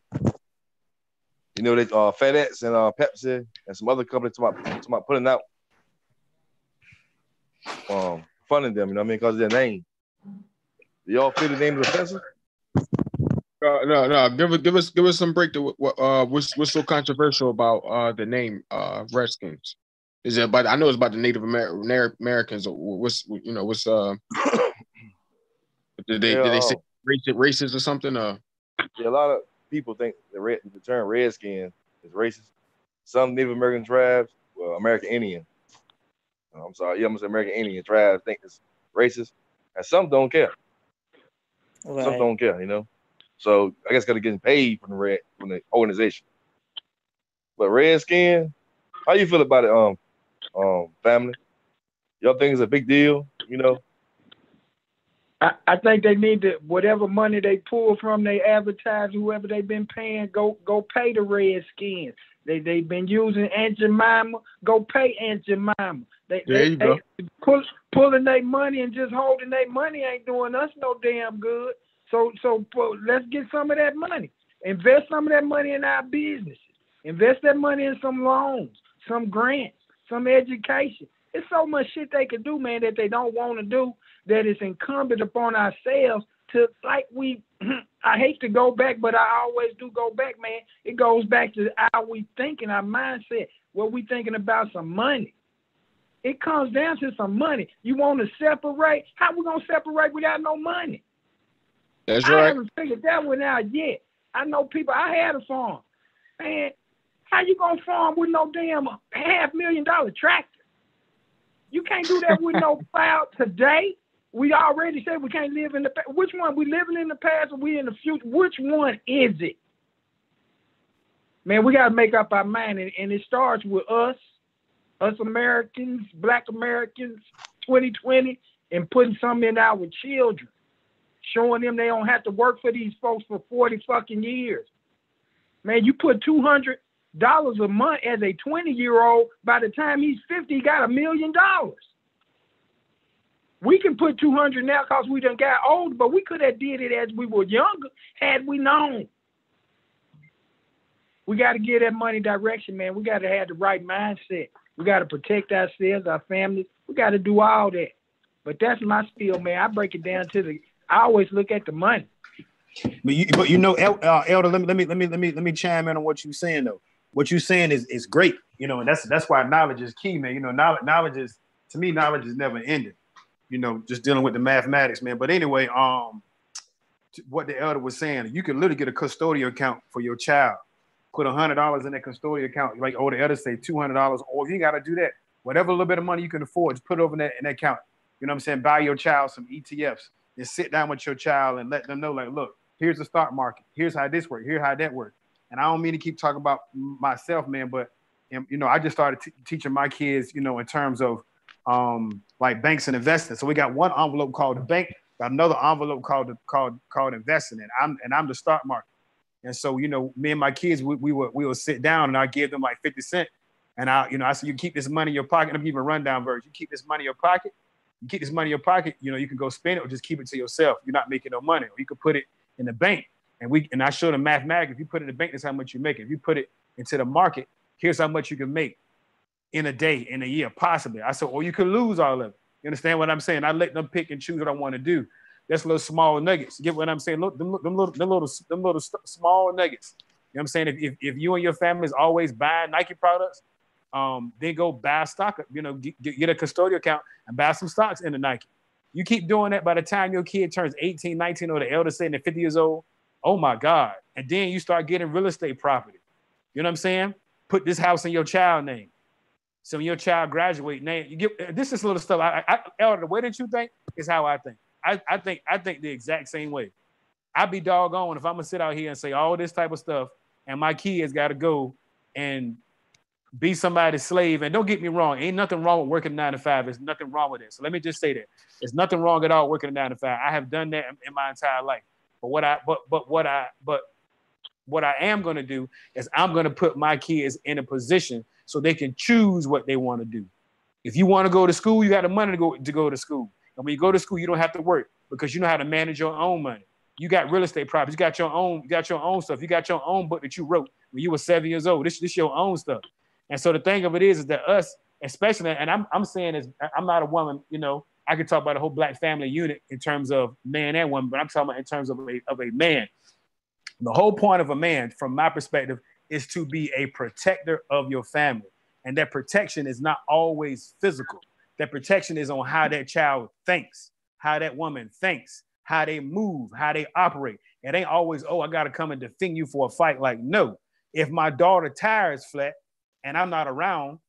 They FedEx and Pepsi and some other companies talking about putting out funding them, because of their name. Do y'all feel the name is offensive? No. Give us some breakdown. What's so controversial about the name Redskins? Is it about? I know it's about the Native Americans. What's did they say racist or something? Yeah, a lot of people think the term Redskin is racist. Some Native American tribes, American Indian. I'm sorry, I'm gonna say American Indian tribes think it's racist, and some don't care. Right. Some don't care, So I guess gotta get paid from the organization. But Redskin, how you feel about it, family? Y'all think it's a big deal, I think they need to, whatever money they pull from they advertise, whoever they've been paying, go pay the Redskins. They've been using Aunt Jemima, go pay Aunt Jemima. They pulling their money and just holding their money ain't doing us no damn good. So let's get some of that money. Invest some of that money in our businesses. Invest that money in some loans, some grants, some education. It's so much shit they could do, man, that they don't want to do, that it's incumbent upon ourselves to, like I hate to go back, but I always do go back, man. It goes back to how we thinking, our mindset, what we thinking about some money. It comes down to some money. You want to separate? How we going to separate without no money? That's right. I haven't figured that one out yet. I know people, I had a farm. Man, how you going to farm with no damn $500,000 tractor? You can't do that with no plow today. We already said we can't live in the past. Which one? We living in the past or we in the future? Which one is it? Man, we got to make up our mind. And it starts with us Americans, Black Americans, 2020, and putting something in our children. Showing them they don't have to work for these folks for 40 fucking years. Man, you put $200 a month as a 20-year-old, by the time he's 50, he got $1 million. We can put 200 now because we done got older, but we could have did it as we were younger had we known. We got to give that money direction, man. We got to have the right mindset. We got to protect ourselves, our families. We got to do all that. But that's my spiel, man. I break it down to I always look at the money. But you know, Elder, let me chime in on what you're saying though. What you're saying is great, you know, and that's why knowledge is key, man. You know, knowledge is, to me, knowledge is never ending. You know, just dealing with the mathematics, man. But anyway, what the elder was saying, you can literally get a custodial account for your child. Put $100 in that custodial account, like the elder say $200, or if you got to do that, whatever little bit of money you can afford, just put it over in that account. You know what I'm saying? Buy your child some ETFs and sit down with your child and let them know, like, look, here's the stock market. Here's how this works. Here's how that works. And I don't mean to keep talking about myself, man, but you know, I just started teaching my kids, you know, in terms of like banks and investing. So we got one envelope called the bank, got another envelope called investing, and I'm the stock market. And so, you know, me and my kids, we would sit down and I give them like 50 cents. And I said, you keep this money in your pocket. I'm giving a rundown version. You keep this money in your pocket. You keep this money in your pocket. You know, you can go spend it or just keep it to yourself. You're not making no money. Or you could put it in the bank. And I showed them mathematics. If you put it in the bank, that's how much you make. If you put it into the market, here's how much you can make in a day, in a year, possibly. I said, or you could lose all of it. You understand what I'm saying? I let them pick and choose what I want to do. That's little small nuggets. You get what I'm saying? Look, them little small nuggets. You know what I'm saying? If you and your family is always buying Nike products, then go buy a stock, you know, get a custodial account and buy some stocks in the Nike. You keep doing that, by the time your kid turns 18, 19, or the elder saying they're 50 years old, oh my God. And then you start getting real estate property. You know what I'm saying? Put this house in your child name. So when your child graduate, name you get this is little stuff. Elder, the way that you think is how I think. I think the exact same way. I'd be doggone if I'm gonna sit out here and say all this type of stuff, and my kids got to go and be somebody's slave. And don't get me wrong, ain't nothing wrong with working 9 to 5. There's nothing wrong with it. So let me just say that there's nothing wrong at all working a 9 to 5. I have done that in my entire life. But what I am gonna do is I'm gonna put my kids in a position so they can choose what they want to do. If you want to go to school, you got the money to go to school. And when you go to school, you don't have to work because you know how to manage your own money. You got real estate properties. You got your own stuff. You got your own book that you wrote when you were 7 years old. This your own stuff. And so the thing of it is that us, especially, and I'm saying is, I'm not a woman, you know, I could talk about the whole black family unit in terms of man and woman, but I'm talking about in terms of a man. The whole point of a man, from my perspective, is to be a protector of your family. And that protection is not always physical. That protection is on how that child thinks, how that woman thinks, how they move, how they operate. It ain't always, oh, I got to come and defend you for a fight. Like, no. If my daughter tire is flat and I'm not around,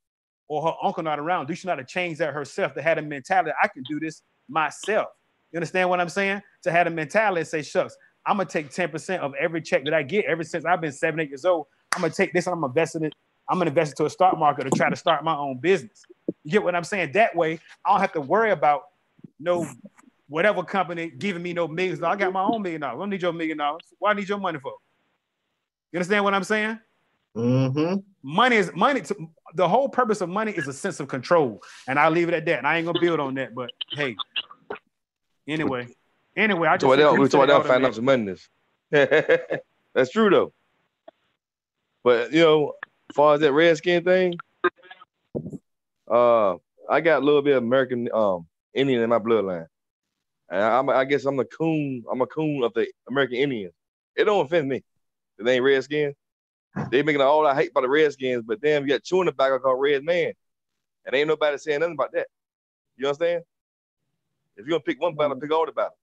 or her uncle not around, do she not to change that herself, to have a mentality, I can do this myself. You understand what I'm saying? To have a mentality and say, shucks, I'm going to take 10% of every check that I get ever since I've been 7, 8 years old. I'm going to take this and I'm going to invest in it. I'm going to invest into a stock market to try to start my own business. You get what I'm saying? That way, I don't have to worry about no whatever company giving me no millions. I got my own $1 million. I don't need your $1 million. Why I need your money for? You understand what I'm saying? Mm-hmm. Money. The whole purpose of money is a sense of control, and I'll leave it at that. And I ain't gonna build on that. But hey, anyway, I just we talk about financial money. That's true though. But you know, as far as that Redskin thing, I got a little bit of American Indian in my bloodline, and I guess I'm a coon of the American Indians. It don't offend me. They ain't Redskin. They making all that hate about the Redskins, but damn, you got chewing tobacco called Red Man, and ain't nobody saying nothing about that. You understand? If you're gonna pick one battle, pick all the battle.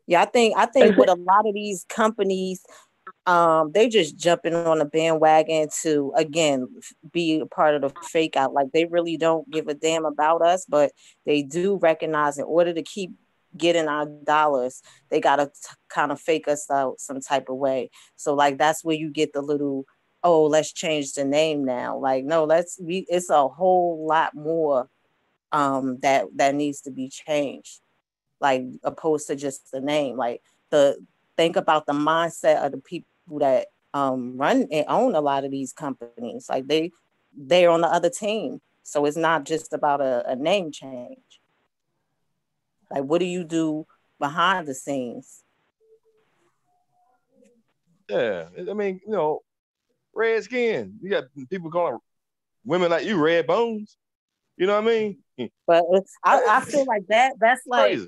Yeah, I think with a lot of these companies, they just jumping on a bandwagon to, again, be a part of the fake out. Like, they really don't give a damn about us, but they do recognize in order to keep getting our dollars, they gotta kind of fake us out some type of way. So like, that's where you get the little, oh, let's change the name now. Like, no, it's a whole lot more that needs to be changed, like, opposed to just the name. Like, think about the mindset of the people that run and own a lot of these companies. Like, they're on the other team. So it's not just about a name change. Like, what do you do behind the scenes? Yeah, I mean, you know, red skin. You got people calling women like you red bones. You know what I mean? But I feel like that's like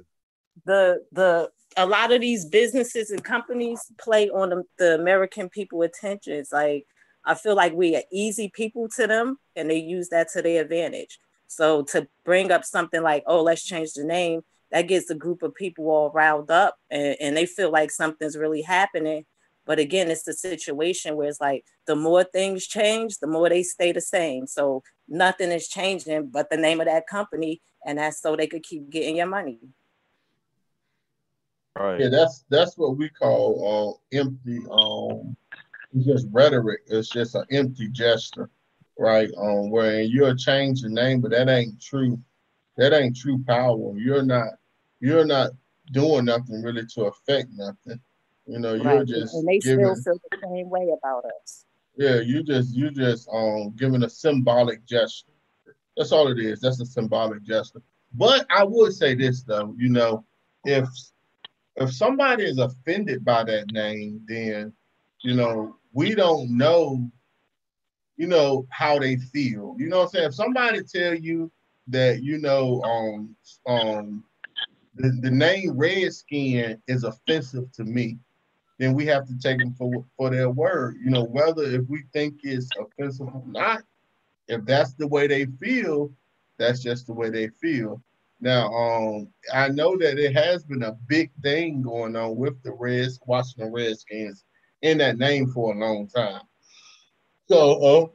crazy. A lot of these businesses and companies play on the American people attention. It's like, I feel like we are easy people to them, and they use that to their advantage. So to bring up something like, oh, let's change the name, that gets a group of people all riled up, and they feel like something's really happening. But again, it's the situation where it's like, the more things change, the more they stay the same. So nothing is changing but the name of that company, and that's so they could keep getting your money. Right. Yeah, that's what we call empty. It's just rhetoric. It's just an empty gesture, right? Where you're changing the name, but that ain't true. That ain't true power. You're not doing nothing really to affect nothing. You know, you're Right. just And they giving. still feel the same way about us. Yeah, you just giving a symbolic gesture. That's all it is. That's a symbolic gesture. But I would say this though, you know, if somebody is offended by that name, then, you know, we don't know, you know, how they feel. You know what I'm saying? If somebody tell you that, you know, the name Redskin is offensive to me, then we have to take them for their word. You know, whether if we think it's offensive or not, if that's the way they feel, that's just the way they feel. Now, I know that it has been a big thing going on with the Washington Redskins in that name for a long time. So,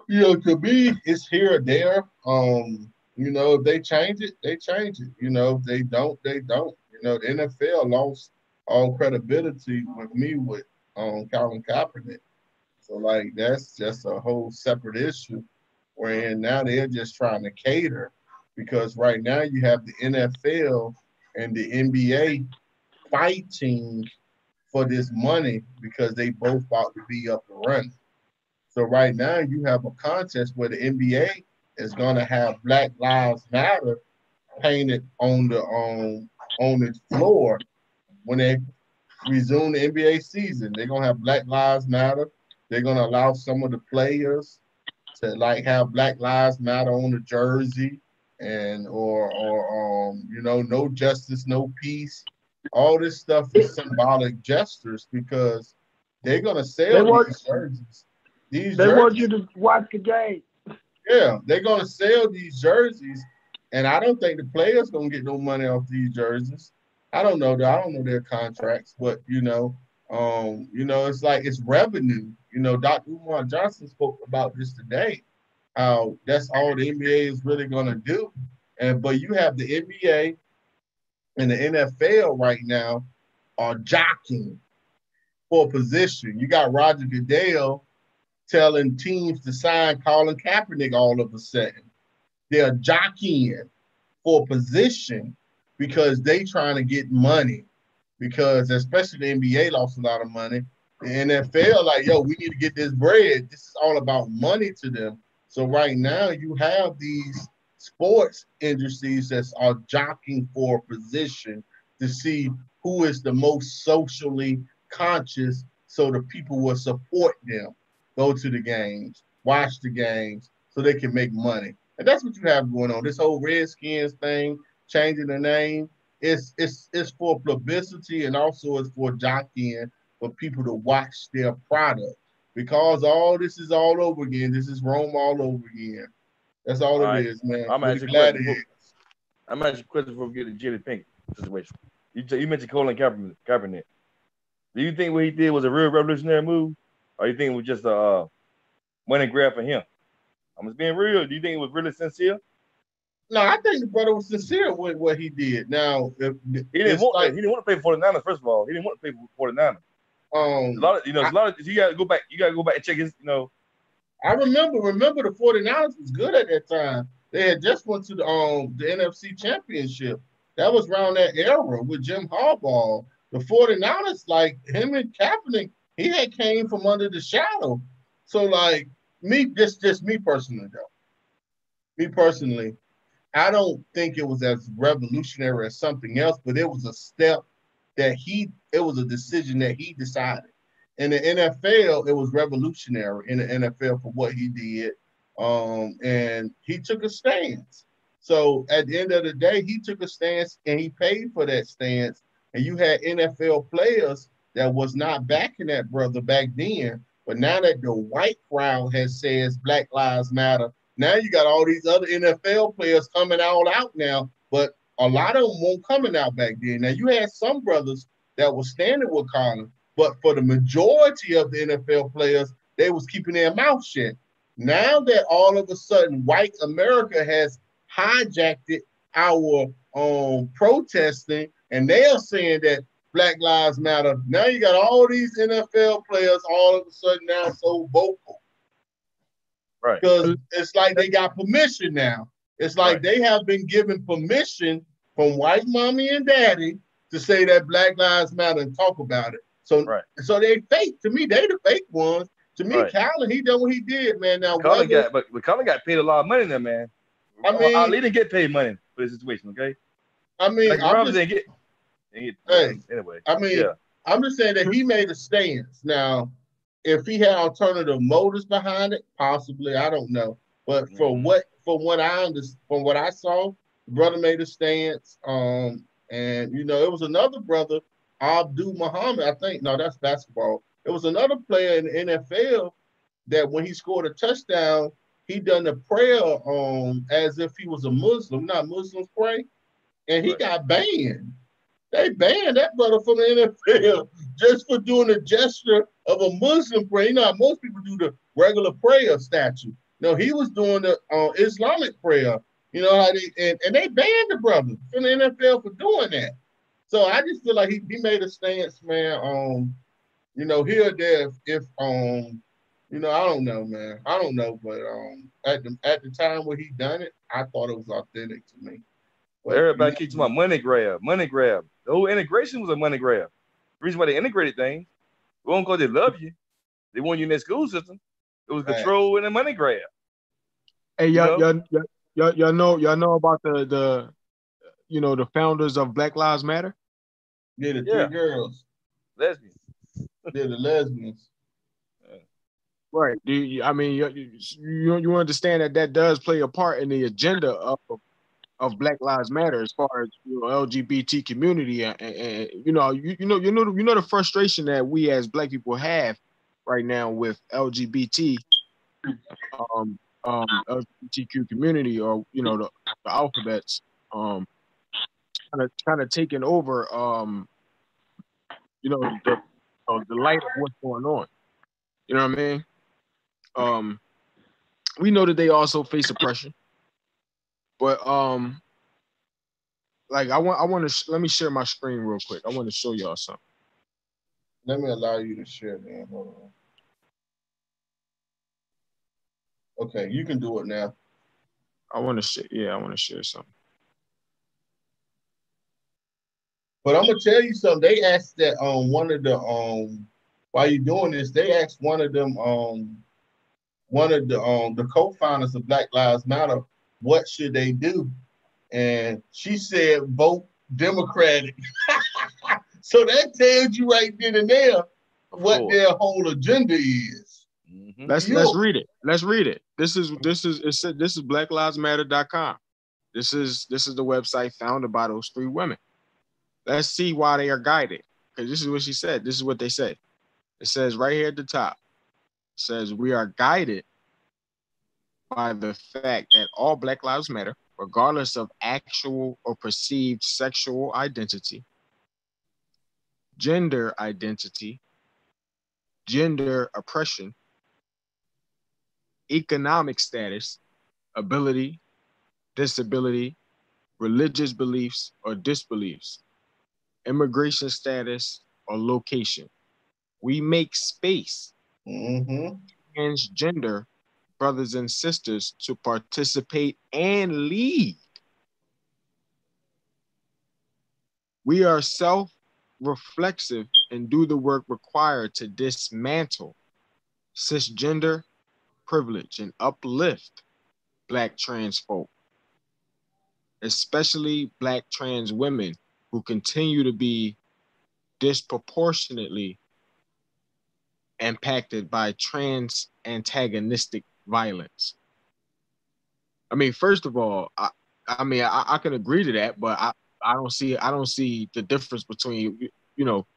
you know, to me, it's here or there. You know, if they change it, they change it. You know, if they don't, they don't. You know, the NFL lost all credibility with me with Colin Kaepernick. So, like, that's just a whole separate issue. Wherein now they're just trying to cater, because right now you have the NFL and the NBA fighting for this money because they both about to be up and running. So right now you have a contest where the NBA is going to have Black Lives Matter painted on its floor when they resume the NBA season. They're going to have Black Lives Matter. They're going to allow some of the players to like have Black Lives Matter on the jersey, and or you know, no justice, no peace. All this stuff is symbolic gestures because they're gonna sell these jerseys. They want you to watch the game. Yeah, they're gonna sell these jerseys, and I don't think the players gonna get no money off these jerseys. I don't know their contracts, but you know, it's like it's revenue. You know, Dr. Umar Johnson spoke about this today. How that's all the NBA is really gonna do, but you have the NBA and the NFL right now are jockeying for position. You got Roger Goodell telling teams to sign Colin Kaepernick all of a sudden. They're jockeying for position because they trying to get money. Because especially the NBA lost a lot of money. The NFL like, yo, we need to get this bread. This is all about money to them. So right now you have these sports industries that are jockeying for position to see who is the most socially conscious, so the people will support them, go to the games, watch the games, so they can make money. And that's what you have going on. This whole Redskins thing, changing the name, it's for publicity, and also it's for jockeying for people to watch their product. Because all this is all over again. This is Rome all over again. That's all it is, man. I'm actually glad before we get to Jimmy Pink situation. You mentioned Colin Kaepernick. Do you think what he did was a real revolutionary move, or you think it was just a money grab for him? I'm just being real. Do you think it was really sincere? No, I think the brother was sincere with what he did. Now, he didn't want to play for 49ers. First of all, he didn't want to play for 49ers. A lot of you gotta go back. You gotta go back and check his. You know, I remember the 49ers was good at that time. They had just went to the NFC Championship. That was around that era with Jim Harbaugh. The 49ers, like him and Kaepernick, he had came from under the shadow. So like me, just me personally though, me personally, I don't think it was as revolutionary as something else, but it was a step that it was a decision that he decided. In the NFL, it was revolutionary in the NFL for what he did. And he took a stance. So at the end of the day, he took a stance and he paid for that stance. And you had NFL players that was not backing that brother back then. But now that the white crowd has says Black Lives Matter, now you got all these other NFL players coming all out now. But a lot of them weren't coming out back then. Now you had some brothers that were standing with Colin, but for the majority of the NFL players, they was keeping their mouth shut. Now that all of a sudden white America has hijacked our protesting, and they are saying that Black Lives Matter. Now you got all these NFL players all of a sudden now so vocal. Right. Because it's like they got permission now. It's like they have been given permission from white mommy and daddy to say that Black Lives Matter and talk about it. So, so they fake. To me, they the fake ones. To me, Colin, he done what he did, man. Now, Colin got paid a lot of money there, man. I mean, Ali didn't get paid money for this situation, okay? I mean, like, I'm just, anyway. I mean, I'm just saying that he made a stance. Now, if he had alternative motives behind it, possibly, I don't know. But from what I understand, from what I saw, the brother made a stance. And you know, it was another brother, Abdul Muhammad. I think that's basketball. It was another player in the NFL that when he scored a touchdown, he done the prayer as if he was a Muslim. Not Muslims pray, and he got banned. They banned that brother from the NFL just for doing a gesture of a Muslim prayer. You know how most people do the regular prayer statue. No, he was doing the Islamic prayer. You know how and they banned the brother from the NFL for doing that. So I just feel like he made a stance, man. You know, here or there, if you know, I don't know, man. I don't know, but at the time when he done it, I thought it was authentic to me. But everybody keeps talking about money grab, money grab. The whole integration was a money grab. The reason why they integrated things, it wasn't because they love you. They want you in their school system. It was control and a money grab. Hey, y'all know about the you know, the founders of Black Lives Matter? Yeah, the three girls. Lesbians. They're the lesbians. Right. I mean, you understand that does play a part in the agenda of Black Lives Matter as far as, you know, LGBT community and you know the frustration that we as Black people have right now with LGBTQ community, or you know the alphabets kind of taking over you know the light of what's going on. You know what I mean? We know that they also face oppression, but like I want to let me share my screen real quick. I want to show y'all something. Let me allow you to share, man. Hold on. Okay, you can do it now. I want to share. Yeah, I want to share something. But I'm gonna tell you something. They asked that one of the while you're doing this, they asked one of them one of the co-founders of Black Lives Matter, what should they do? And she said vote Democratic. So that tells you right then and there what their whole agenda is. Let's read it. Let's read it. This is blacklivesmatter.com. This is the website founded by those three women. Let's see why they are guided. Because this is what she said. This is what they said. It says right here at the top. It says we are guided by the fact that all Black Lives Matter, regardless of actual or perceived sexual identity, gender identity, gender oppression, economic status, ability, disability, religious beliefs or disbeliefs, immigration status or location. We make space transgender brothers and sisters to participate and lead. We are self-reflexive and do the work required to dismantle cisgender privilege and uplift Black trans folk, especially Black trans women who continue to be disproportionately impacted by trans antagonistic violence. I mean, first of all, I can agree to that, but I don't see the difference between, you know,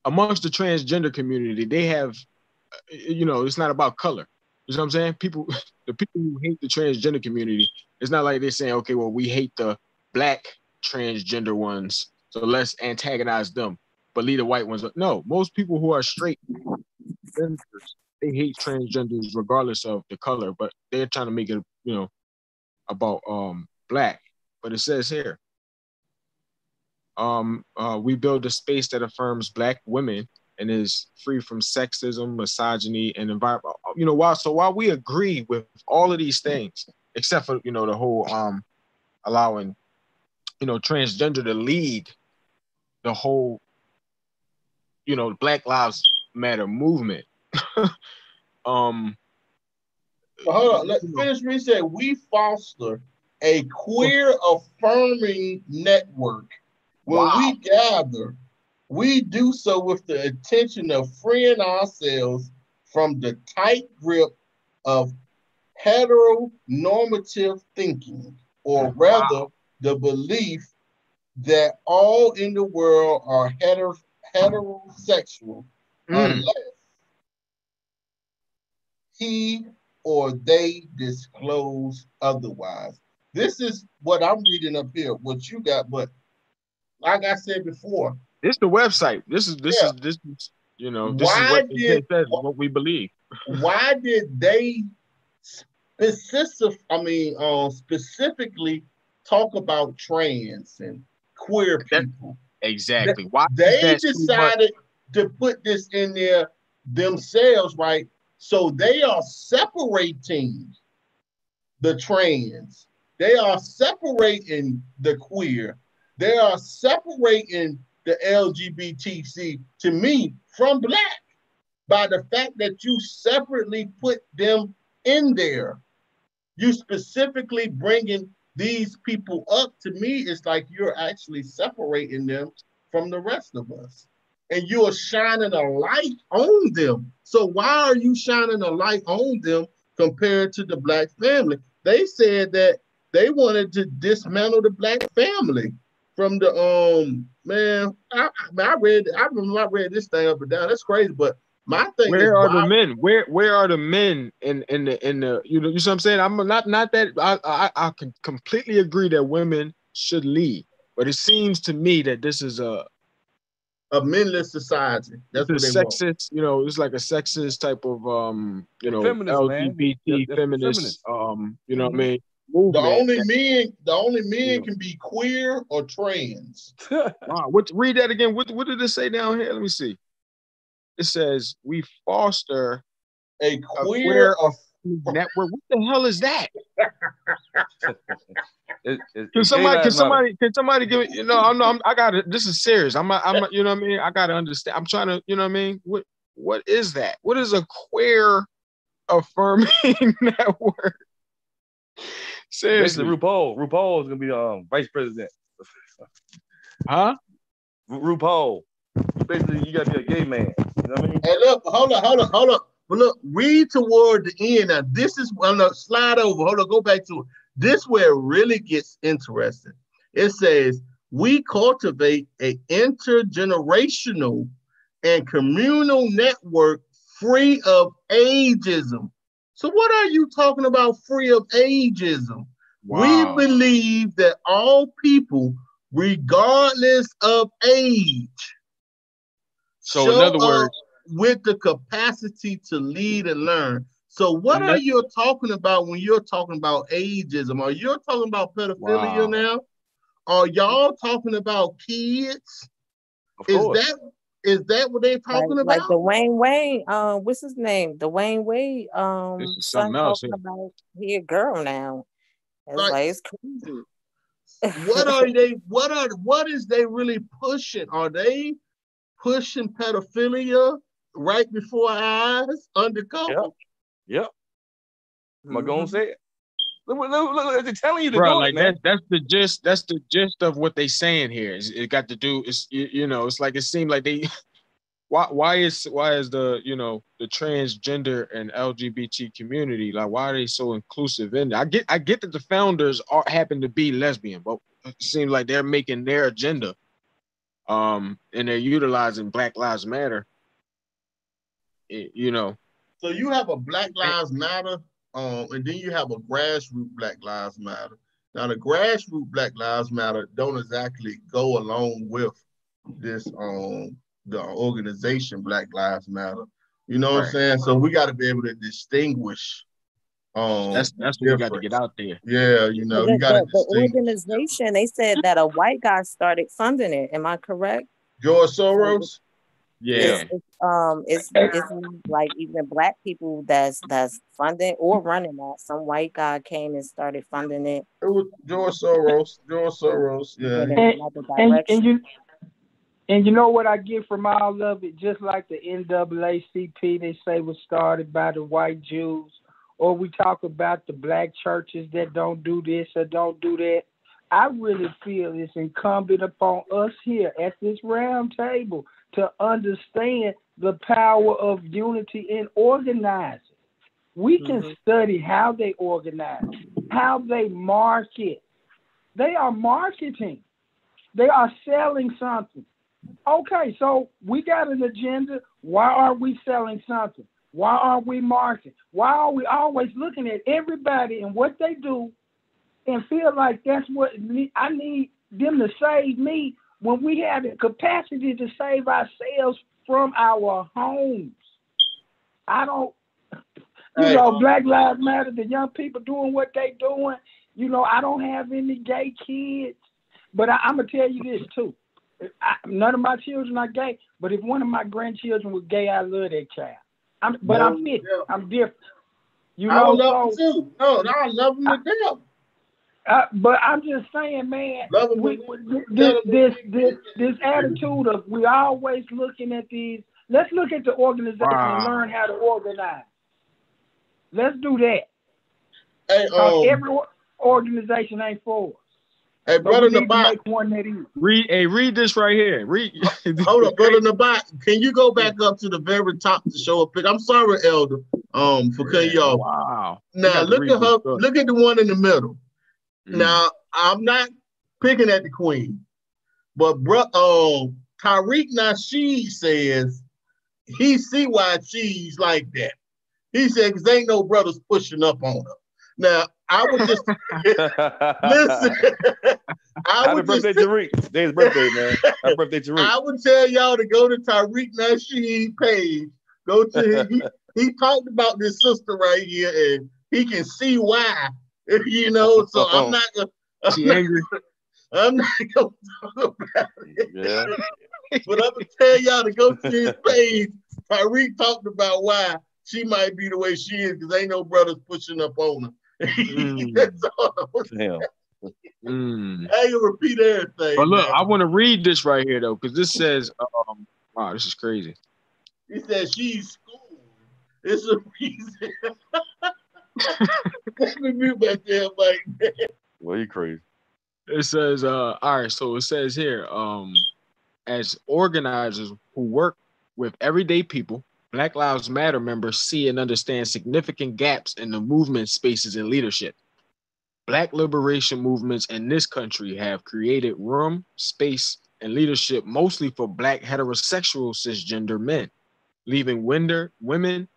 amongst the transgender community. They have, you know, it's not about color. You know what I'm saying? The people who hate the transgender community, it's not like they're saying, okay, well, we hate the Black transgender ones, so let's antagonize them, but leave the white ones. No, most people who are straight, they hate transgenders regardless of the color, but they're trying to make it, you know, about Black. But it says here, we build a space that affirms Black women and is free from sexism, misogyny, and environment. You know, while we agree with all of these things, except for, you know, the whole allowing, you know, transgender to lead the whole, you know, Black Lives Matter movement. Hold on, let's finish. We said we foster a queer affirming network. When we gather, we do so with the intention of freeing ourselves from the tight grip of heteronormative thinking, or rather the belief that all in the world are heterosexual unless he or they disclose otherwise. This is what I'm reading up here, what you got, but like I said before, this is the website. This is you know, this is what it says, what we believe. Why did they specifically talk about trans and queer people? Exactly. Why they decided to put this in there themselves, right? So they are separating the trans. They are separating the queer. They are separating the LGBTC, to me, from Black by the fact that you separately put them in there. You specifically bringing these people up. To me, it's like you're actually separating them from the rest of us. And you are shining a light on them. So why are you shining a light on them compared to the Black family? They said that they wanted to dismantle the Black family from the man. I remember I read this thing up and down. That's crazy. But my thing where are the men? Where are the men in the you know what I'm saying? I'm not that I can completely agree that women should lead, but it seems to me that this is a menless society. That's what they sexist, want. You know, it's like a sexist type of you know, feminist, LGBT feminist you know what I mean? Movement. The only men can be queer or trans. Wow. Read that again. What did it say down here? Let me see. It says we foster a queer network. What the hell is that? Can somebody give it? You know, I got it. This is serious. I'm you know what I mean? I gotta understand. I'm trying to, you know what I mean? What is that? What is a queer affirming network? Seriously. RuPaul is gonna be vice president. Huh? RuPaul. Basically, you gotta be a gay man. You know what I mean? Hey, look, hold up. But look, read toward the end. Now, this is slide over. Hold on, go back to it. This where it really gets interesting. It says, we cultivate an intergenerational and communal network free of ageism. So what are you talking about free of ageism? Wow. We believe that all people, regardless of age, so in other words, with the capacity to lead and learn. So what are you talking about when you're talking about ageism? Are you talking about pedophilia now? Are y'all talking about kids? Is that what they're talking about? Like Dwayne Wade, what's his name? Dwayne Wade, something else. Talking about he a girl now. It's crazy. What is they really pushing? Are they pushing pedophilia right before our eyes, undercover? Yep. Am I gonna say it? Look, they're telling you to Bro, do like it, man. that's the gist. That's the gist of what they saying here. It got to do. It's you know. It's like it seemed like they. Why is the the transgender and LGBT community, like, why are they so inclusive in there? I get that the founders happen to be lesbian, but it seems like they're making their agenda, and they're utilizing Black Lives Matter. So you have a Black Lives Matter, and then you have a grassroots Black Lives Matter. Now the grassroots Black Lives Matter don't exactly go along with this the organization Black Lives Matter. You know what I'm saying? So we got to be able to distinguish. That's what we got to get out there. Yeah, you got to the organization. They said that a white guy started funding it. Am I correct? George Soros. Yeah. It's like even Black people that's funding or running that. Some white guy came and started funding it. It was George Soros. George Soros. Yeah. And you know what I get from all of it? Just like the NAACP, they say was started by the white Jews, or we talk about the Black churches that don't do this or don't do that. I really feel it's incumbent upon us here at this round table to understand the power of unity in organizing. We can study how they organize, how they market. They are marketing. They are selling something. Okay, so we got an agenda. Why are we selling something? Why are we marketing? Why are we always looking at everybody and what they do and feel like that's what I need them to save me when we have the capacity to save ourselves from our homes? I don't, Black Lives Matter, the young people doing what they doing. I don't have any gay kids, but I'm going to tell you this too. None of my children are gay, but if one of my grandchildren was gay, I love that child. I'm 50. Yeah. I'm different. I love them too. No, I love them to death. But I'm just saying, man, this attitude of we always looking at these. Let's look at the organization and learn how to organize. Let's do that. Hey, every organization ain't for us. Hey, brother Nabat, read this right here. Hold up, brother Nabat. Can you go back up to the very top to show a pic? I'm sorry, Elder, for cutting you off. Wow. Now look at her. Look at the one in the middle. Now I'm not picking at the queen, but Tariq Nasheed says he see why she's like that. He said because ain't no brothers pushing up on her. Now, I would just listen. Happy birthday, Tariq. Today's birthday, man. Happy birthday, Tariq. I would tell y'all to go to Tariq Nasheed page. Go to him. He talked about this sister right here, and he can see why. So I'm not gonna. I'm not gonna talk about it. Yeah. But I'm gonna tell y'all to go to his page. Tariq talked about why she might be the way she is because ain't no brothers pushing up on her. That's all I was saying. I can repeat everything. But look, I want to read this right here though, because this says, wow, this is crazy. He says she's schooled. It's a reason. Let me mute myself like that. Well, you crazy. It says, all right, so it says here, as organizers who work with everyday people, Black Lives Matter members see and understand significant gaps in the movement spaces and leadership. Black liberation movements in this country have created room, space, and leadership mostly for Black heterosexual cisgender men, leaving women,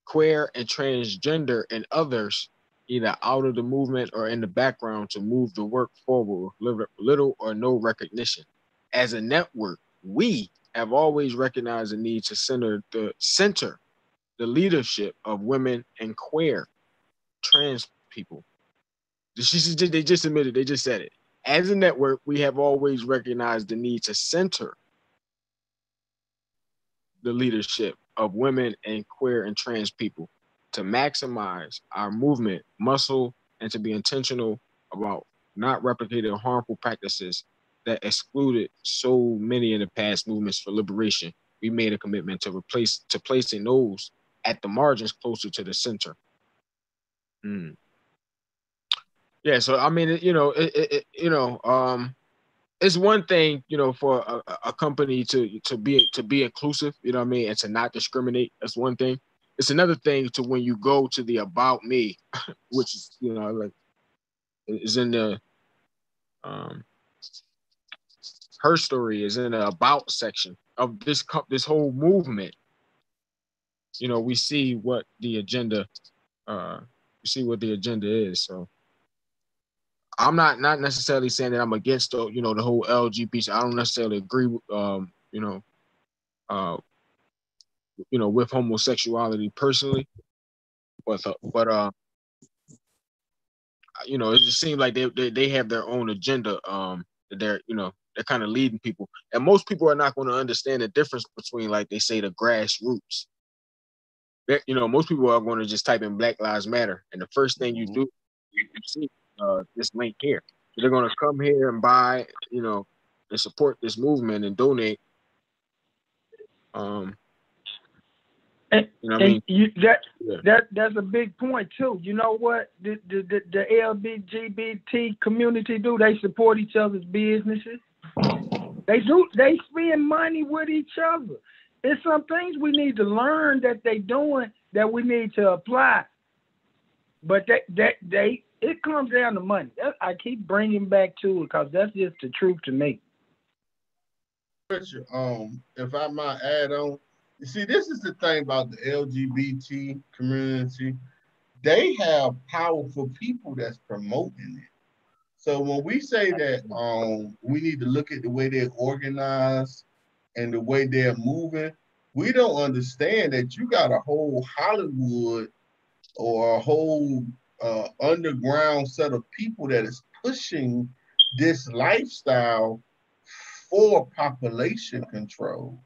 queer, and transgender and others either out of the movement or in the background to move the work forward with little or no recognition. As a network, we have always recognized the need to center the leadership of women and queer trans people. They just admitted, they just said it. As a network, we have always recognized the need to center the leadership of women and queer and trans people to maximize our movement muscle and to be intentional about not replicating harmful practices that excluded so many in the past movements for liberation. We made a commitment to placing those at the margins closer to the center. Yeah, so I mean, it's one thing, for a company to be inclusive, you know what I mean, and to not discriminate. That's one thing. It's another thing to when you go to the About Me, which is, like, is in the her story is in the About section of this whole movement. We see what the agenda is. So I'm not necessarily saying that I'm against the whole LGBT. I don't necessarily agree with with homosexuality personally, but it just seems like they have their own agenda. They're kind of leading people, and most people are not going to understand the difference between, like they say, the grassroots. Most people are going to just type in Black Lives Matter, and the first thing you do, you see this link here. So they're going to come here and buy, and support this movement and donate. That's a big point too. You know what the LGBT community do? They support each other's businesses. They do. They spend money with each other. It's some things we need to learn that they doing that we need to apply. But it comes down to money. I keep bringing back to it because that's just the truth to me. Richard, if I might add on, you see, this is the thing about the LGBT community. They have powerful people that's promoting it. So when we say that we need to look at the way they're organized and the way they're moving, we don't understand that you got a whole Hollywood or a whole underground set of people that is pushing this lifestyle for population control.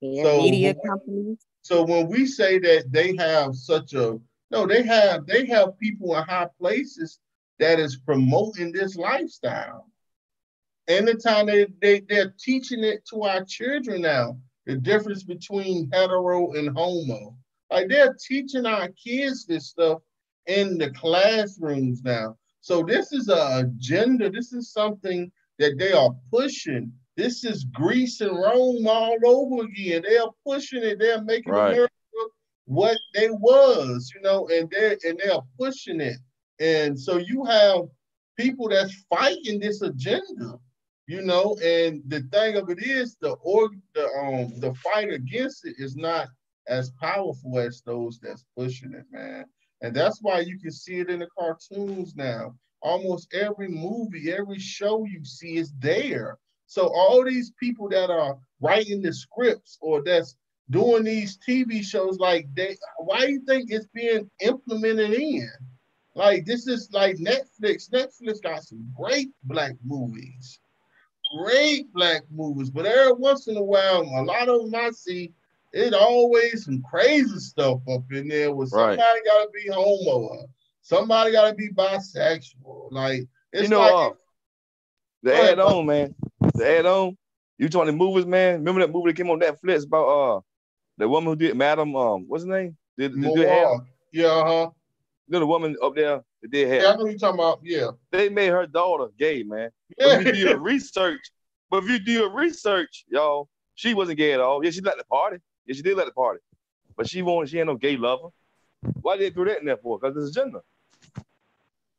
Yeah, so media companies. So when we say that they have they have people in high places that is promoting this lifestyle. Anytime they're teaching it to our children now, the difference between hetero and homo. Like they're teaching our kids this stuff in the classrooms now. So this is an agenda. This is something that they are pushing. This is Greece and Rome all over again. They are pushing it. They're making America what they was, and they are pushing it. And so you have people that's fighting this agenda, and the thing of it is the fight against it is not as powerful as those that's pushing it, man. And that's why you can see it in the cartoons now. Almost every movie, every show you see is there. So all these people that are writing the scripts or that's doing these TV shows, why do you think it's being implemented in? Like, this is like Netflix. Netflix got some great black movies. But every once in a while, a lot of them I see, it's always some crazy stuff up in there where somebody got to be homo, or somebody got to be bisexual. Like, it's the add-on, man. The add-on. You talking the movies, man? Remember that movie that came on Netflix about the woman who did Madam, what's her name? Did hair? Yeah, the woman up there that did hair. Yeah, I know what you're talking about. Yeah. They made her daughter gay, man. But if you do your research, y'all, she wasn't gay at all. Yeah, she let the party. Yeah, she did let the party. But she ain't no gay lover. Why did they throw that in there for? Because it's agenda.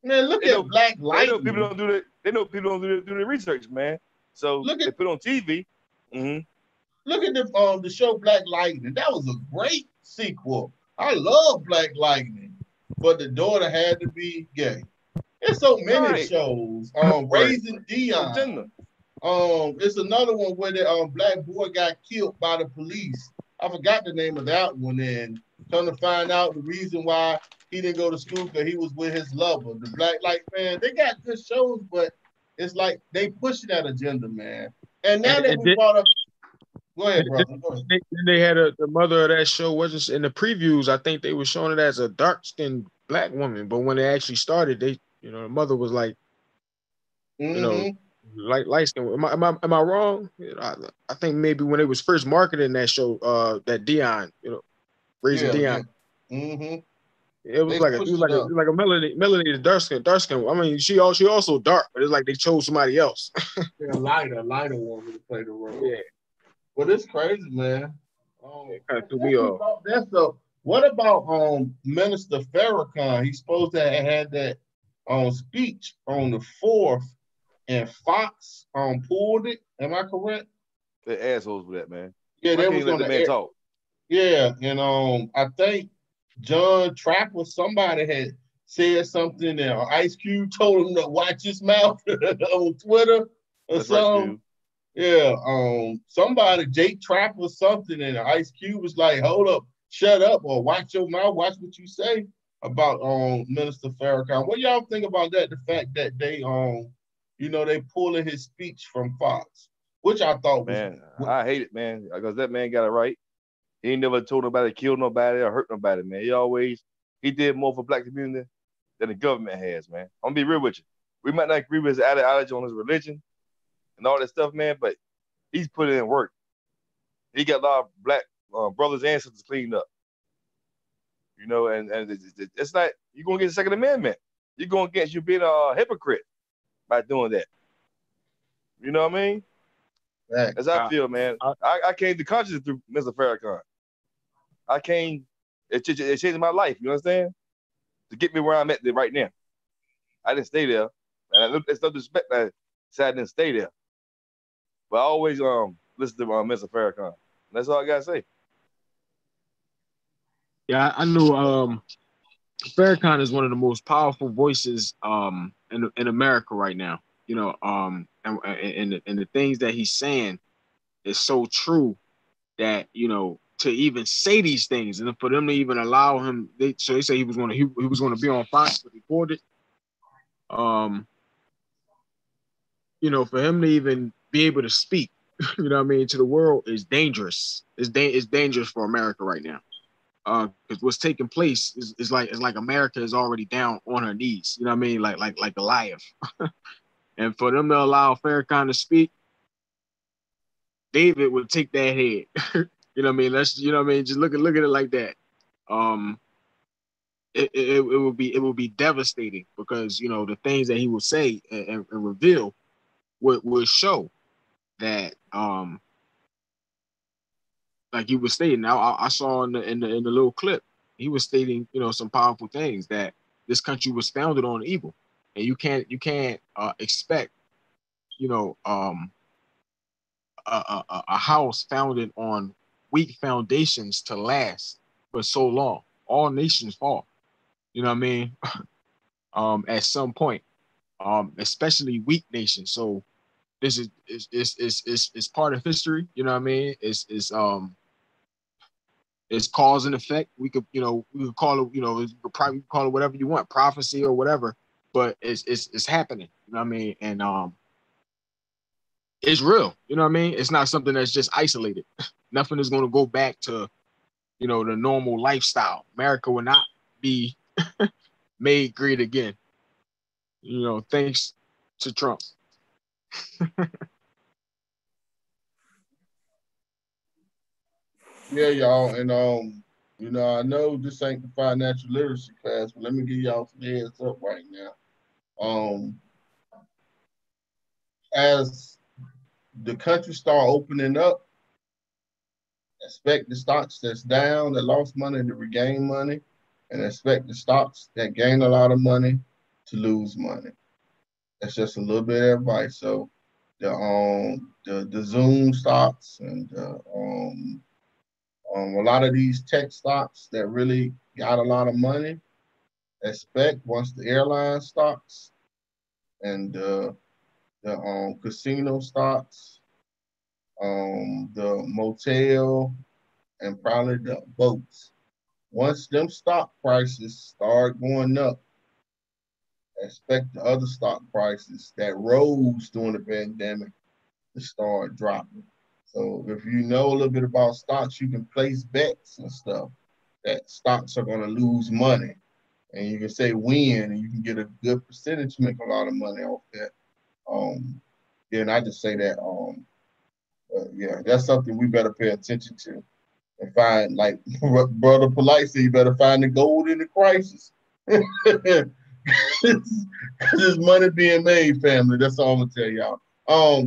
Man, look at Black Lightning. They know people don't do that. They know people don't do the research, man. So they put it on TV. Mm-hmm. Look at the show Black Lightning. That was a great sequel. I love Black Lightning, but the daughter had to be gay. There's so many shows. Raising Dion. It's another one where the black boy got killed by the police. I forgot the name of that one. And come to find out the reason why he didn't go to school because he was with his lover. The Black Light, man, they got good shows, but it's like they pushing that agenda, man. And now that we brought up, go ahead, brother. Go ahead. They had the mother of that show wasn't in the previews. I think they were showing it as a dark-skinned black woman, but when they actually started, the mother was like, light skin. Am I wrong? I think maybe when it was first marketing that show, that Dion, Raising Dion. Yeah. Mm-hmm. It was They like a switched it up. Melanie dark skin. I mean, she also dark, but it's like they chose somebody else. A lighter woman to play the role. Yeah. Well, it's crazy, man. It kind of threw me off. What about Minister Farrakhan? He's supposed to have had that speech on the 4th, and Fox pulled it. Am I correct? They're assholes for that, man. Yeah, they was let the man talk. Yeah, and I think John Trapper, somebody had said something, and Ice Cube told him to watch his mouth on Twitter or That's something. Right, yeah, somebody, Jake Trapper or something, and Ice Cube was like, hold up, shut up, or watch your mouth, watch what you say about Minister Farrakhan. What y'all think about that? The fact that they they pulling his speech from Fox, which I thought was, man, I hate it, man, because that man got it right. He ain't never told nobody to kill nobody or hurt nobody, man. He did more for black community than the government has, man. I'm gonna be real with you. We might not agree with his ideology on his religion and all that stuff, man, but he's put in work. He got a lot of black brothers and sisters cleaned up. And it's not, you're gonna get the Second Amendment. You're gonna get you being a hypocrite by doing that. You know what I mean? Right. As I feel, man. I came to consciousness through Mr. Farrakhan. It changed my life, you understand? To get me where I'm at right now. I didn't stay there. And it's no disrespect that I said I didn't stay there. But I always listen to Mr. Farrakhan. That's all I gotta say. Yeah, I knew Farrakhan is one of the most powerful voices in America right now. And the things that he's saying is so true that to even say these things and for them to even allow him, they say he was going to be on Fox, but he pulled it. For him to even be able to speak, to the world is dangerous. It's dangerous for America right now. Because what's taking place is like America is already down on her knees. Like Goliath. And for them to allow Farrakhan to speak, David would take that head. Just look at it like that. It will be devastating because the things that he will say and reveal would show that like he was stating. Now I saw in the little clip he was stating some powerful things, that this country was founded on evil, and you can't expect a house founded on weak foundations to last for so long. All nations fall. At some point, especially weak nations. So this is part of history. It's cause and effect. We could call it, you could probably call it whatever you want, prophecy or whatever, but it's happening. And it's real. It's not something that's just isolated. Nothing is going to go back to, the normal lifestyle. America will not be made great again. Thanks to Trump. Yeah, y'all, and I know this ain't the financial literacy class, but let me give y'all some heads up right now. As the country start opening up, expect the stocks that's down, that lost money, to regain money, and expect the stocks that gain a lot of money to lose money. That's just a little bit of advice. So the Zoom stocks and a lot of these tech stocks that really got a lot of money, expect once the airline stocks and the casino stocks, the motel, and probably the boats. Once them stock prices start going up, expect the other stock prices that rose during the pandemic to start dropping. So if you know a little bit about stocks, you can place bets and stuff that stocks are going to lose money. And you can say when, and you can get a good percentage to make a lot of money off that. And I just say that, yeah, that's something we better pay attention to. and find, like Brother Polite said, you better find the gold in the crisis. Because there's money being made, family. That's all I'm gonna tell y'all.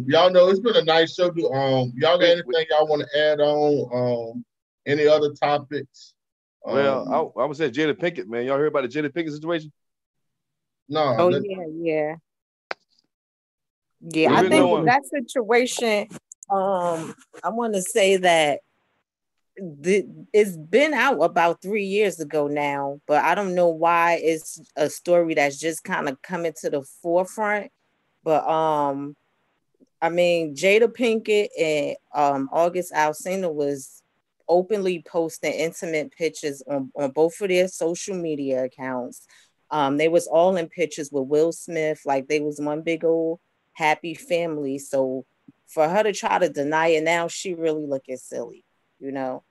Y'all know it's been a nice show. Y'all got anything y'all want to add on? Any other topics? Well, I would say Jada Pinkett, man. Y'all heard about the Jada Pinkett situation? No. Oh yeah. I think with that situation, I want to say that it's been out about 3 years ago now, but I don't know why it's a story that's just kind of coming to the forefront. But I mean, Jada Pinkett and August Alsina was openly posting intimate pictures on both of their social media accounts. They was all in pictures with Will Smith, like they was one big old happy family. So for her to try to deny it now, she really looking silly, you know.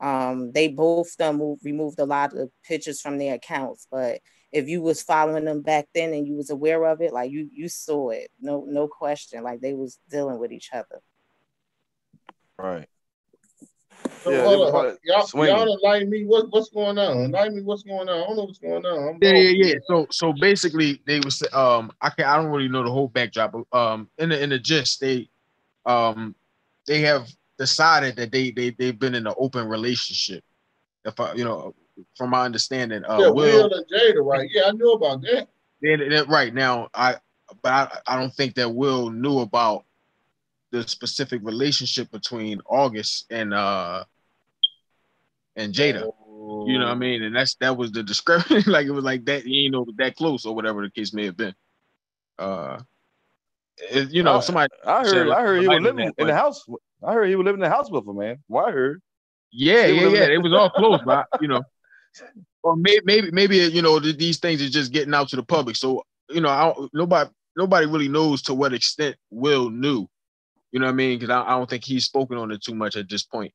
They both removed a lot of pictures from their accounts, but if you was following them back then and you was aware of it, like you saw it, no question, like they was dealing with each other. Right. So y'all enlighten me. What's going on? Enlighten me. What's going on? I don't know what's going on. Yeah. So basically, they was I don't really know the whole backdrop. But, in the gist, they have decided that they've been in an open relationship. If from my understanding, Will and Jada, right? Yeah, I knew about that. Right now, I don't think that Will knew about the specific relationship between August and Jada. You know what I mean? And that was the discrepancy. Like it was like that, that close or whatever the case may have been. Somebody. I heard he was living in the house. I heard he was living in the house with her, man. Well, I heard. Yeah. It was all close, but or maybe these things are just getting out to the public. So nobody really knows to what extent Will knew. You know what I mean? Because I don't think he's spoken on it too much at this point.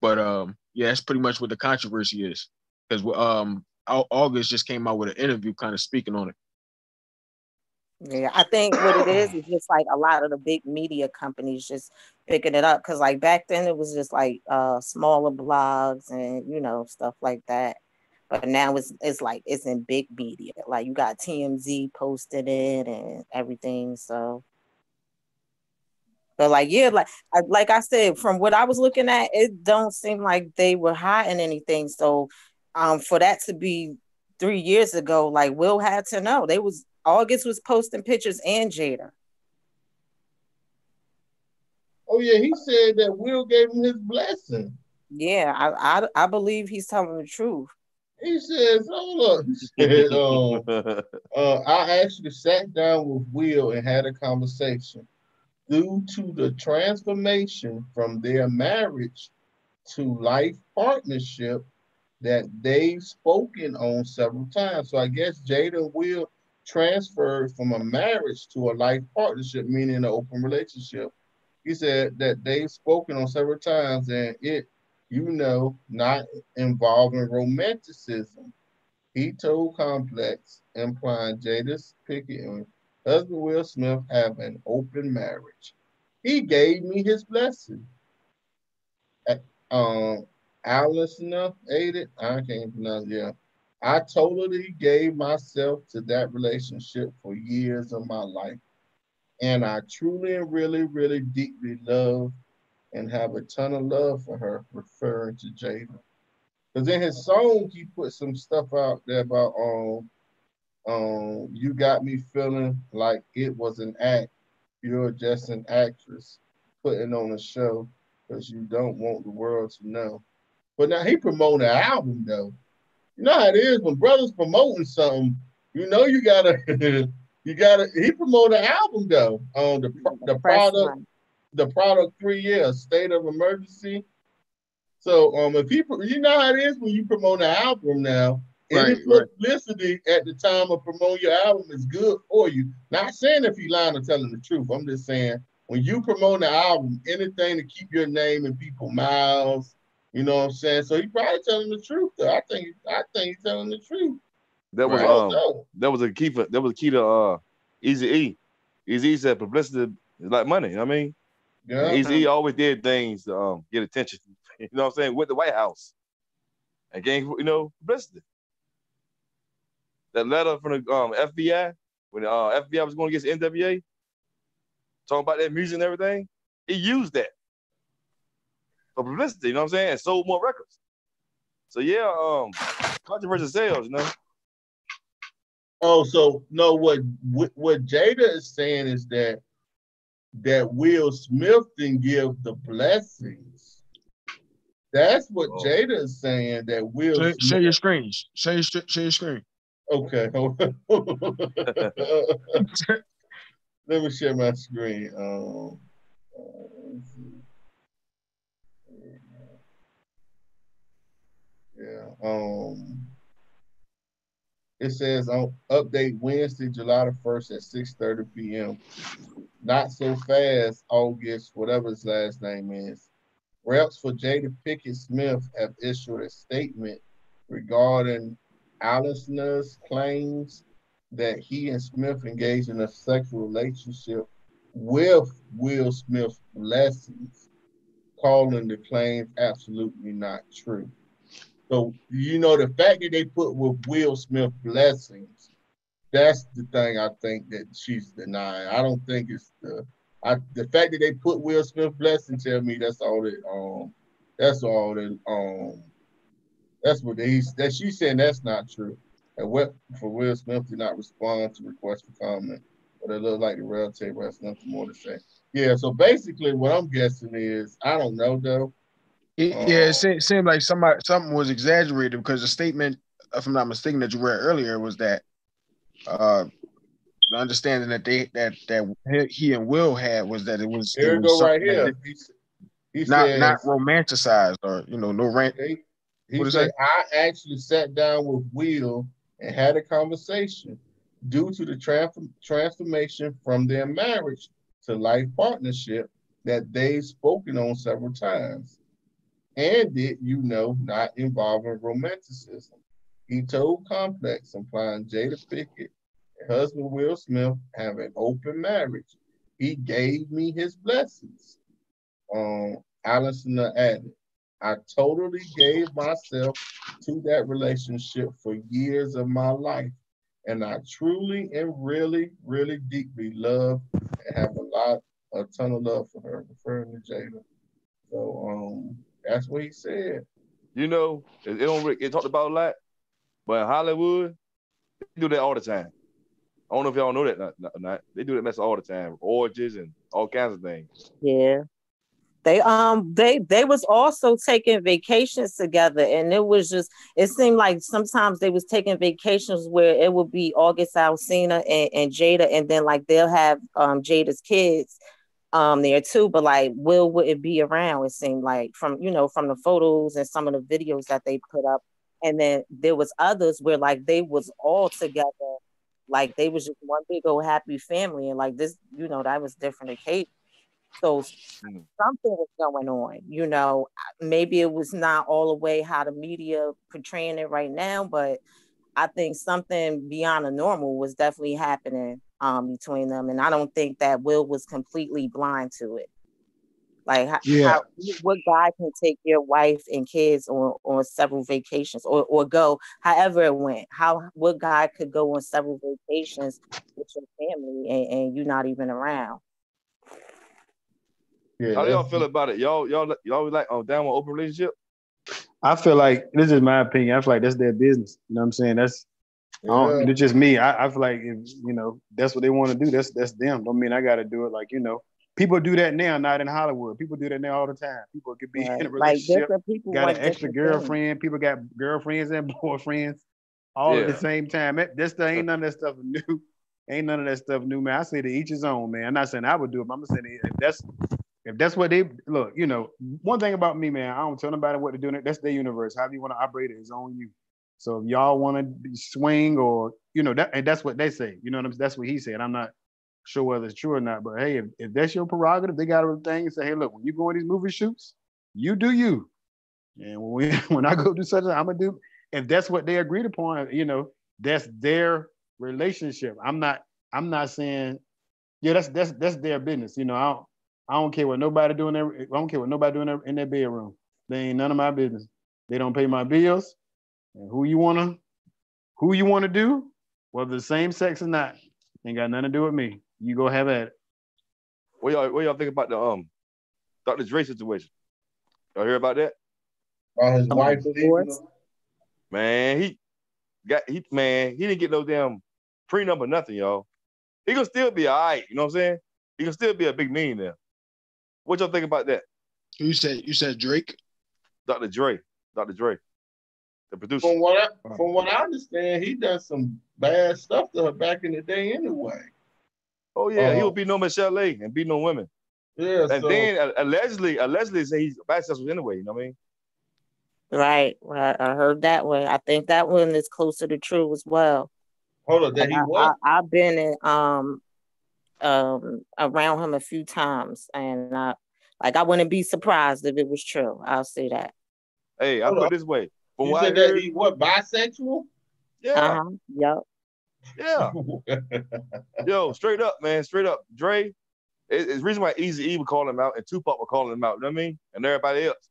But that's pretty much what the controversy is. Because August just came out with an interview kind of speaking on it. Yeah, I think what it is just like a lot of the big media companies just picking it up. Because like back then it was just like smaller blogs and stuff like that. But now it's like it's in big media. Like you got TMZ posted it and everything. So. But like I said, from what I was looking at, it don't seem like they were hiding anything. So for that to be 3 years ago, like Will had to know. August was posting pictures and Jada. Oh yeah, he said that Will gave him his blessing. Yeah, I believe he's telling the truth. He says, hold up. He said, I actually sat down with Will and had a conversation. Due to the transformation from their marriage to life partnership that they've spoken on several times. So I guess Jada and Will transferred from a marriage to a life partnership, meaning an open relationship. He said that they've spoken on several times and it, not involving romanticism. He told Complex, implying Jada's Pinkett and husband Will Smith have an open marriage. He gave me his blessing. Alison aided. I can't pronounce. Yeah, I totally gave myself to that relationship for years of my life, and I truly and really, really deeply love and have a ton of love for her. Referring to Jada, because in his song he put some stuff out there about you got me feeling like it was an act. You're just an actress putting on a show because you don't want the world to know. But now he promoting an album though. You know how it is when brothers promoting something. You gotta He promoted an album though. The product 3 years state of emergency. So if people, how it is when you promote an album now. Any publicity at the time of promoting your album is good for you. Not saying if you lying or telling the truth. I'm just saying when you promote an album, anything to keep your name in people's mouths, you know what I'm saying? So he probably telling the truth though. I think he's telling the truth. That was a key to Eazy-E. Eazy-E said publicity is like money, you know what I mean? Yeah. Eazy-E always did things to get attention You know what I'm saying? With the White House. And gained, publicity. That letter from the FBI, when the FBI was going against NWA, talking about that music and everything, he used that for publicity, you know what I'm saying? And sold more records. So yeah, controversy sells, Oh, so no, what Jada is saying is that Will Smith didn't give the blessings. That's what Jada is saying, that Will Smith. Share your screen. Share your screen. Okay. Let me share my screen. It says on update Wednesday, July the 1st at 6:30 p.m. Not so fast, August, whatever his last name is. Reps for Jada Pinkett Smith have issued a statement regarding Allison's claims that he and Smith engaged in a sexual relationship with Will Smith's blessings, calling the claims absolutely not true. So, the fact that they put with Will Smith blessings, that's the thing I think that she's denying. I don't think it's the fact that they put Will Smith blessings, tell me that's what she's saying that's not true. And for Will Smith did not respond to requests for comment, but it looked like the Round Table has nothing more to say. Yeah, so basically what I'm guessing is, I don't know though. It seemed like something was exaggerated, because the statement, if I'm not mistaken, that you read earlier was that the understanding that he and Will had was that it was right here. He said, not romanticized, or no rant. He said, I actually sat down with Will and had a conversation. Due to the transformation from their marriage to life partnership that they've spoken on several times. And not involving romanticism. He told Complex, implying Jada Pinkett and husband Will Smith have an open marriage. He gave me his blessings. Allison added, I totally gave myself to that relationship for years of my life. And I truly and really, really deeply love and have a ton of love for her, referring to Jada. So, that's what he said. It talked about a lot, but in Hollywood, they do that all the time. I don't know if y'all know that or not. They do that mess all the time, orgies and all kinds of things. Yeah. They was also taking vacations together, and it seemed like sometimes they was taking vacations where it would be August Alsina and Jada, and then like they'll have Jada's kids there too, but like Will wouldn't be around, it seemed like, from the photos and some of the videos that they put up. And then there was others where like they was all together, like they was just one big old happy family, and like this, that was different occasion. So something was going on, maybe it was not all the way how the media portraying it right now, but I think something beyond the normal was definitely happening between them. And I don't think that Will was completely blind to it. Like, what guy can take your wife and kids on several vacations or go however it went? What guy could go on several vacations with your family and you're not even around? Yeah, how do y'all feel about it? Y'all like down with open relationship? I feel like, this is my opinion, I feel like that's their business. You know what I'm saying? It's just me. I feel like if that's what they want to do, that's them. Don't mean I got to do it. Like, people do that now, not in Hollywood. People do that now all the time. People could be in a relationship, got an extra girlfriend. People got girlfriends and boyfriends all at the same time. Ain't none of that stuff new. Ain't none of that stuff new, man. I say to each his own, man. I'm not saying I would do it, but I'm saying if that's what they look. One thing about me, man, I don't tell nobody what to do. That's their universe. However you want to operate it is on you. So if y'all want to swing or, and that's what they say, that's what he said. I'm not sure whether it's true or not, but hey, if that's your prerogative, they got a thing and say, hey, look, when you go on these movie shoots, you do you. And when I go do such I'm going to do, if that's what they agreed upon, that's their relationship. I'm not saying, that's their business. I don't care what nobody doing. I don't care what nobody doing in their bedroom. They ain't none of my business. They don't pay my bills. And who you wanna do, whether the same sex or not, ain't got nothing to do with me. You go have at it. What y'all think about the Dr. Dre situation? Y'all hear about that? His wife divorced. Man, he didn't get no damn prenup or nothing, y'all. He gonna still be all right, you know what I'm saying? He gonna still be a big millionaire. What y'all think about that? You said Drake? Dr. Dre, the producer. From what I understand, he done some bad stuff to her back in the day anyway. Oh yeah, he would be no Michelle A and be no women. Yeah, and then allegedly say he's bisexual anyway. You know what I mean? Right. I heard that one. I think that one is closer to true as well. Hold on, that he what? I've been in, around him a few times, and I wouldn't be surprised if it was true. I'll say that. Hey, I'll put it this way. From You what said I heard, that he what, bisexual? Yeah. Yep. Yeah. Yo, straight up, man. Straight up. Dre, it's the reason why Eazy-E would call him out and Tupac would call him out, you know what I mean? And everybody else.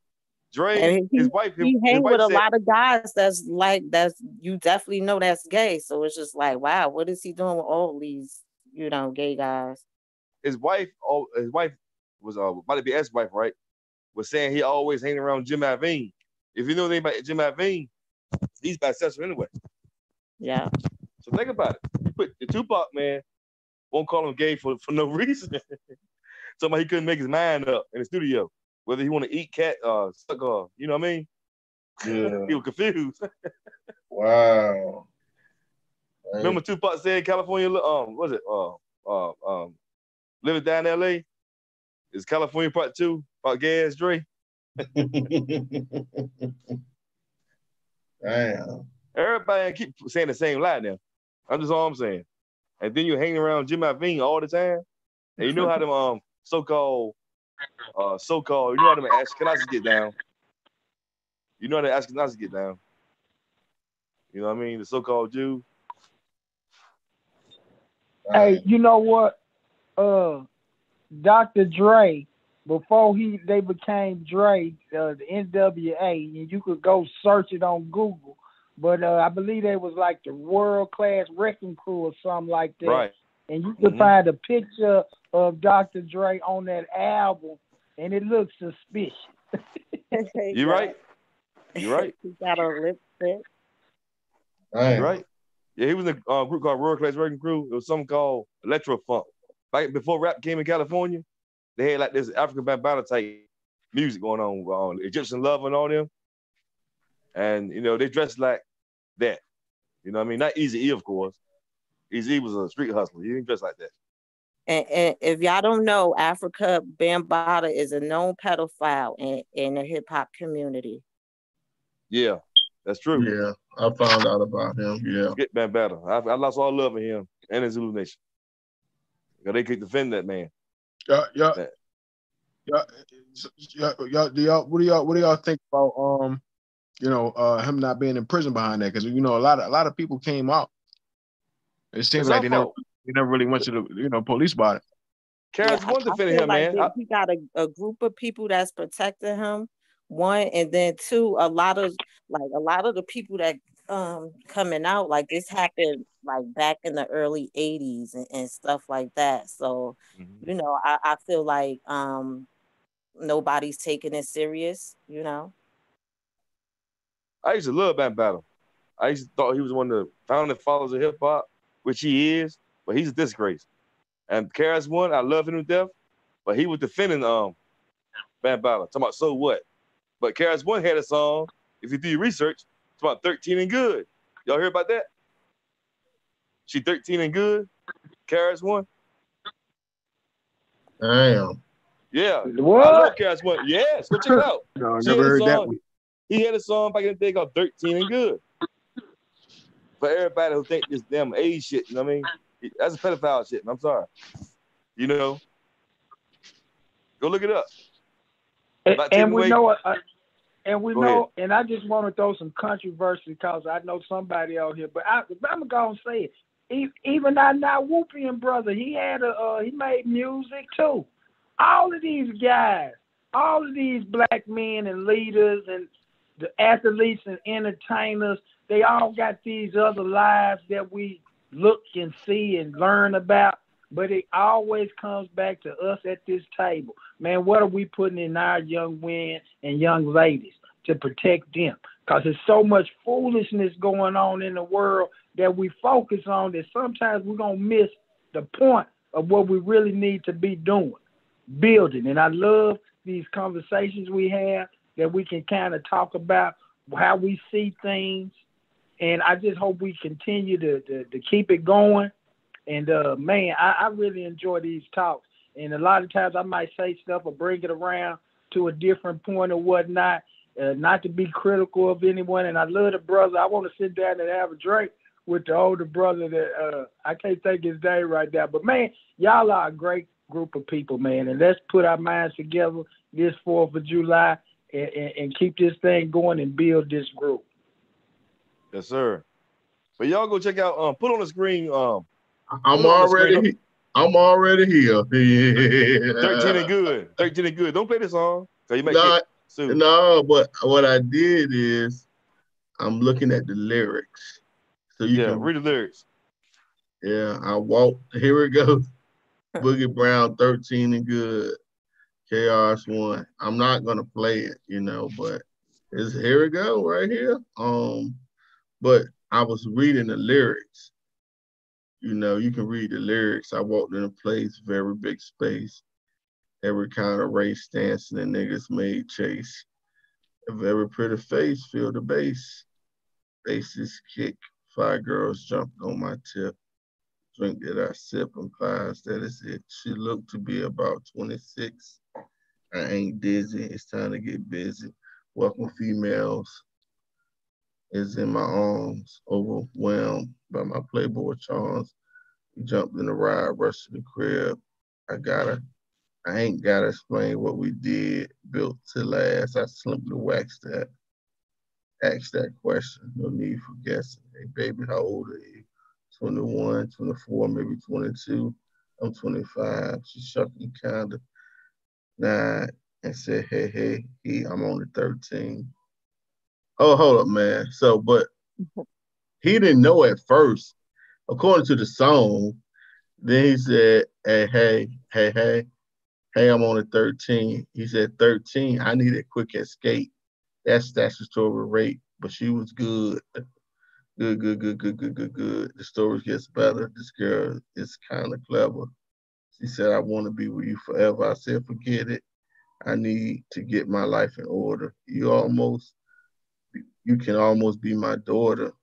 Dre, And his wife with a said, lot of guys that's you definitely know that's gay. So it's just like, wow, what is he doing with all these, gay guys? His wife was about to be ex-wife, right? Was saying he always hanging around Jim Iovine. If you know anything about Jim Iovine, he's bisexual anyway. Yeah. So think about it. You put the Tupac man won't call him gay for no reason. Somebody he couldn't make his mind up in the studio. Whether he want to eat cat, suck, you know what I mean? Yeah. He was confused. Wow. Remember Tupac said California, living down in LA? Is California Part 2 about gay ass Dre? Damn. Everybody keep saying the same lie now. That's just all I'm saying. And then you're hanging around Jim Iovine all the time. And you know how them so-called, you know how them Ashkenazis get down. You know how the Ashkenazis get down. You know what I mean? The so-called Jew. Hey, you know what? Dr. Dre, before they became Dre, the NWA, and you could go search it on Google. But I believe they was like the World Class Wrecking Crew or something like that. Right. And you could find a picture of Dr. Dre on that album, and it looks suspicious. You right. You right. He got a lipstick. You right. Yeah, he was in a group called World Class Wrecking Crew. It was something called Electro Funk. Back before rap came in California, they had like this African Bambaataa type music going on, Egyptian Love and all them. And, they dressed like that. You know what I mean? Not Eazy-E, of course. Eazy-E was a street hustler. He didn't dress like that. And if y'all don't know, Africa Bambaataa is a known pedophile in the hip-hop community. Yeah, that's true. Yeah, I found out about him, yeah. Get Bambaataa. I lost all love of him and his Zulu Nation. Because they could defend that man. What do y'all think about him not being in prison behind that? Because a lot of people came out. It seems like they never really went to the police about it. Karis One defending him, like man. He got a group of people that's protecting him. One, and then two, a lot of the people that coming out, like this happened like back in the early 80s and stuff like that. So, I feel like nobody's taking it serious, I used to love Bambaataa. I used to thought he was one of the founding fathers of hip hop, which he is, but he's a disgrace. And Karis One, I love him to death, but he was defending Bambaataa, talking about so what. But Karis One had a song, if you do your research, it's about 13 and good. Y'all hear about that? She 13 and good? Karis One? Damn. Yeah. What? I love Karis One. Yes, go check it out. No, I never heard that one. He had a song back in the day called 13 and good. For everybody who think this damn age shit, you know what I mean? That's a pedophile shit, and I'm sorry. Go look it up. And we know, and I just want to throw some controversy because I know somebody out here, but I'm gonna say it. Even our Whoopian brother, he made music too. All of these guys all of these black men and leaders and the athletes and entertainers, they all got these other lives that we look and see and learn about, but it always comes back to us at this table. Man, what are we putting in our young men and young ladies to protect them? Because there's so much foolishness going on in the world that we focus on that sometimes we're going to miss the point of what we really need to be doing, building. And I love these conversations we have that we can kind of talk about how we see things. And I just hope we continue to keep it going. And, man, I really enjoy these talks. And a lot of times I might say stuff or bring it around to a different point or whatnot, not to be critical of anyone. And I love the brother. I want to sit down and have a drink with the older brother that I can't think his name right now. But, man, y'all are a great group of people, man. And let's put our minds together this 4th of July and keep this thing going and build this group. Yes, sir. But y'all go check out, put on the screen. I'm already here. 13 and good. 13 and good. Don't play this song. So you might no, but what I did is I'm looking at the lyrics. So you can read the lyrics. Yeah, I walked. Here it goes. Boogie Brown, 13 and good. KRS-One. I'm not gonna play it, but here it go right here. But I was reading the lyrics. You can read the lyrics. I walked in a place, very big space. Every kind of race dancing and niggas made chase. A very pretty face, feel the bass. Bases kick, 5 girls jumped on my tip. Drink that I sip implies that is it. She looked to be about 26. I ain't dizzy, it's time to get busy. Welcome females is in my arms, overwhelmed by my Playboy charms. We jumped in the ride, rushed to the crib. I ain't gotta explain what we did, built to last. I simply waxed that. Ask that question, no need for guessing. Hey baby, how old are you? 21, 24, maybe 22. I'm 25. She shook me kinda nod and said, hey, I'm only 13. Oh, hold up, man. So, but he didn't know at first, according to the song. Then he said, hey, I'm only 13. He said, 13, I need a quick escape. That's statutory rape, but she was good. Good. The story gets better. This girl is kind of clever. She said, I want to be with you forever. I said, forget it. I need to get my life in order. You can almost be my daughter.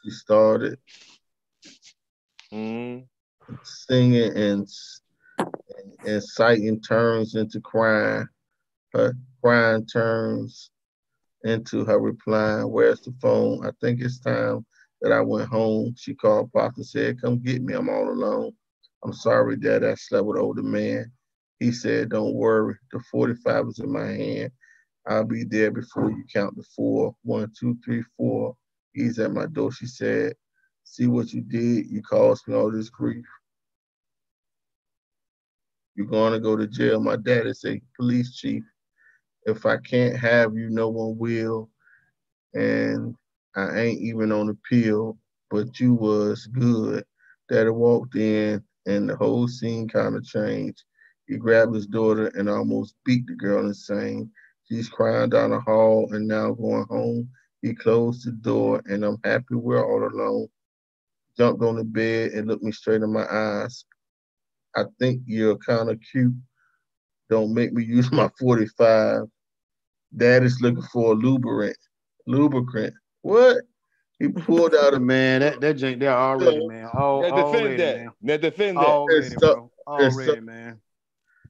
She started singing and inciting turns into crying. Her crying turns into her replying, where's the phone? I think it's time that I went home. She called Pop and said, come get me, I'm all alone. I'm sorry, Dad, I slept with an older man. He said, don't worry, the 45 is in my hand. I'll be there before you count to 4. 1, 2, 3, 4. He's at my door, she said. See what you did? You caused me all this grief. You're gonna go to jail. My daddy said, police chief, if I can't have you, no one will. And I ain't even on the pill, but you was good. Daddy walked in and the whole scene kind of changed. He grabbed his daughter and almost beat the girl insane. She's crying down the hall and now going home. He closed the door and I'm happy we're all alone. Jumped on the bed and looked me straight in my eyes. I think you're kind of cute. Don't make me use my 45. Daddy's looking for a lubricant. What? He pulled out a man. That drink there already, man. Defend that. Now defend that. Already, bro. Already, man.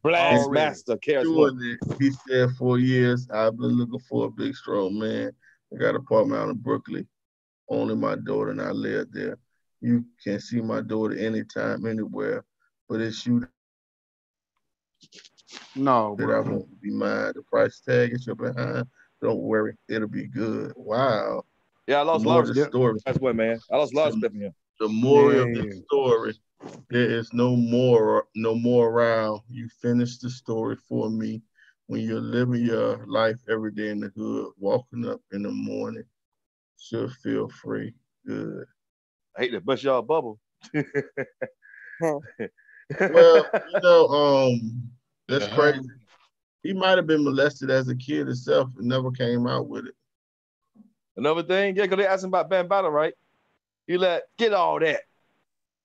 Blast Master KRS-One. He said 4 years. I've been looking for a big, strong man. I got an apartment out in Brooklyn. Only my daughter and I live there. You can see my daughter anytime, anywhere. But it's you that I won't be mine. The price tag is your behind. Don't worry, it'll be good. Wow. Yeah, I lost a lot of the story. That's what, man. I lost a lot of stuff in here. The moral of the story There is no more around. You finish the story for me when you're living your life every day in the hood, walking up in the morning. Should feel free. Good. I hate to bust y'all bubble. Well, that's crazy. He might have been molested as a kid himself and never came out with it. Another thing, yeah, because they asked him about Bambaataa, right? He get all that.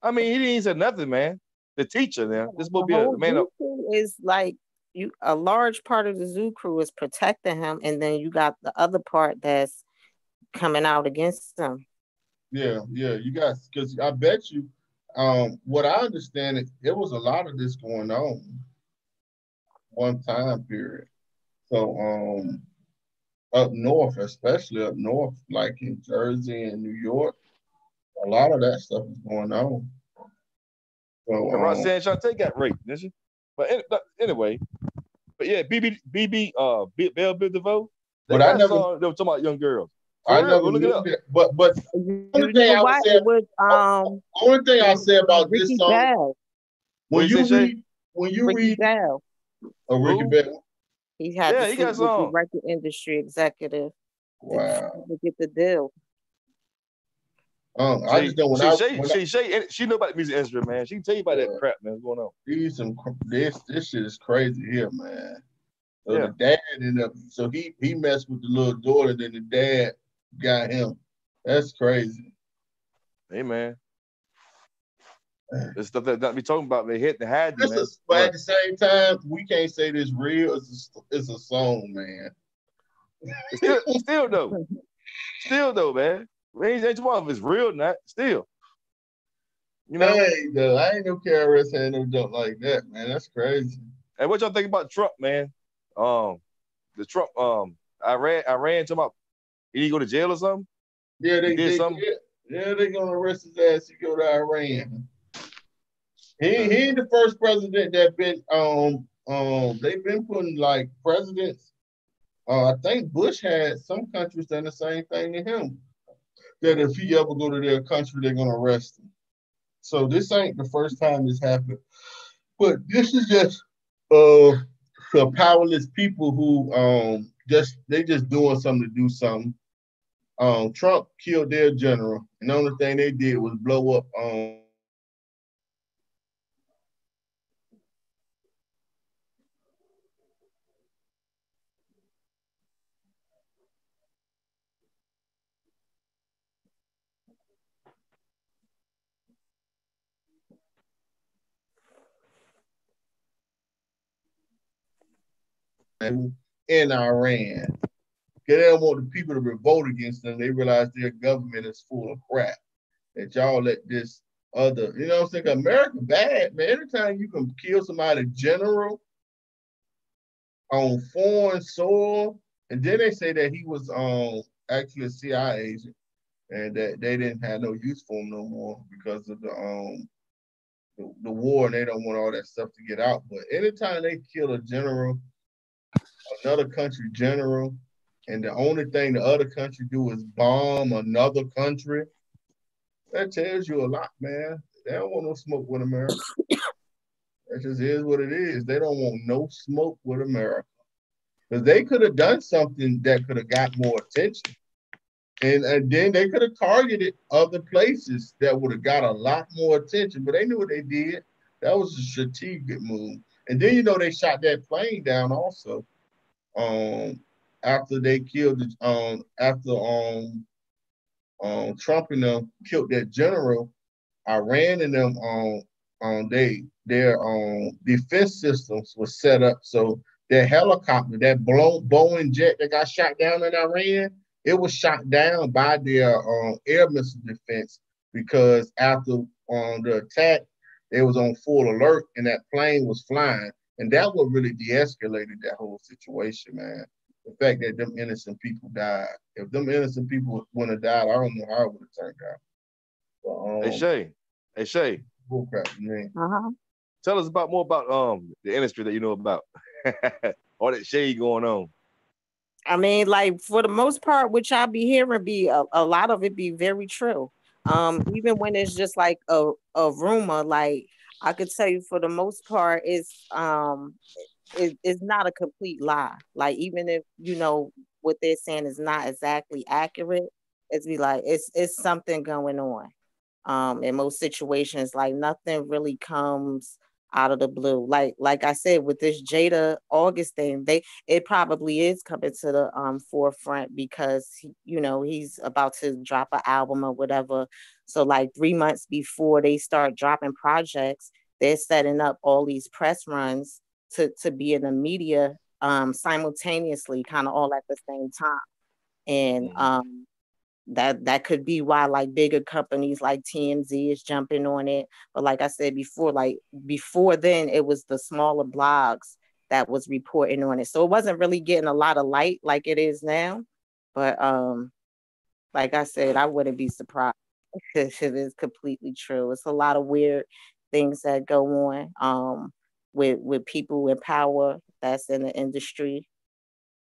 I mean, he didn't say nothing, man. The teacher now. This will be a man up. Is like a large part of the zoo crew is protecting him, and then you got the other part that's coming out against him. Yeah, you guys, because I bet you, what I understand, it was a lot of this going on one time period. So, up north, especially up north, like in Jersey and New York, a lot of that stuff is going on. So, Roxanne Shante got raped, didn't she? But anyway, but yeah, BB Belle Biv DeVoe. But I never. They were talking about young girls. I never look it up. But the only thing I would say, only thing I say about this song, Bell. when you read Bell. Ricky Bell. He had he got some record industry executive. Wow. To get the deal. I just know she know about the music industry, man. She can tell you about that crap, man. What's going on? This shit is crazy here, man. So the dad ended up, so he messed with the little daughter, then the dad got him. That's crazy. Hey, man. The stuff that we talking about, they hit the had you, man. But at the same time, we can't say this real. It's a song, man. Still though, man. Ain't one of it's real, not still. You know, I ain't no KRS had no junk like that, man. That's crazy. And what y'all think about Trump, man? The Trump, Iran talking about did he go to jail or something? Yeah, they did something. Yeah, they gonna arrest his ass to go to Iran. He ain't the first president that been they've been putting like presidents. I think Bush had some countries done the same thing to him. That if he ever go to their country, they're gonna arrest him. So this ain't the first time this happened. But this is just some powerless people who just doing something to do something. Trump killed their general, and the only thing they did was blow up in Iran. They don't want the people to revolt against them. They realize their government is full of crap. That y'all let this other, you know what I'm saying? America bad, man. Anytime you can kill somebody general on foreign soil, and then they say that he was actually a CIA agent and that they didn't have no use for him no more because of the war, and they don't want all that stuff to get out. But anytime they kill a general, another country general, and the only thing the other country do is bomb another country, that tells you a lot, man. They don't want no smoke with America. That just is what it is. They don't want no smoke with America. Because they could have done something that could have got more attention. And then they could have targeted other places that would have got a lot more attention. But they knew what they did. That was a strategic move. And then, you know, they shot that plane down also. After they killed Trump and them killed that general, Iran and them their defense systems were set up so their helicopter, that Boeing jet that got shot down in Iran, it was shot down by their air missile defense because after the attack, they was on full alert and that plane was flying. And that what really de-escalated that whole situation, man. The fact that them innocent people died. If them innocent people wouldn't have died, I don't know how it would have turned out. But, Hey Shay. Tell us more about the industry that you know about. All that shade going on. I mean, like for the most part, which I be hearing a lot of it be very true. Even when it's just like a rumor, like I could tell you for the most part, it's not a complete lie. Like even if you know what they're saying is not exactly accurate, it's be like it's something going on. In most situations, like nothing really comes out of the blue. Like I said, with this Jada August thing, it probably is coming to the forefront because he's about to drop an album or whatever. So like 3 months before they start dropping projects, they're setting up all these press runs to be in the media simultaneously, kind of all at the same time. And that could be why like bigger companies like TMZ is jumping on it. But like I said before, like before then, it was the smaller blogs that was reporting on it. So it wasn't really getting a lot of light like it is now. But like I said, I wouldn't be surprised if it is completely true. It's a lot of weird things that go on with people in power that's in the industry.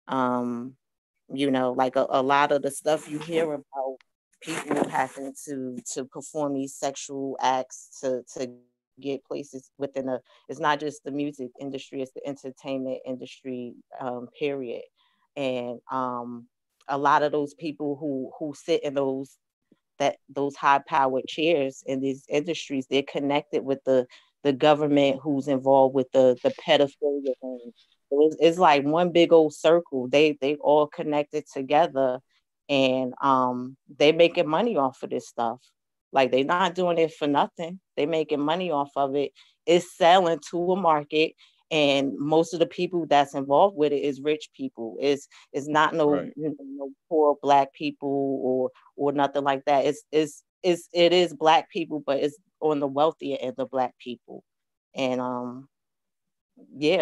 Like a lot of the stuff you hear about people having to perform these sexual acts to get places within it's not just the music industry, it's the entertainment industry, period. And a lot of those people who sit in those high powered chairs in these industries, they're connected with the government who's involved with the pedophilia thing. It's like one big old circle. They all connected together, and they making money off of this stuff. Like they're not doing it for nothing. They making money off of it. It's selling to a market, and most of the people that's involved with it is rich people. It's not no poor Black people or nothing like that. It is Black people, but it's on the wealthier end of Black people, and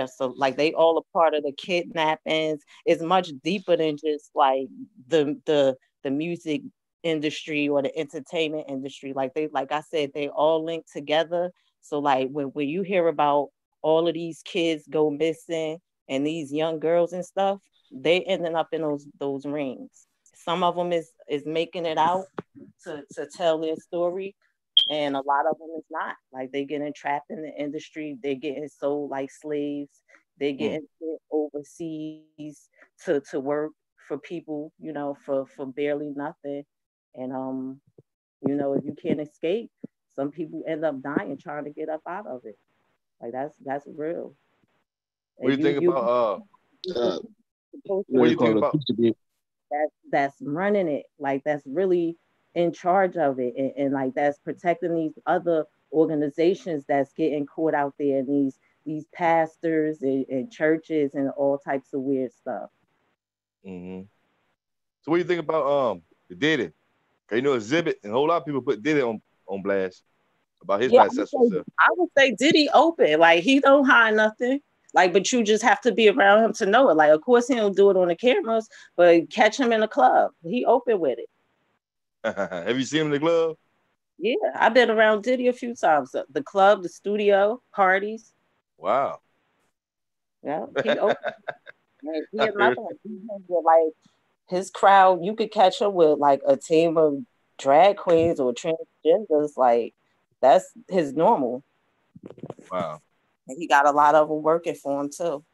so like they all a part of the kidnappings. It's much deeper than just like the music industry or the entertainment industry. Like I said, they all linked together. So like when you hear about all of these kids go missing and these young girls and stuff, they ending up in those rings. Some of them is making it out to tell their story, and a lot of them is not. Like they getting trapped in the industry, they're getting sold like slaves, they're getting sent overseas to work for people, for barely nothing. And if you can't escape, some people end up dying trying to get up out of it. Like that's real. What do you think about what do you think about that's running it, like that's really in charge of it, and like that's protecting these other organizations that's getting caught out there, and these pastors and churches and all types of weird stuff. So what do you think about the Diddy? Cause Exhibit and a whole lot of people put Diddy on blast about his bisexual stuff. I would say Diddy open, like he don't hide nothing. Like, but you just have to be around him to know it. Like, of course he don't do it on the cameras, but catch him in the club, he open with it. Have you seen him in the club? Yeah, I've been around Diddy a few times. The club, the studio, parties. Wow. Yeah, he open. He another one. Like his crowd, you could catch him with like a team of drag queens or transgenders. Like that's his normal. Wow. And he got a lot of them working for him too.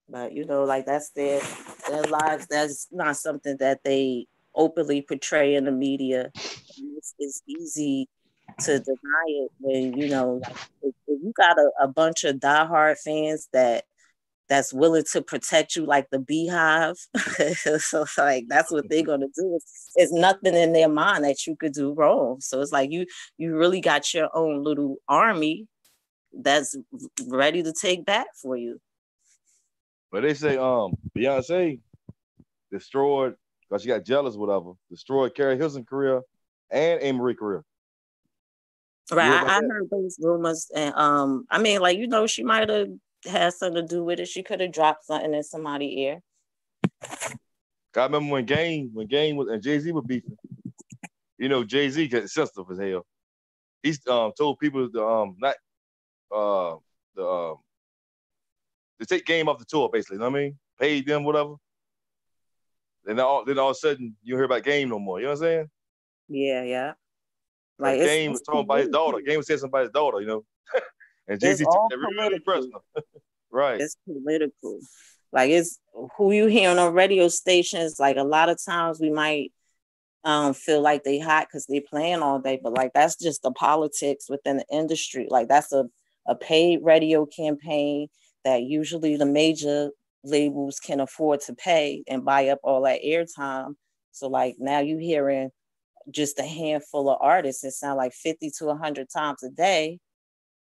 But like that's their lives. That's not something that they openly portray in the media. It's easy to deny it when like if you got a bunch of diehard fans that's willing to protect you like the Beehive. So like that's what they're gonna do. It's nothing in their mind that you could do wrong. So it's like you really got your own little army that's ready to take back for you. But they say Beyonce destroyed, because she got jealous, whatever, destroyed Carrie Hilson's career and Amy Marie's career. Right, I heard those rumors, and I mean, like she might have had something to do with it. She could have dropped something in somebody's ear. I remember when Game was and Jay-Z was beefing. Jay-Z got sensitive as hell. He told people to take Game off the tour, basically. You know what I mean? paid them, whatever. Then all of a sudden you hear about Game no more. You know what I'm saying? Yeah. Like Game was talking about his daughter. Game was saying somebody's daughter, you know. And Jay-Z took that really personal. Right. It's political. Like it's who you hear on the radio stations. Like a lot of times we might feel like they hot because they playing all day, but like that's just the politics within the industry. Like that's a paid radio campaign that usually the major labels can afford to pay and buy up all that airtime. So like now you hearing just a handful of artists. It sounds like 50 to 100 times a day.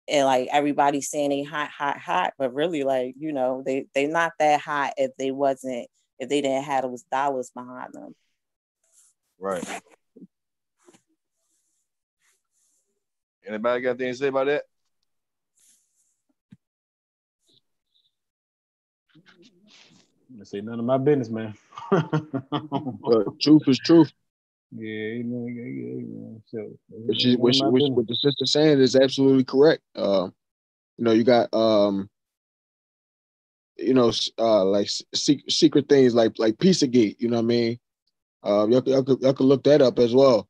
And like everybody's saying they hot, but really like, you know, they not that hot if they didn't have those dollars behind them. Right. Anybody got anything to say about that? I say none of my business, man. Truth is truth. Yeah, so what the sister saying is absolutely correct. You know, you got like secret things like Pizzagate. You know what I mean? Y'all could look that up as well.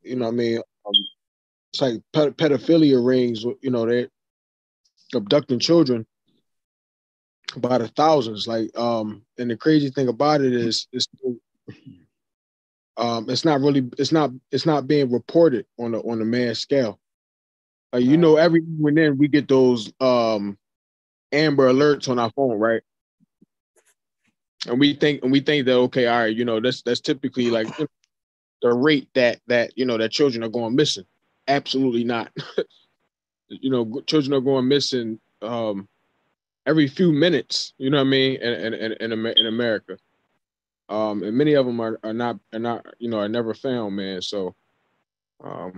You know what I mean? It's like pedophilia rings. You know, they're abducting children by the thousands. Like, and the crazy thing about it is, it's not being reported on the mass scale. You know, every now and then we get those Amber Alerts on our phone, right? And we think that, okay, all right, you know, that's typically like the rate that you know that children are going missing. Absolutely not. You know, children are going missing every few minutes. You know what I mean? In America. And many of them are not, you know, are never found, man. So, right,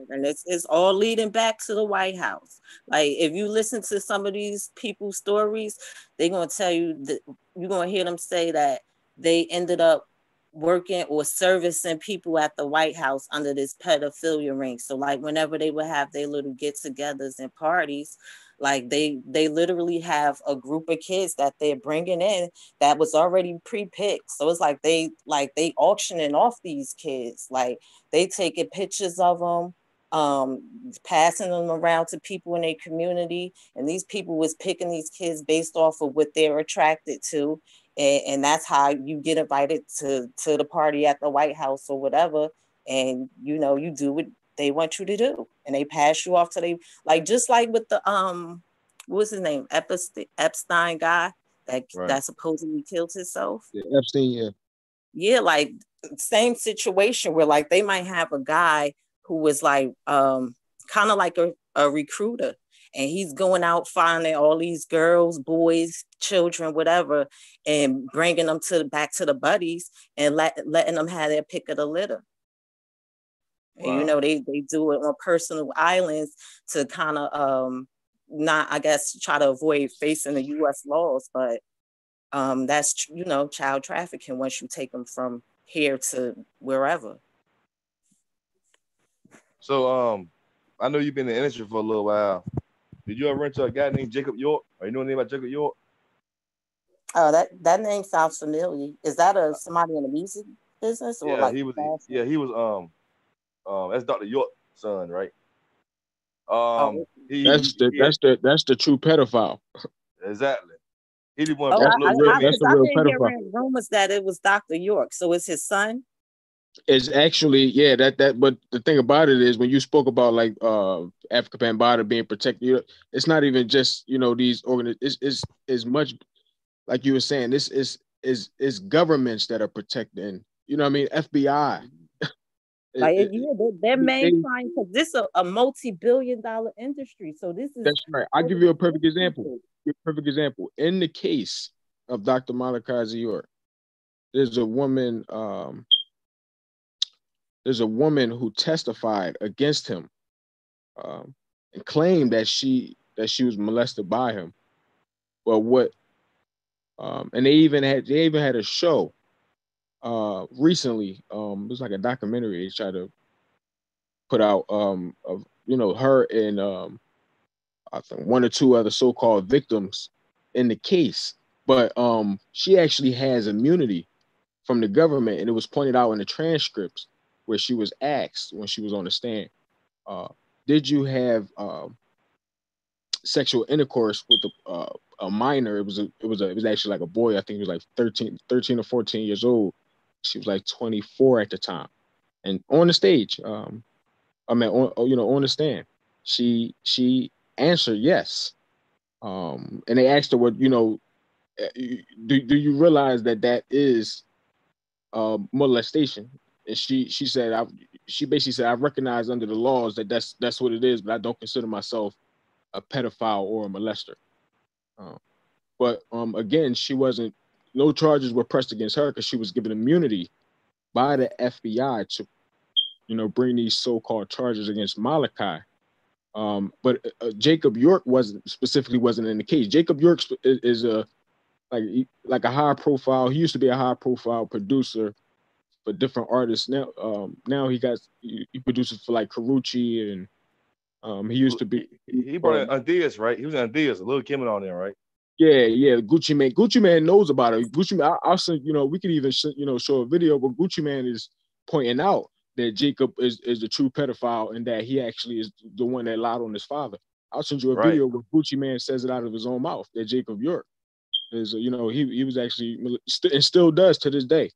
and it's all leading back to the White House. Like if you listen to some of these people's stories, they're gonna tell you that you're gonna hear them say that they ended up working or servicing people at the White House under this pedophilia ring. So like whenever they would have their little get-togethers and parties, like they literally have a group of kids that they're bringing in that was already pre-picked. So it's like they auctioning off these kids. Like they taking pictures of them, passing them around to people in their community, and these people was picking these kids based off of what they're attracted to. And that's how you get invited to the party at the White House or whatever. And, you know, you do what they want you to do. And they pass you off to they, like, just like with the, what's his name? Epstein guy that supposedly killed himself. Yeah, Epstein, yeah. Yeah, like same situation where like they might have a guy who was like kind of like a recruiter. And he's going out finding all these girls, boys, children, whatever, and bringing them back to the buddies and letting them have their pick of the litter. Wow. And, you know, they do it on personal islands to kind of not, I guess, try to avoid facing the U.S. laws. But that's, you know, child trafficking once you take them from here to wherever. So I know you've been in the industry for a little while. Did you ever run into a guy named Jacob York? Or you know anything about Jacob York? Oh, that name sounds familiar. Is that somebody in the music business or he was that's Dr. York's son, right? That's the true pedophile. Exactly. He the one. That's the real pedophile. Hearing rumors that it was Dr. York, so it's his son. It's actually, yeah, that but the thing about it is when you spoke about like Afrika Bambaataa being protected, it's not even just, you know, these organizations, it's much like you were saying, this is governments that are protecting, you know what I mean, FBI. Like their main client, because this is a multi-billion-dollar industry. So this is that's right. I'll give you a perfect example. In the case of Dr. Malachi Z. York, there's a woman who testified against him and claimed that she was molested by him. But what and they even had a show recently. It was like a documentary they tried to put out of, you know, her and I think one or two other so-called victims in the case. but she actually has immunity from the government, and it was pointed out in the transcripts where she was asked when she was on the stand, did you have sexual intercourse with a minor? It was actually like a boy. I think he was like 13 or 14 years old. She was like 24 at the time, and on the stage, on the stand, she answered yes. And they asked her, what, do you realize that is molestation? And she said, she basically said, I recognize under the laws that's what it is, but I don't consider myself a pedophile or a molester. But again, no charges were pressed against her because she was given immunity by the FBI to, bring these so-called charges against Malachi. But Jacob York wasn't in the case. Jacob York is like a high profile. He used to be a high profile producer for different artists. Now he produces for like Karuchi, and he used to be. He brought in Adias, right? He was in Adias, Lil Kim on there, right? Yeah. Gucci Mane. Gucci Mane knows about it. Gucci Mane. I'll send, we could even show a video where Gucci Mane is pointing out that Jacob is the true pedophile and that he actually is the one that lied on his father. I'll send you a video where Gucci Mane says it out of his own mouth that Jacob York is, he was actually, and still does to this day,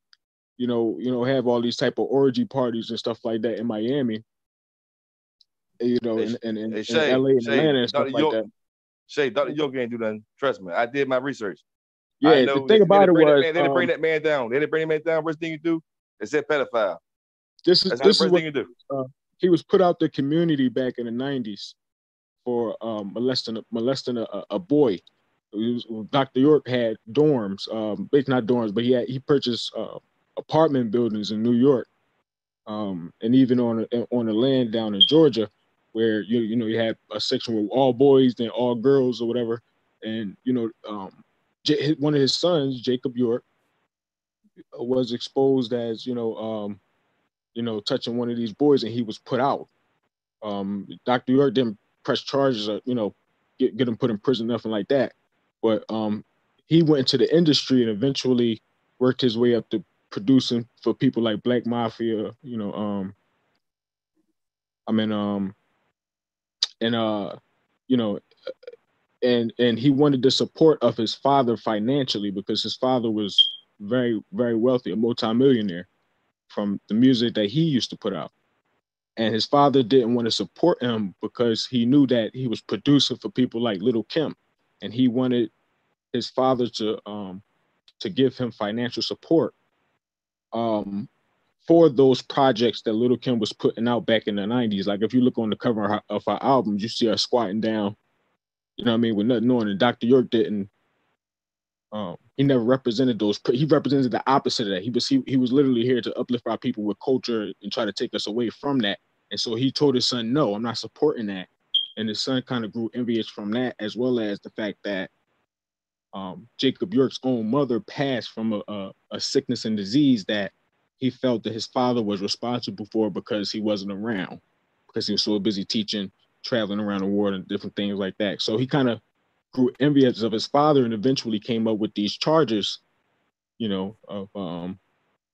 have all these type of orgy parties and stuff like that in Miami, in LA and Atlanta and stuff like that. Shay, Dr. York ain't do nothing. Trust me, I did my research. Yeah, the thing about it was they didn't bring that man down. They didn't bring that man down. First thing you do, they said pedophile. This is what you do. He was put out the community back in the 90s for molesting a boy. Dr. York had dorms, basically not dorms, but he purchased apartment buildings in New York, and even on the land down in Georgia, where you had a section with all boys and all girls or whatever, and one of his sons, Jacob York, was exposed as touching one of these boys, and he was put out. Dr. York didn't press charges or get him put in prison, nothing like that. But he went into the industry and eventually worked his way up to producing for people like Black Mafia, and he wanted the support of his father financially because his father was very, very wealthy, a multimillionaire from the music that he used to put out. And his father didn't want to support him because he knew that he was producing for people like Lil Kim, and he wanted his father to give him financial support for those projects that Lil Kim was putting out back in the 90s. Like if you look on the cover of her albums, you see her squatting down, with nothing on. And Dr. York didn't. He never represented those. He represented the opposite of that. He was literally here to uplift our people with culture and try to take us away from that. And so he told his son, "No, I'm not supporting that." And his son kind of grew envious from that, as well as the fact that Jacob York's own mother passed from a sickness and disease that he felt that his father was responsible for because he wasn't around, because he was so busy teaching, traveling around the world and different things like that. So he kind of grew envious of his father and eventually came up with these charges, of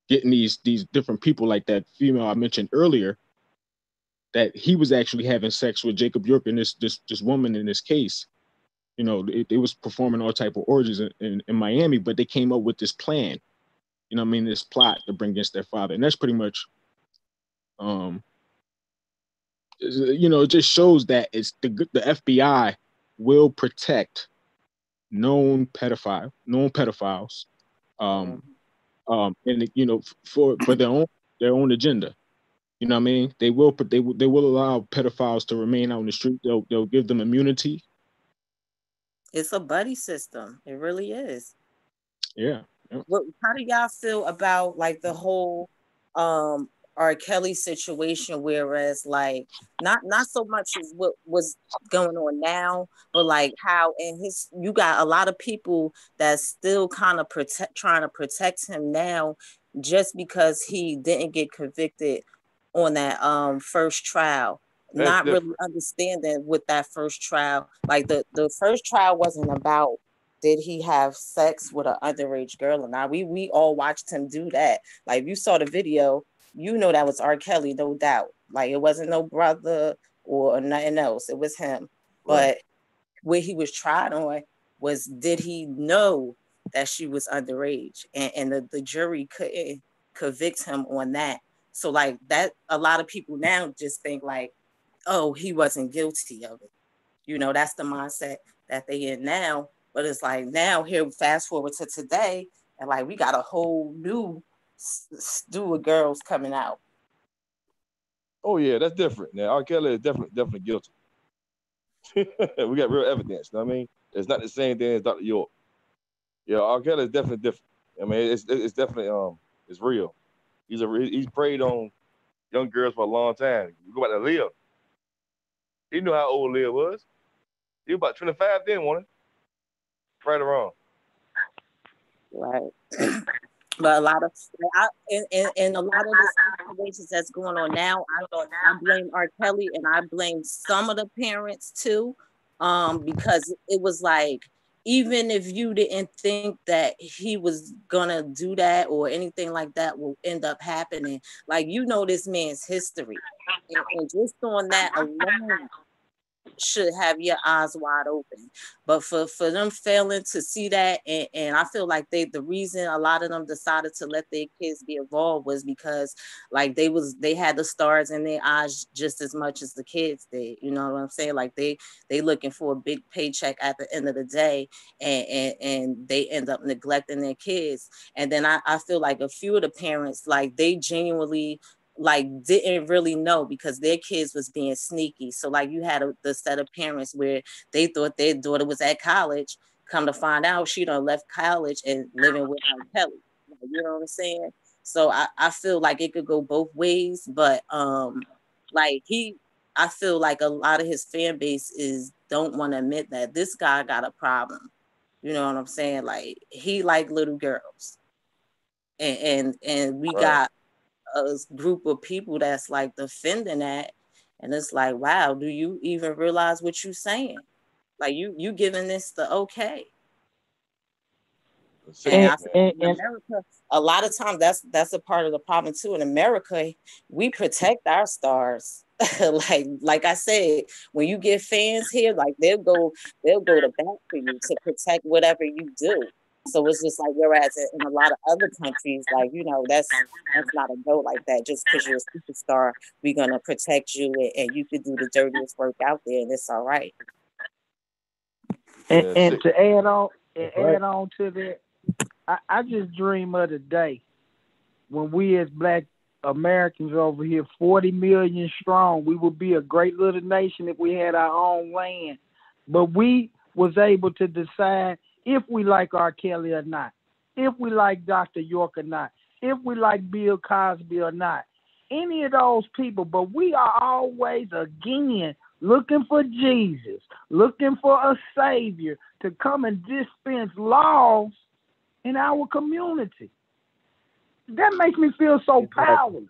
getting these different people like that female I mentioned earlier, that he was actually having sex with Jacob York and this woman in this case. They was performing all type of orgies in Miami, but they came up with this plan, this plot to bring against their father. And that's pretty much, it just shows that it's the FBI will protect known pedophiles, and for their own agenda. They will allow pedophiles to remain out in the street. They'll give them immunity. It's a buddy system. It really is. Yeah. How do y'all feel about like the whole R. Kelly situation, whereas like not so much as what was going on now, but like how you got a lot of people that still kind of trying to protect him now just because he didn't get convicted on that first trial. That's not different. really understanding with that first trial. Like the first trial wasn't about did he have sex with an underage girl or not? We all watched him do that. Like, if you saw the video, you know that was R. Kelly, no doubt. Like, it wasn't no brother or nothing else. It was him. Right. But what he was tried on was, did he know that she was underage? And the jury couldn't convict him on that. So like that, a lot of people now just think like, oh, he wasn't guilty of it. You know, that's the mindset that they in now. But it's like now here, fast forward to today, and like we got a whole new stew of girls coming out. Oh yeah, that's different. Now R. Kelly is definitely guilty. We got real evidence. You know what I mean? It's not the same thing as Dr. York. Yeah, R. Kelly is definitely different. I mean, it's definitely it's real. He's preyed on young girls for a long time. You go back to Leah. He knew how old Leah was. He was about 25 then, wasn't he? Right or wrong? Right. But a lot of in a lot of the situations that's going on now, I blame R. Kelly and I blame some of the parents too, because it was like, even if you didn't think that he was gonna do that or anything like that will end up happening, like, you know, this man's history, and just on that alone should have your eyes wide open. But for them failing to see that, and I feel like the reason a lot of them decided to let their kids be involved was because like they had the stars in their eyes just as much as the kids did. You know what I'm saying? Like they looking for a big paycheck at the end of the day, and they end up neglecting their kids. And then I feel like a few of the parents, like they genuinely like didn't really know because their kids was being sneaky. So like you had the set of parents where they thought their daughter was at college, come to find out she done left college and living with R. Kelly. You know what I'm saying? So I feel like it could go both ways, but like I feel like a lot of his fan base don't want to admit that this guy got a problem. You know what I'm saying? Like he like little girls, and we got a group of people that's like defending that, and it's like, wow, do you even realize what you're saying? Like you giving this the okay? And I think in America, a lot of times that's a part of the problem too. In America, we protect our stars. like I said, when you get fans here, like they'll go to bat for you to protect whatever you do. So it's just like, whereas in a lot of other countries, like, you know, that's not a go like that. Just because you're a superstar, we're gonna protect you, and you could do the dirtiest work out there, and it's all right. And to add on to that, I just dream of the day when we as Black Americans over here, 40 million strong, we would be a great little nation if we had our own land. But we was able to decide if we like R. Kelly or not, if we like Dr. York or not, if we like Bill Cosby or not, any of those people. But we are always, again, looking for Jesus, looking for a savior to come and dispense laws in our community. That makes me feel so powerless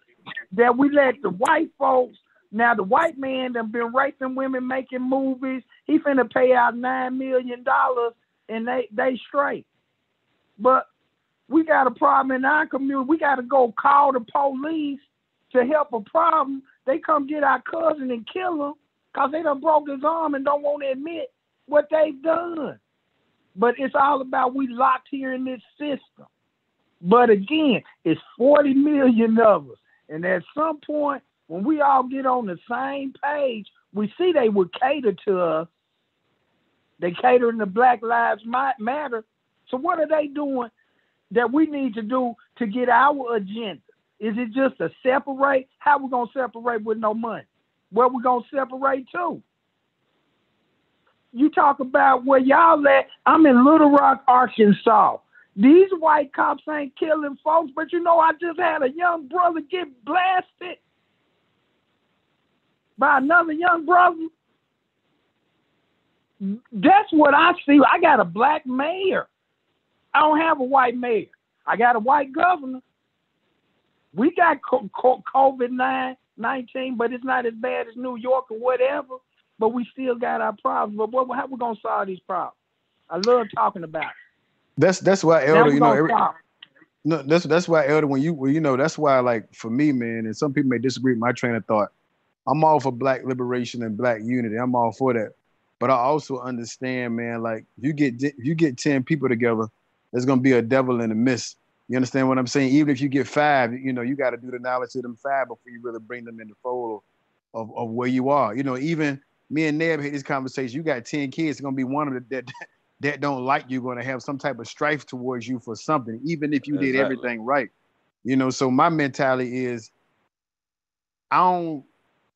that we let the white folks, now the white man that been raping women, making movies, he finna pay out $9 million and they straight. But we got a problem in our community. We got to go call the police to help a problem. They come get our cousin and kill him because they done broke his arm and don't want to admit what they've done. But it's all about we locked here in this system. But again, it's 40 million of us. And at some point, when we all get on the same page, we see they would cater to us. They catering to Black Lives Matter. So what are they doing that we need to do to get our agenda? Is it just to separate? How we going to separate with no money? Where we going to separate to? You talk about where y'all at. I'm in Little Rock, Arkansas. These white cops ain't killing folks, but you know, I just had a young brother get blasted by another young brother. That's what I see. I got a Black mayor. I don't have a white mayor. I got a white governor. We got COVID-19, but it's not as bad as New York or whatever. But we still got our problems. But how we going to solve these problems? I love talking about it. That's why, Now Elder, we you know, gonna stop. no, that's why, Elder, when you know, that's why, like, for me, man, and some people may disagree with my train of thought. I'm all for black liberation and black unity. I'm all for that. But I also understand, man, like, if you get 10 people together, there's gonna be a devil in the midst. You understand what I'm saying? Even if you get 5, you know, you got to do the knowledge of them 5 before you really bring them in the fold of where you are. You know, even me and Neb had this conversation. You got 10 kids, it's gonna be one of the that don't like you, going to have some type of strife towards you for something, even if you did everything right. You know, so my mentality is, in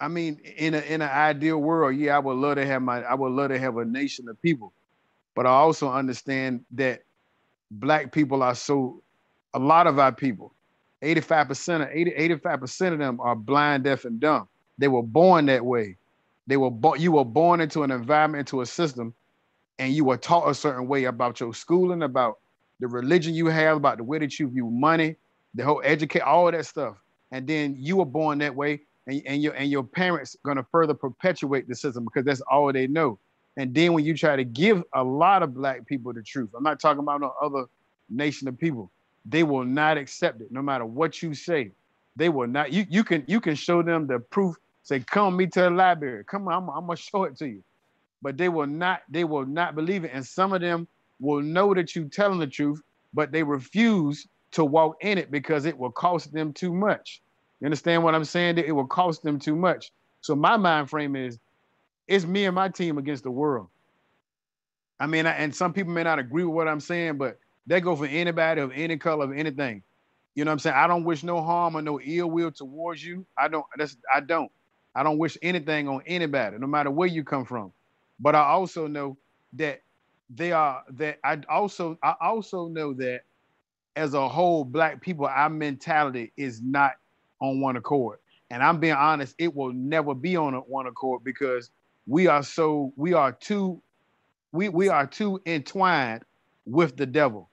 an ideal world, yeah, I would love to have a nation of people. But I also understand that black people are a lot of our people, 85% of them are blind, deaf, and dumb. They were born that way. You were born into an environment, into a system, and you were taught a certain way about your schooling, about the religion you have, about the way that you view money, the whole all of that stuff. And then you were born that way, and your parents gonna further perpetuate the system because that's all they know. And then when you try to give a lot of black people the truth, I'm not talking about no other nation of people, they will not accept it, no matter what you say. They will not. You can show them the proof. Say, come meet to the library. Come on, I'm gonna show it to you. But they will not believe it. And some of them will know that you're telling the truth, but they refuse to walk in it because it will cost them too much. You understand what I'm saying? It will cost them too much. So my mind frame is, it's me and my team against the world. I mean, and some people may not agree with what I'm saying, but that go for anybody of any color, of anything. You know what I'm saying? I don't wish no harm or no ill will towards you. I don't wish anything on anybody, no matter where you come from. But I also know that I also know that as a whole, black people, our mentality is not on one accord. And I'm being honest, it will never be on one accord because we are too entwined with the devil.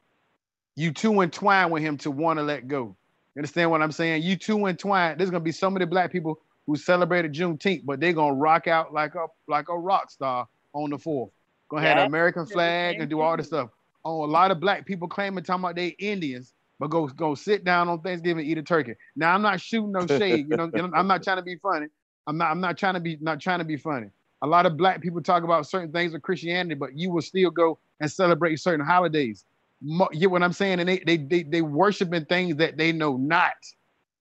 You too entwined with him to want to let go. You understand what I'm saying? You too entwined. There's gonna be so many black people who celebrated Juneteenth, but they're gonna rock out like a rock star on the 4th. Gonna have the American flag and do all this stuff. Oh, a lot of black people claiming talking about they Indians, but go sit down on Thanksgiving and eat a turkey. Now I'm not shooting no shade, you know. I'm not trying to be funny. I'm not trying to be funny. A lot of black people talk about certain things of Christianity, but you will still go and celebrate certain holidays. You get what I'm saying? And they worshiping things that they know not.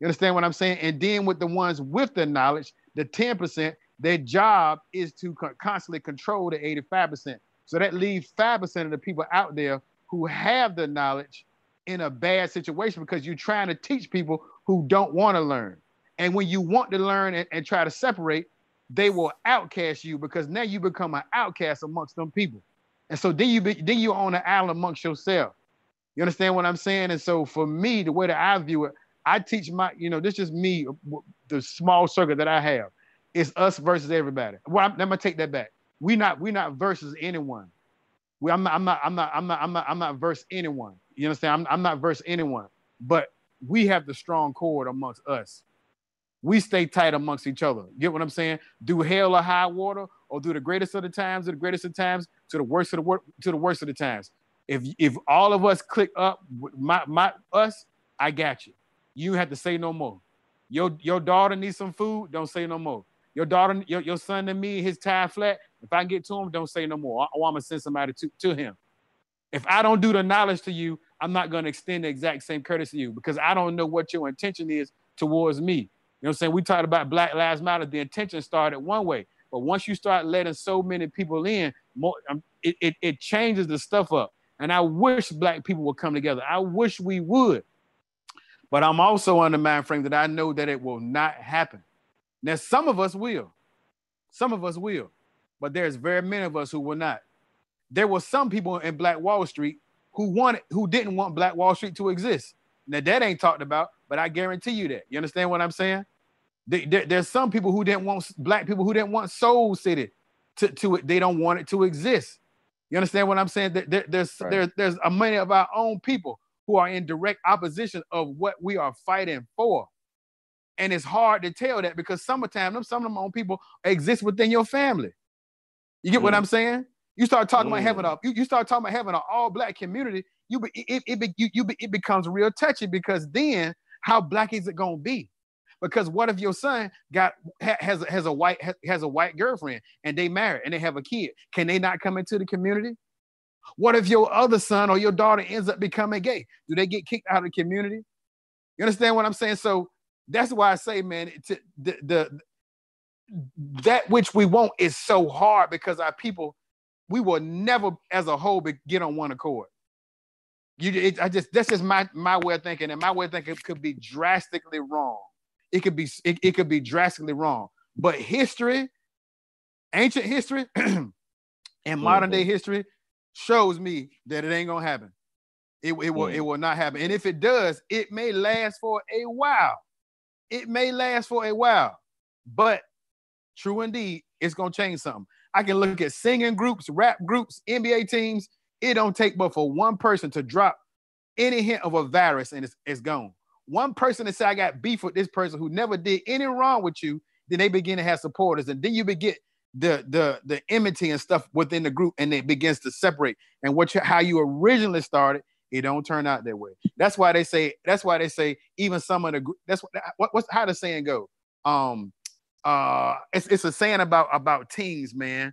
You understand what I'm saying? And then with the ones with the knowledge, the 10%, their job is to constantly control the 85%. So that leaves 5% of the people out there who have the knowledge in a bad situation because you're trying to teach people who don't want to learn. And when you want to learn and try to separate, they will outcast you because now you become an outcast amongst them people. And so then you're on an island amongst yourself. You understand what I'm saying? And so for me, the way that I view it, I teach this is just me, the small circle that I have. It's us versus everybody. Well, I'm gonna take that back. We not versus anyone. I'm not versus anyone. You understand? I'm not versus anyone. But we have the strong cord amongst us. We stay tight amongst each other. Get what I'm saying? Do hell or high water, or do the greatest of the times to the greatest of times to the worst of the times. If all of us click up, us, I got you. You have to say no more. Your daughter needs some food, don't say no more. Your son to me, his tire flat. If I get to him, don't say no more. Or I'm gonna send somebody to him. If I don't do the knowledge to you, I'm not gonna extend the exact same courtesy to you because I don't know what your intention is towards me. You know what I'm saying? We talked about Black Lives Matter. The intention started one way, but once you start letting so many people in, it changes the stuff up. And I wish black people would come together. I wish we would. But I'm also on the mind frame that I know that it will not happen. Now, some of us will. Some of us will. But there's very many of us who will not. There were some people in Black Wall Street who didn't want Black Wall Street to exist. Now, that ain't talked about, but I guarantee you that. You understand what I'm saying? There's some people who didn't want, black people who didn't want Soul City they don't want it to exist. You understand what I'm saying? There's many of our own people who are in direct opposition of what we are fighting for. And it's hard to tell that because some of them own people exist within your family. You get what I'm saying? You start talking about having you start talking about having an all black community. It becomes real touchy, because then how black is it gonna be? Because what if your son has a white girlfriend and they marry and they have a kid? Can they not come into the community? What if your other son or your daughter ends up becoming gay? Do they get kicked out of the community? You understand what I'm saying? So that's why I say, man, that which we want is so hard, because our people, we will never, as a whole, get on one accord. That's just my way of thinking, and my way of thinking could be drastically wrong. It could be drastically wrong. But history, ancient history, and modern day history shows me that it ain't gonna happen. It will not happen. And if it does, it may last for a while. It may last for a while. But true indeed, it's gonna change something. I can look at singing groups, rap groups, NBA teams. It don't take but for one person to drop any hint of a virus and it's gone. One person to say, I got beef with this person who never did any wrong with you, then they begin to have supporters, and then you begin the enmity and stuff within the group, and it begins to separate. And how you originally started, it don't turn out that way. That's why they say even some of the that's what's how the saying go. It's a saying about teams, man.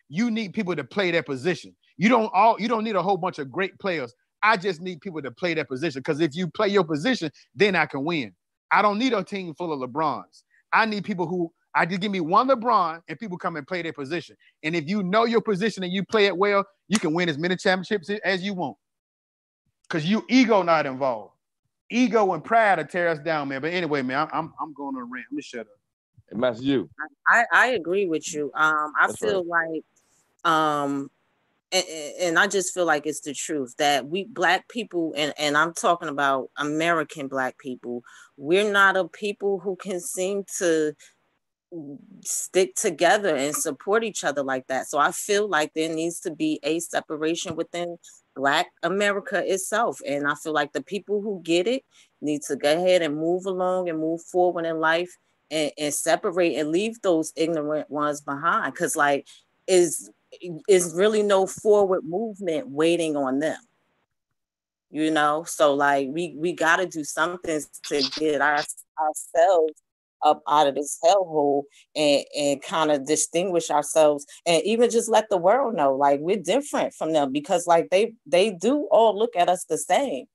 You need people to play their position. You don't need a whole bunch of great players. I just need people to play their position, because if you play your position, then I can win. I don't need a team full of LeBrons. I need people who I just give me one LeBron and people come and play their position. And if you know your position and you play it well, you can win as many championships as you want. Because ego not involved. Ego and pride will tear us down, man. But anyway, man, I'm going on a rant. Let me shut up. And that's you. I agree with you. I feel like and I just feel like it's the truth that we black people, and I'm talking about American black people, we're not a people who can seem to stick together and support each other like that. So I feel like there needs to be a separation within Black America itself. And I feel like the people who get it need to go ahead and move along and move forward in life and separate and leave those ignorant ones behind. Because like is really no forward movement waiting on them. You know, so like we got to do something to get ourselves up out of this hellhole and kind of distinguish ourselves, and even just let the world know like we're different from them, because like they do all look at us the same.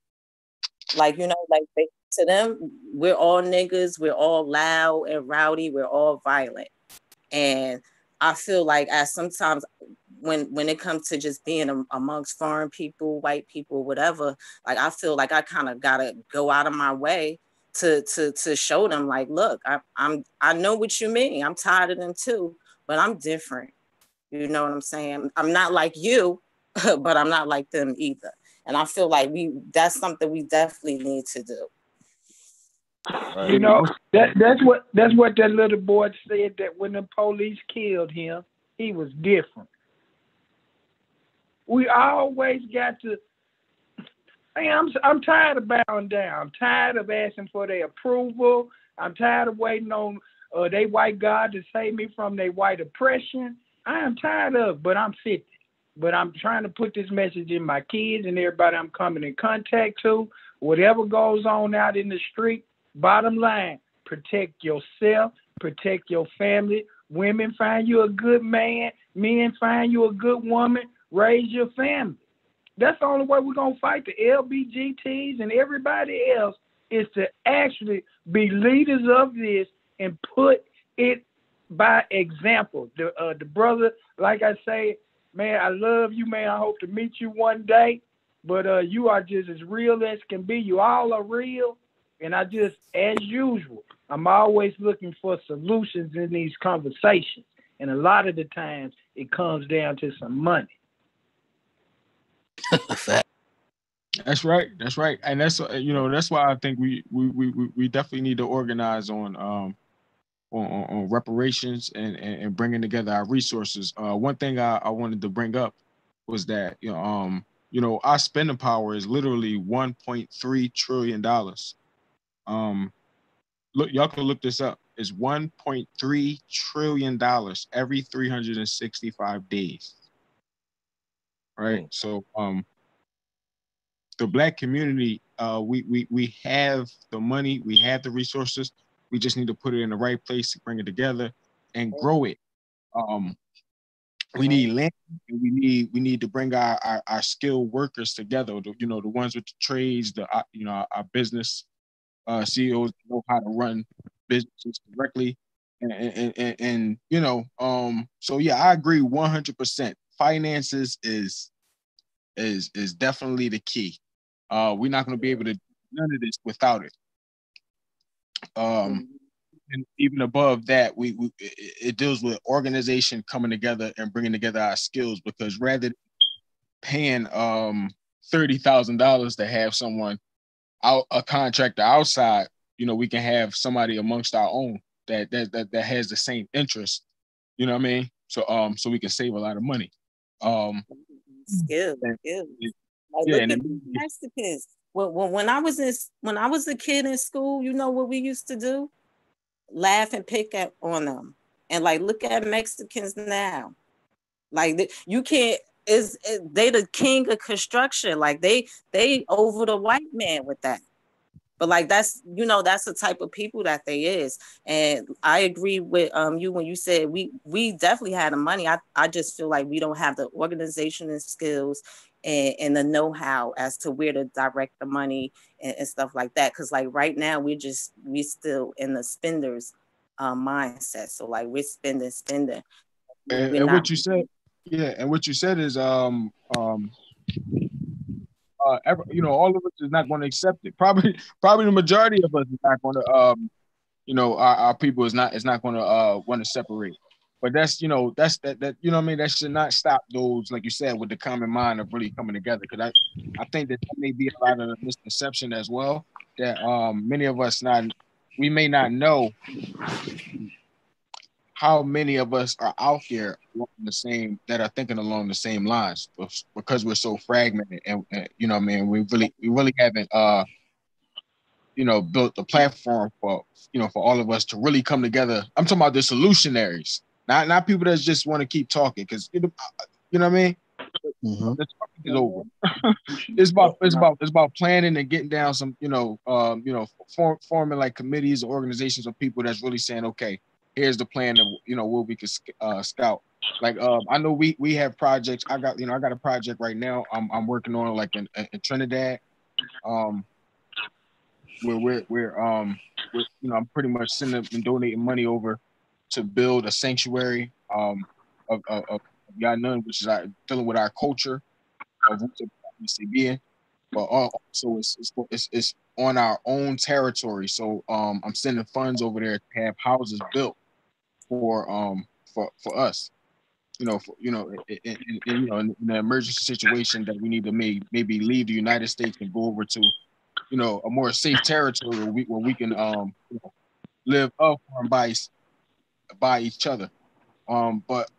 Like, you know, like to them, we're all niggas, we're all loud and rowdy, we're all violent. And I feel like as sometimes when it comes to just being amongst foreign people, white people, whatever, like I feel like I kind of gotta go out of my way to show them like, look, I know what you mean. I'm tired of them too, but I'm different. You know what I'm saying? I'm not like you, but I'm not like them either. And I feel like that's something we definitely need to do. You know, that's what that little boy said, that when the police killed him, he was different. We always got to. I'm tired of bowing down. I'm tired of asking for their approval. I'm tired of waiting on they white God to save me from their white oppression. I am tired of, but I'm 50. But I'm trying to put this message in my kids and everybody I'm coming in contact to. Whatever goes on out in the street, bottom line, protect yourself, protect your family. Women, find you a good man. Men, find you a good woman. Raise your family. That's the only way we're going to fight the LBGTs and everybody else, is to actually be leaders of this and put it by example. The brother, like I say, man, I love you, man. I hope to meet you one day. But you are just as real as can be. You all are real. And I just, as usual, I'm always looking for solutions in these conversations. And a lot of the times it comes down to some money. That's right. And that's that's why I think we definitely need to organize on reparations and bringing together our resources. One thing I wanted to bring up was that our spending power is literally $1.3 trillion. Look, y'all can look this up. It's $1.3 trillion every 365 days. right? So the Black community, we have the money, we have the resources. We just need to put it in the right place, bring it together, and grow it. We need land, and we need to bring our skilled workers together. The ones with the trades, our business CEOs know how to run businesses correctly, and so yeah, I agree 100%. Finances is definitely the key. We're not going to be able to do none of this without it. And even above that, it deals with organization coming together and bringing together our skills, because rather than paying $30,000 to have someone a contractor outside, we can have somebody amongst our own that has the same interest. You know what I mean? So we can save a lot of money. Skills. Like, look at the Mexicans. When I was a kid in school, you know what we used to do? Laugh and pick on them. And like, look at Mexicans now. Like, you can't. They the king of construction. Like they over the white man with that. But like that's the type of people that they is. And I agree with you when you said we definitely had the money. I just feel like we don't have the organization and skills and the know-how as to where to direct the money and stuff like that. Because like right now we still in the spenders mindset. So like we're spending. And what you said, yeah, and what you said is all of us is not going to accept it. Probably the majority of us is not going to our people is not going to want to separate. But that's that you know what I mean, that should not stop those, like you said, with the common mind of really coming together. Because I think that may be a lot of the misconception as well, that many of us we may not know how many of us are out there that are thinking along the same lines, because we're so fragmented, and you know what I mean, we really haven't built the platform for all of us to really come together. I'm talking about the solutionaries, not people that just want to keep talking, because you know what I mean. The talking is over. it's about planning and getting down some forming like committees or organizations of people that's really saying, okay, here's the plan of where we can scout. Like I know we have projects. I got a project right now I'm working on, like in Trinidad, where I'm pretty much sending and donating money over to build a sanctuary of Yanun, which is dealing with our culture of being, but also it's on our own territory. So I'm sending funds over there to have houses built for us, in the emergency situation that we need to maybe leave the United States and go over to a more safe territory where we can live up and by each other. But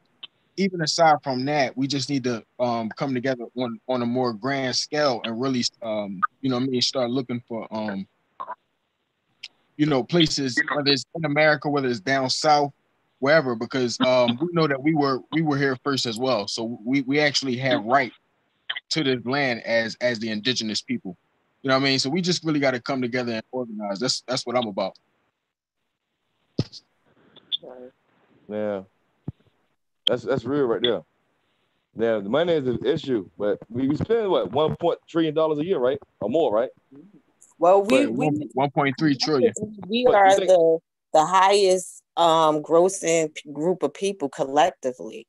even aside from that, we just need to come together on a more grand scale and really start looking for places, whether it's in America, whether it's down south, wherever, because we know that we were here first as well. So we actually have right to this land as the indigenous people. You know what I mean? So we just really got to come together and organize. That's what I'm about. Yeah, that's real right there. Now the money is an issue, but we spend what $1 trillion a year, right, or more, right? Well, we 1.3 trillion. We are the highest grossing group of people collectively.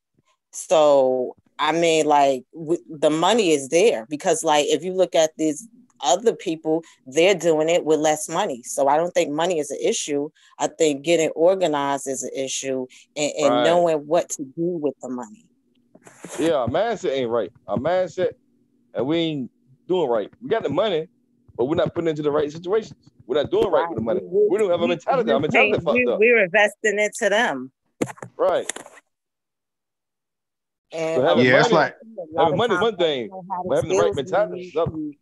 So I mean, like the money is there, because like if you look at these other people, they're doing it with less money. So I don't think money is an issue. I think getting organized is an issue, and Right. knowing what to do with the money. Yeah, our mindset ain't right. Our mindset, and we ain't doing right. We got the money, but we're not putting it into the right situations. We're not doing right with the money. We don't have a mentality. Our mentality fucked up. We're investing into them. Right. And So having it's money, a lot having of money is times one thing, we don't have but having the right skills we mentality need is another.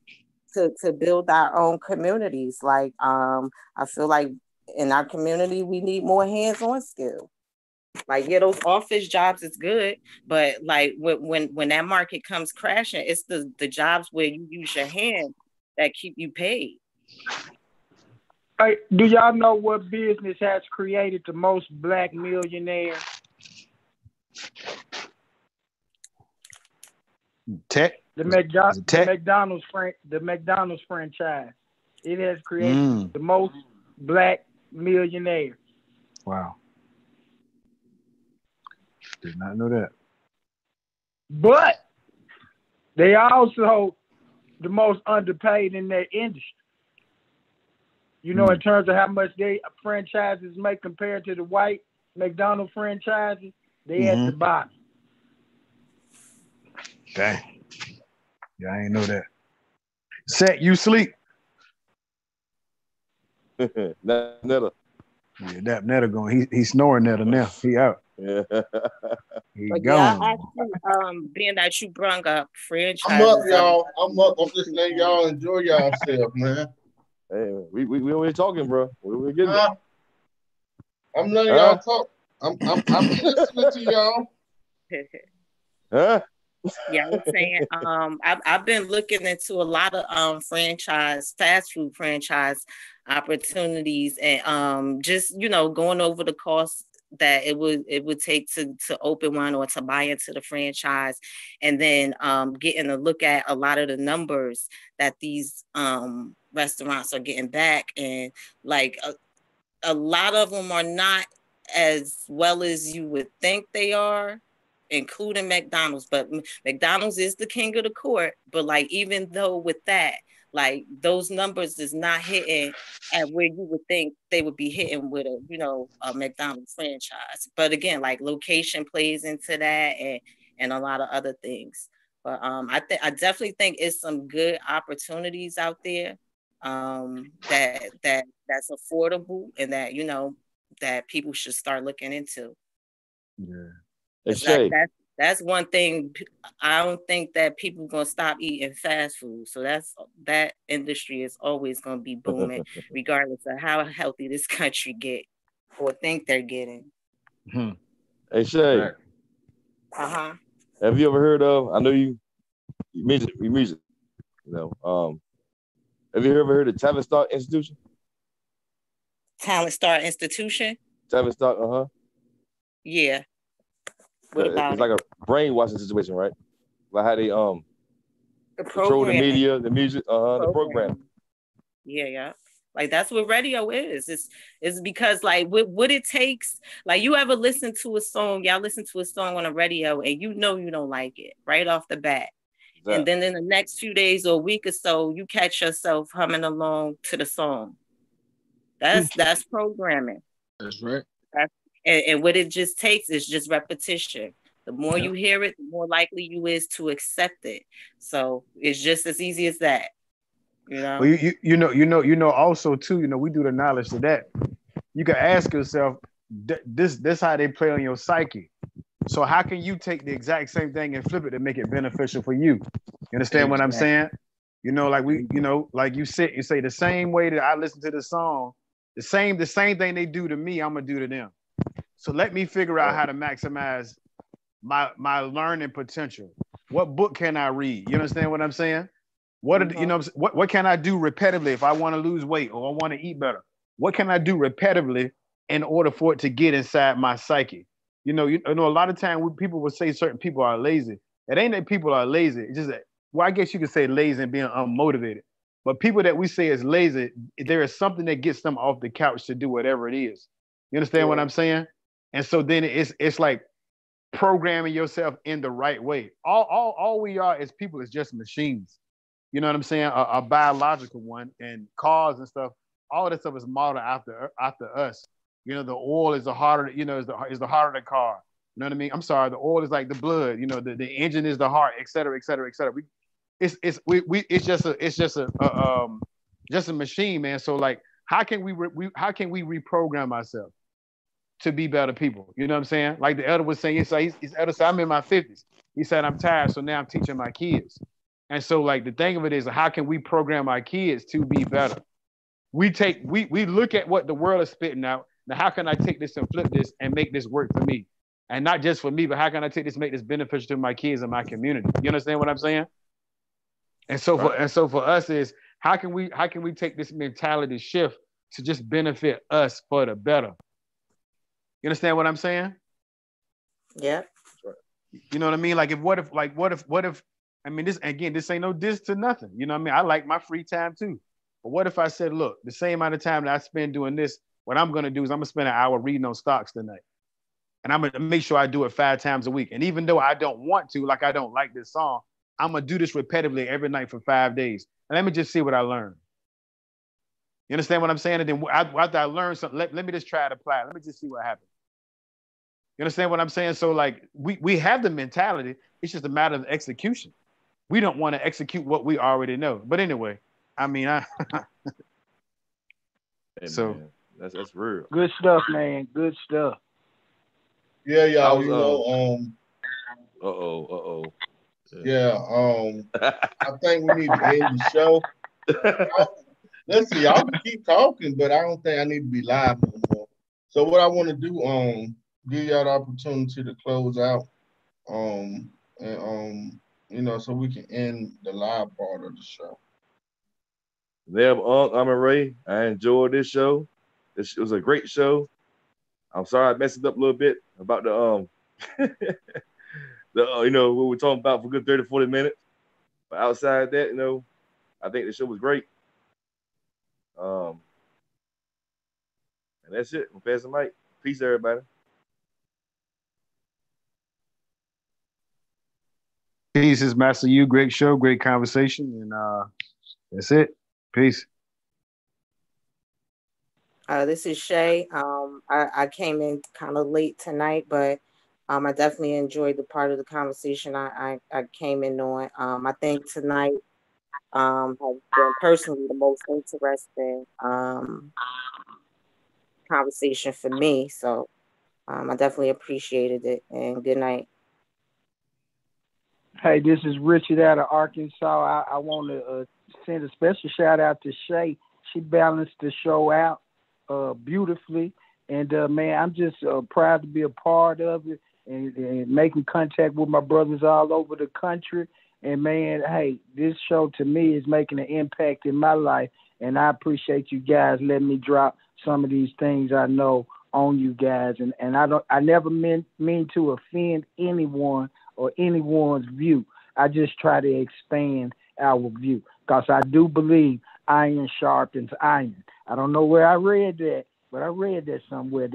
to build our own communities. Like I feel like in our community we need more hands-on skill. Like, yeah, those office jobs is good, but like when that market comes crashing, it's the jobs where you use your hand that keep you paid. Hey, do y'all know what business has created the most black millionaires? Tech. The McDonald's franchise. It has created the most black millionaires. Wow. Did not know that. But they also the most underpaid in their industry. You know, in terms of how much they franchises make compared to the white McDonald's franchises, they at the bottom. Dang. Yeah, I ain't know that. Set, you sleep. Netta. Yeah, that Netta going. He's snoring Netta now. He out. Yeah. He But gone. yeah, actually, being that you brung up franchises, I'm up, y'all. I'm up. I'm just letting y'all enjoy yourself, man. Hey, we already talking, bro. We're getting it. I'm letting y'all talk. I'm listening to y'all. Huh? Yeah, I was saying, I've been looking into a lot of fast food franchise opportunities, and just going over the costs that it would take to open one or to buy into the franchise, and then getting a look at a lot of the numbers that these restaurants are getting back, and like a lot of them are not as well as you would think they are, including McDonald's. But McDonald's is the king of the court. But like, even though with that, like those numbers is not hitting at where you would think they would be hitting with a McDonald's franchise. But again, like location plays into that, and a lot of other things. But I definitely think it's some good opportunities out there that's affordable, and that people should start looking into. Yeah. That's one thing. I don't think that people gonna stop eating fast food. So that industry is always gonna be booming, regardless of how healthy this country get or think they're getting. Hey Shay. Have you ever heard of? I know you music. Have you ever heard of Talent Star Institution? Talent Star Institution. Talent Star. Yeah. What about it's like a brainwashing situation, right? Like how they control the media, the music, the program. Yeah. Like that's what radio is. It's because like what it takes. Like, you ever listen to a song? Y'all listen to a song on the radio, and you don't like it right off the bat. Exactly. And then in the next few days or a week or so, you catch yourself humming along to the song. That's programming. That's right. And what it just takes is just repetition. The more you hear it, the more likely you is to accept it. So it's just as easy as that. Well, you know also too, we do the knowledge to that. You can ask yourself, this how they play on your psyche. So how can you take the exact same thing and flip it to make it beneficial for you? You understand what I'm saying? Like like you say the same way that I listen to the song, the same thing they do to me, I'm gonna do to them. So let me figure out how to maximize my learning potential. What book can I read? You understand what I'm saying? What can I do repetitively if I want to lose weight or I want to eat better? What can I do repetitively in order for it to get inside my psyche? A lot of time when people will say certain people are lazy, it ain't that people are lazy. It's just that, I guess you could say lazy and being unmotivated. But people that we say is lazy, there is something that gets them off the couch to do whatever it is. You understand what I'm saying? And so then it's like programming yourself in the right way. All we are as people is just machines. You know what I'm saying? A biological one, and cars and stuff. All that stuff is modeled after us. The oil is the harder, is the harder the car. You know what I mean? I'm sorry, the oil is like the blood. The engine is the heart, et cetera, et cetera, et cetera. It's just a machine, man. So like, how can we reprogram ourselves to be better people? You know what I'm saying? Like the elder was saying, he's elder said, I'm in my 50s. He said, I'm tired, so now I'm teaching my kids. And so like the thing of it is, how can we program our kids to be better? We look at what the world is spitting out, Now, how can I take this and flip this and make this work for me? And not just for me, but how can I take this, make this beneficial to my kids and my community? You understand what I'm saying? And so for us is how can we take this mentality shift to just benefit us for the better? You understand what I'm saying? Yeah. You know what I mean? Like what if I mean, this ain't no diss to nothing. You know what I mean? I like my free time too. But what if I said, look, the same amount of time that I spend doing this, what I'm gonna do is I'm gonna spend an hour reading on stocks tonight. And I'm gonna make sure I do it 5 times a week. And even though I don't want to, like I don't like this song, I'm gonna do this repetitively every night for 5 days. And let me just see what I learn. You understand what I'm saying? And then after I learn something, let me just try to apply it. Let me just see what happens. You understand what I'm saying? So like we have the mentality, it's just a matter of execution. We don't want to execute what we already know. But anyway, I mean, so man, that's real. Good stuff, man. Good stuff. Yeah, y'all. Yeah, I think we need to end the show. Listen, y'all can keep talking, but I don't think I need to be live no more. So what I want to do, give y'all the opportunity to close out, and you know, so we can end the live part of the show. Yeah, I'm Ray. I enjoyed this show. It was a great show. I'm sorry I messed it up a little bit about the you know, what we're talking about for a good 30, 40 minutes. But outside that, you know, I think the show was great. And that's it. I'm passing the mic. Peace, everybody. Peace, is Master U. Great show, great conversation, and that's it. Peace. This is Shay. I came in kind of late tonight, but I definitely enjoyed the part of the conversation I came in on. I think tonight has been personally the most interesting conversation for me. So I definitely appreciated it. And good night. Hey, this is Richard out of Arkansas. I want to send a special shout out to Shay. She balanced the show out beautifully. And man, I'm just proud to be a part of it and making contact with my brothers all over the country. And man, hey, this show to me is making an impact in my life. And I appreciate you guys letting me drop some of these things I know on you guys. And I never mean to offend anyone or anyone's view. I just try to expand our view because I do believe iron sharpens iron. I don't know where I read that, but I read that somewhere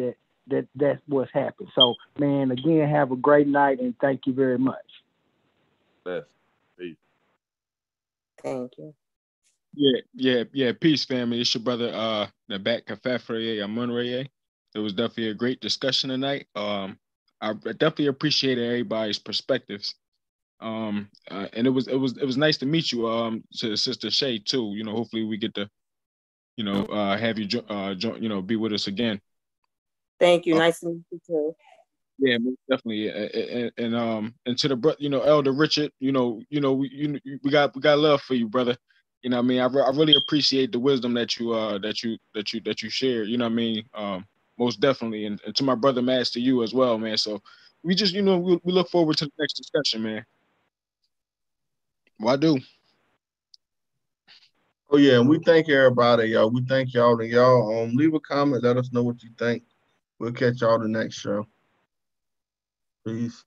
that's what's happened. So, man, again, have a great night and thank you very much. Bless. Peace. Thank you. Yeah. Peace, family. It's your brother, Nabat Kafafreye Amunreye. It was definitely a great discussion tonight. I definitely appreciated everybody's perspectives. And it was nice to meet you, to Sister Shay too. You know, hopefully we get to, you know, have you you know, be with us again. Thank you. Nice to meet you too. Yeah, definitely. And to the brother, you know, Elder Richard, we got love for you, brother. You know what I mean? I really appreciate the wisdom that you share. You know what I mean? Most definitely. And to my brother Master, you as well, man. So we just, you know, we look forward to the next discussion, man. Well, I do. Oh yeah, and we thank everybody, y'all. We thank y'all, and y'all leave a comment, let us know what you think. We'll catch y'all the next show. Peace.